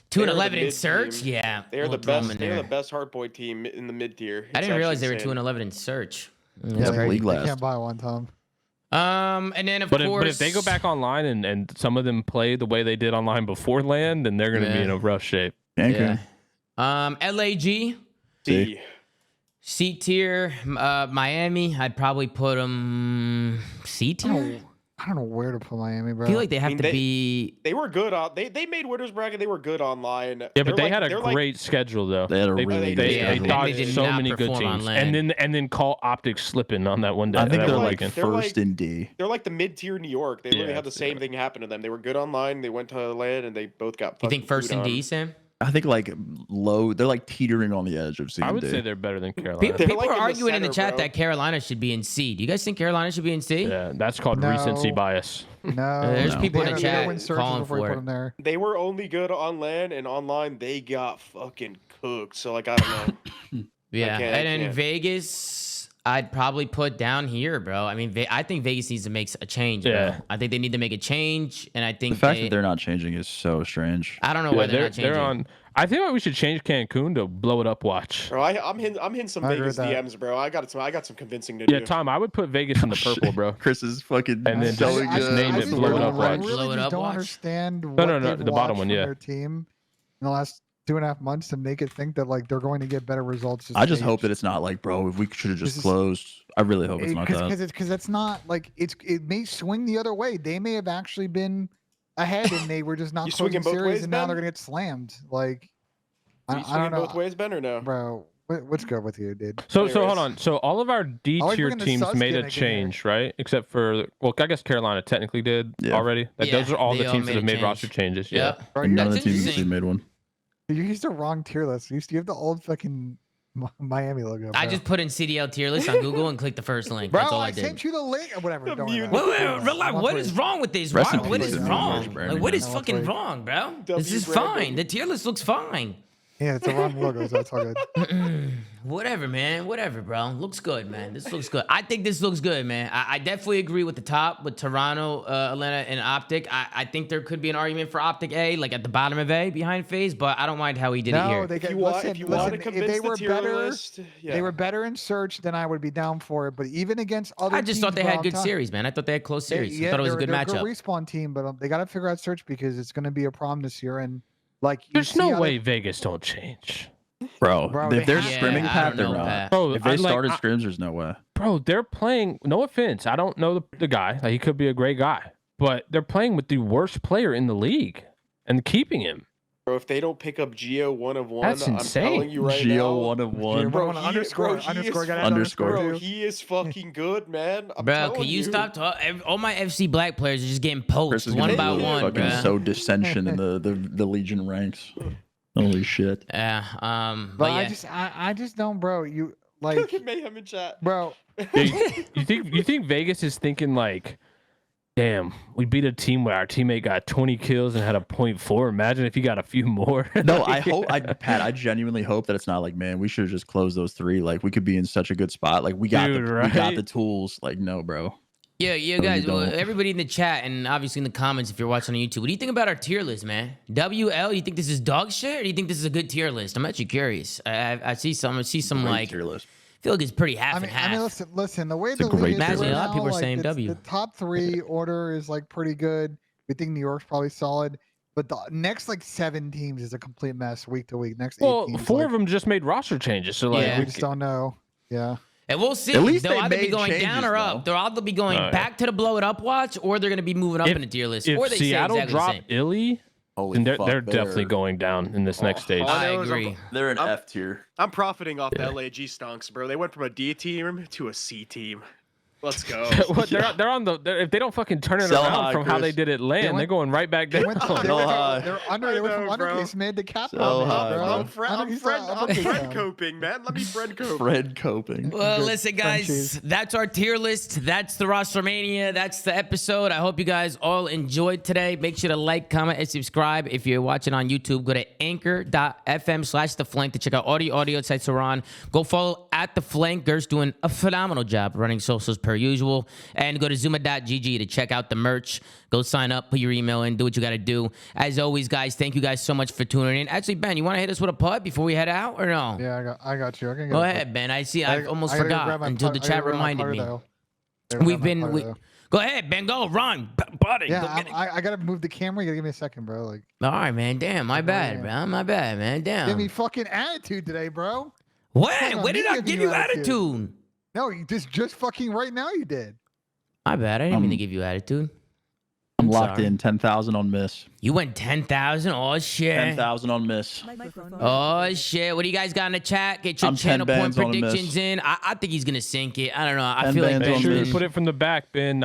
2-11 in search.
Team.
Yeah.
They're the best. They're the best hardboy team in the mid tier.
I didn't realize they were 2-11 in search.
Yeah, they can't buy one, Tom.
And then of course,
but if they go back online and some of them play the way they did online before land, then they're going to be in a rough shape.
Yeah.
LAG.
D.
C tier, Miami. I'd probably put them C tier.
I don't know where to put Miami, bro.
I feel like they have to be.
They were good on. They made winners bracket. They were good online.
Yeah, but they had a great schedule though.
They had a really good
They dodged so many good teams, and then call Optics slipping on that one day.
I think they're like first in D.
They're like the mid tier New York. They literally had the same thing happen to them. They were good online. They went to land and they both got.
You think first in D, Sam?
I think like low. They're like teetering on the edge of C.
I would say they're better than Carolina.
People are arguing in the chat that Carolina should be in C. Do you guys think Carolina should be in C?
Yeah, that's called recency bias.
No,
there's people in the chat calling for it.
There.
They were only good on land and online. They got fucking cooked. So like I don't know.
Yeah, and in Vegas, I'd probably put down here, bro. I mean, I think Vegas needs to make a change.
Yeah,
bro. I think they need to make a change, and I think
the fact that they're not changing is so strange.
I don't know why they're not changing.
I think we should change Cancun to blow it up. Watch.
Bro, I'm hitting some Vegas DMs, bro. I got some convincing to do.
Yeah, Tom, I would put Vegas in the purple, bro.
Chris is fucking
and then just name it, blow it up. Watch.
I really just don't understand.
No, the bottom one,
Their team in the last 2.5 months to make it think that like they're going to get better results.
I just hope that it's not like, bro, if we should have just closed. I really hope it's not that.
Because it's not like it may swing the other way. They may have actually been ahead and they were just not closing series, and now they're gonna get slammed. Like
I don't know. Both ways, Ben, or no?
Bro, what's good with you, dude?
So hold on. So all of our D tier teams made a change, right? Except for I guess Carolina technically did already. Those are all the teams that have made roster changes. Yeah.
None of the teams made one.
You used the wrong tier list. You have the old fucking Miami logo. Bro.
I just put in CDL tier list on Google and clicked the first link.
Bro,
That's all I
I
did.
sent you the link. Whatever. Don't worry
Wait,
about it.
relax. What is wrong with this?
Rest in
What
peace
is
to the
wrong?
universe, Brandon.
Like, what is
No,
fucking
wait.
wrong, bro? This is
Brandon.
fine. The tier list looks fine.
Yeah, it's the wrong logo, so it's all good.
Whatever, man. Whatever, bro. Looks good, man. This looks good. I think this looks good, man. I definitely agree with the top, with Toronto, Atlanta, and Optic. I think there could be an argument for Optic A, like at the bottom of A behind FaZe, but I don't mind how he did it
No,
here.
they
If
get,
you want,
listen,
if you want to
listen, if
convince
they
the
were
tier
better,
list, yeah.
they were better in search, then I would be down for it. But even against other
I just
teams,
thought they
bro,
had
I'm
good
telling-
series, man. I thought they had close series.
Yeah,
I thought it was a good
they're
matchup.
good respawn team, but they got to figure out search because it's going to be a problem this year. And like, you
There's
see
no
how
way Vegas don't change.
Bro,
Bro,
if
they
they're
have-
scrimming
Yeah, I
Pat,
don't
they're
know,
not.
Pat.
Bro,
If they
I, like,
started
I-
scrims, there's no way.
Bro, they're playing. No offense, I don't know the guy. Like, he could be a great guy, but they're playing with the worst player in the league and keeping him.
Bro, if they don't pick up Geo 1 of 1,
That's
I'm
insane.
telling you right
Geo
now.
1 of 1.
Bro,
Bro,
he-
underscore,
bro, he
underscore,
is
gotta
fucking-
add
Underscore.
Bro,
too.
he is fucking good, man. I'm
Bro,
telling
can you stop talking? All my FC Black players are just getting
Chris
poked
is
one
gonna
by
be
one,
fucking
bro.
so dissension in the Legion ranks. Holy shit.
Yeah,
But
but yeah.
I just don't, bro. You like,
Look at Mayhem in chat.
bro.
You think Vegas is thinking like, damn, we beat a team where our teammate got 20 kills and had a .4. Imagine if he got a few more.
No, Pat, I genuinely hope that it's not like, man, we should have just closed those 3. Like, we could be in such a good spot. Like, we got
Dude,
we got
right?
the tools. Like, no, bro.
Yeah,
No,
guys.
you
Well,
don't.
everybody in the chat and obviously in the comments if you're watching on YouTube, what do you think about our tier list, man? WL, you think this is dog shit, or do you think this is a good tier list? I'm actually curious. I see some
Great
like
tier list.
feel like it's pretty half
I mean,
and half.
listen. The way
a
the
great
league is
Imagine
right
a lot of people are
now,
saying
like,
W.
The top 3 order is like pretty good. We think New York's probably solid, but the next like 7 teams is a complete mess week to week. Next 8
Well,
teams,
4
like,
of them just made roster changes, so like
Yeah.
we just don't know. Yeah.
And we'll see.
At least
They'll
they
either be
made
going down
changes,
or
though.
up. They'll either be going
Oh, yeah.
back to the blow it up watch, or they're going to be moving up
If-
in the tier list.
if
Or they
Seattle
say exactly the
drop
same.
Illy,
Holy
then they're
fuck,
definitely going down in this next stage.
I
All I know is
agree.
They're an
I'm-
F tier.
I'm profiting off
Yeah.
the LAG stonks, bro. They went from a D team to a C team. Let's go.
What, they're on the. If they don't fucking turn it
Sell
around
high,
from how they
Chris.
did it land,
went-
they're going right back
They
down.
went,
high.
they're under. They
I
went from
know, bro.
undercase mid to cap.
So
mid,
high,
bro.
bro.
I'm friend coping, man. Let me friend cope.
Fred coping.
Well,
Good
listen, guys,
Frenchies.
that's our tier list. That's the Rostermania. That's the episode. I hope you guys all enjoyed today. Make sure to like, comment, and subscribe. If you're watching on YouTube, go to anchor.fm/theflank to check out all the audio sites are on. Go follow at The Flank. Gert's doing a phenomenal job running socials per usual. And go to ZooMaa.gg to check out the merch. Go sign up, put your email in, do what you got to do. As always, guys, thank you guys so much for tuning in. Actually, Ben, you want to hit us with a putt before we head out or no?
Yeah, I got you. I can
Go ahead, Ben. I see. I almost
gotta go
forgot
grab my
until the
putter- I
chat
gotta grab my
reminded
putter,
me.
though. I gotta
We've
grab my
been.
putter, though.
Go ahead, Ben. Go. Run. Buddy.
Yeah,
Go get it.
I gotta move the camera. You gotta give me a second, bro. Like,
All right, man. Damn. My bad, bro. My bad, man.
give me
Damn.
fucking attitude today, bro.
When?
on,
When did
me
I
giving
give
you
you attitude?
No, you just fucking right now you did.
My bad. I didn't mean to give you attitude.
I'm locked
sorry.
in. 10,000 on miss.
You went 10,000. Oh shit.
10,000 on miss.
Oh shit. What do you guys got in the chat? Get your
I'm 10
channel point
bands on a miss.
predictions in. I think he's gonna sink it. I don't know. I
10
feel like
bands on
Make sure you
miss.
put it from the back, Ben.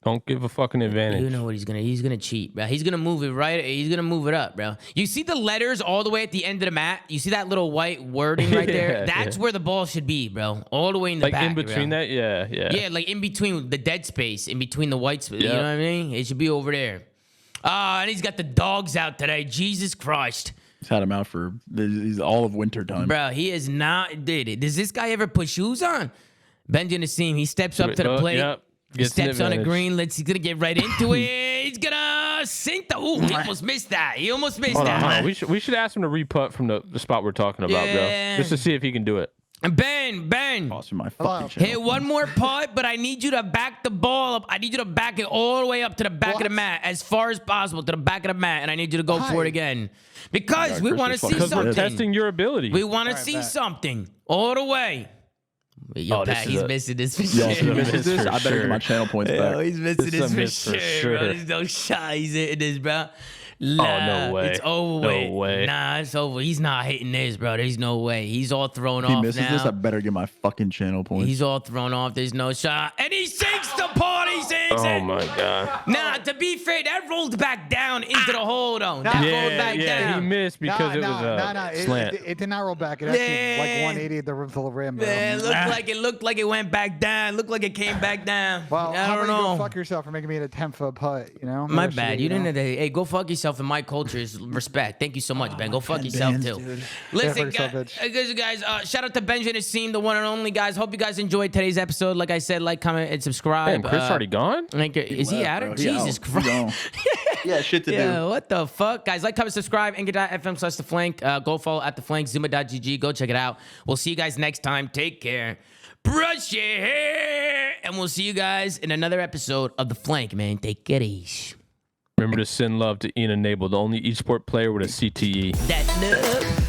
Don't give a fucking advantage.
You know what he's gonna cheat, bro. He's gonna move it right. He's gonna move it up, bro. You see the letters all the way at the end of the mat. You see that little white wording right there.
Yeah,
That's
yeah.
where the ball should be, bro. All the way in the
Like
back,
in between
bro.
that, yeah.
Yeah, like in between the dead space, in between the white space. You
Yeah.
know what I mean? It should be over there. And he's got the dogs out today. Jesus Christ.
He's had him out for he's all of winter time.
Bro, he is not did it. Does this guy ever put shoes on? Ben's gonna see him. He steps up to the plate.
Yep.
He
Gets an
steps on the
advantage.
green. He's gonna get right into it. He's gonna sink the. Ooh, he almost missed that. He almost missed
Hold on,
that.
hold on. We should ask him to re-putt from the spot we're talking about,
Yeah.
bro. Just to see if he can do it.
And Ben,
Awesome, my
Hello.
fucking channel.
hit one more putt, but I need you to back the ball up. I need you to back it all the way up to the back of the
What?
mat, as far as possible to the back of the mat, and I need you to go for
Why?
it again. Because
Yeah,
we
Chris
want to
is
see
fucking
Because we're
something.
testing your ability.
We want to
Alright,
see
bet.
something all the way. Yo,
Oh, this
Pat,
is
he's
a-
missing this for
Yeah,
sure.
he misses
Miss
this.
for
I better get
sure.
my channel points
Yo,
back.
he's missing
This is
this
a
for
miss for
sure, bro.
sure.
There's no shot he's hitting this, bro.
no way.
It's over.
No way.
Nah, it's over. He's not hitting this, bro. There's no way. He's all thrown
If he
off
misses
now.
this, I better get my fucking channel points.
He's all thrown off. There's no shot. And he sinks the party, sinks
Oh
it.
my god.
Nah, to be fair, that rolled back down into the hole, though. That rolled back
He
down.
missed because it was a slant.
It did not roll back. It actually like 180 at the rim.
Man, it looked like it went back down. Looked like it came back down.
Well,
I
how
don't
about you
know.
go fuck yourself for making me a 10-foot putt, you know?
My
Maybe I
bad.
should,
You
know?
didn't. Hey, go fuck yourself. In my culture is respect. Thank you so much, Ben. Go fuck yourself
bands,
too.
dude.
Listen,
Yeah, fuck yourself,
guys. Shout out to Benjamin Asim, the one and only, guys. Hope you guys enjoyed today's episode. Like I said, like, comment, and subscribe.
Damn, Chris already gone?
Is he out of? Jesus Christ.
Yeah, shit to do.
What the fuck, guys? Like, comment, subscribe, anchor.fm/The Flank. Go follow at The Flank, ZooMaa.gg. Go check it out. We'll see you guys next time. Take care. Brush your hair, and we'll see you guys in another episode of The Flank, man. Take it easy.
Remember to send love to Ian Enable, the only esport player with a CTE.
That love.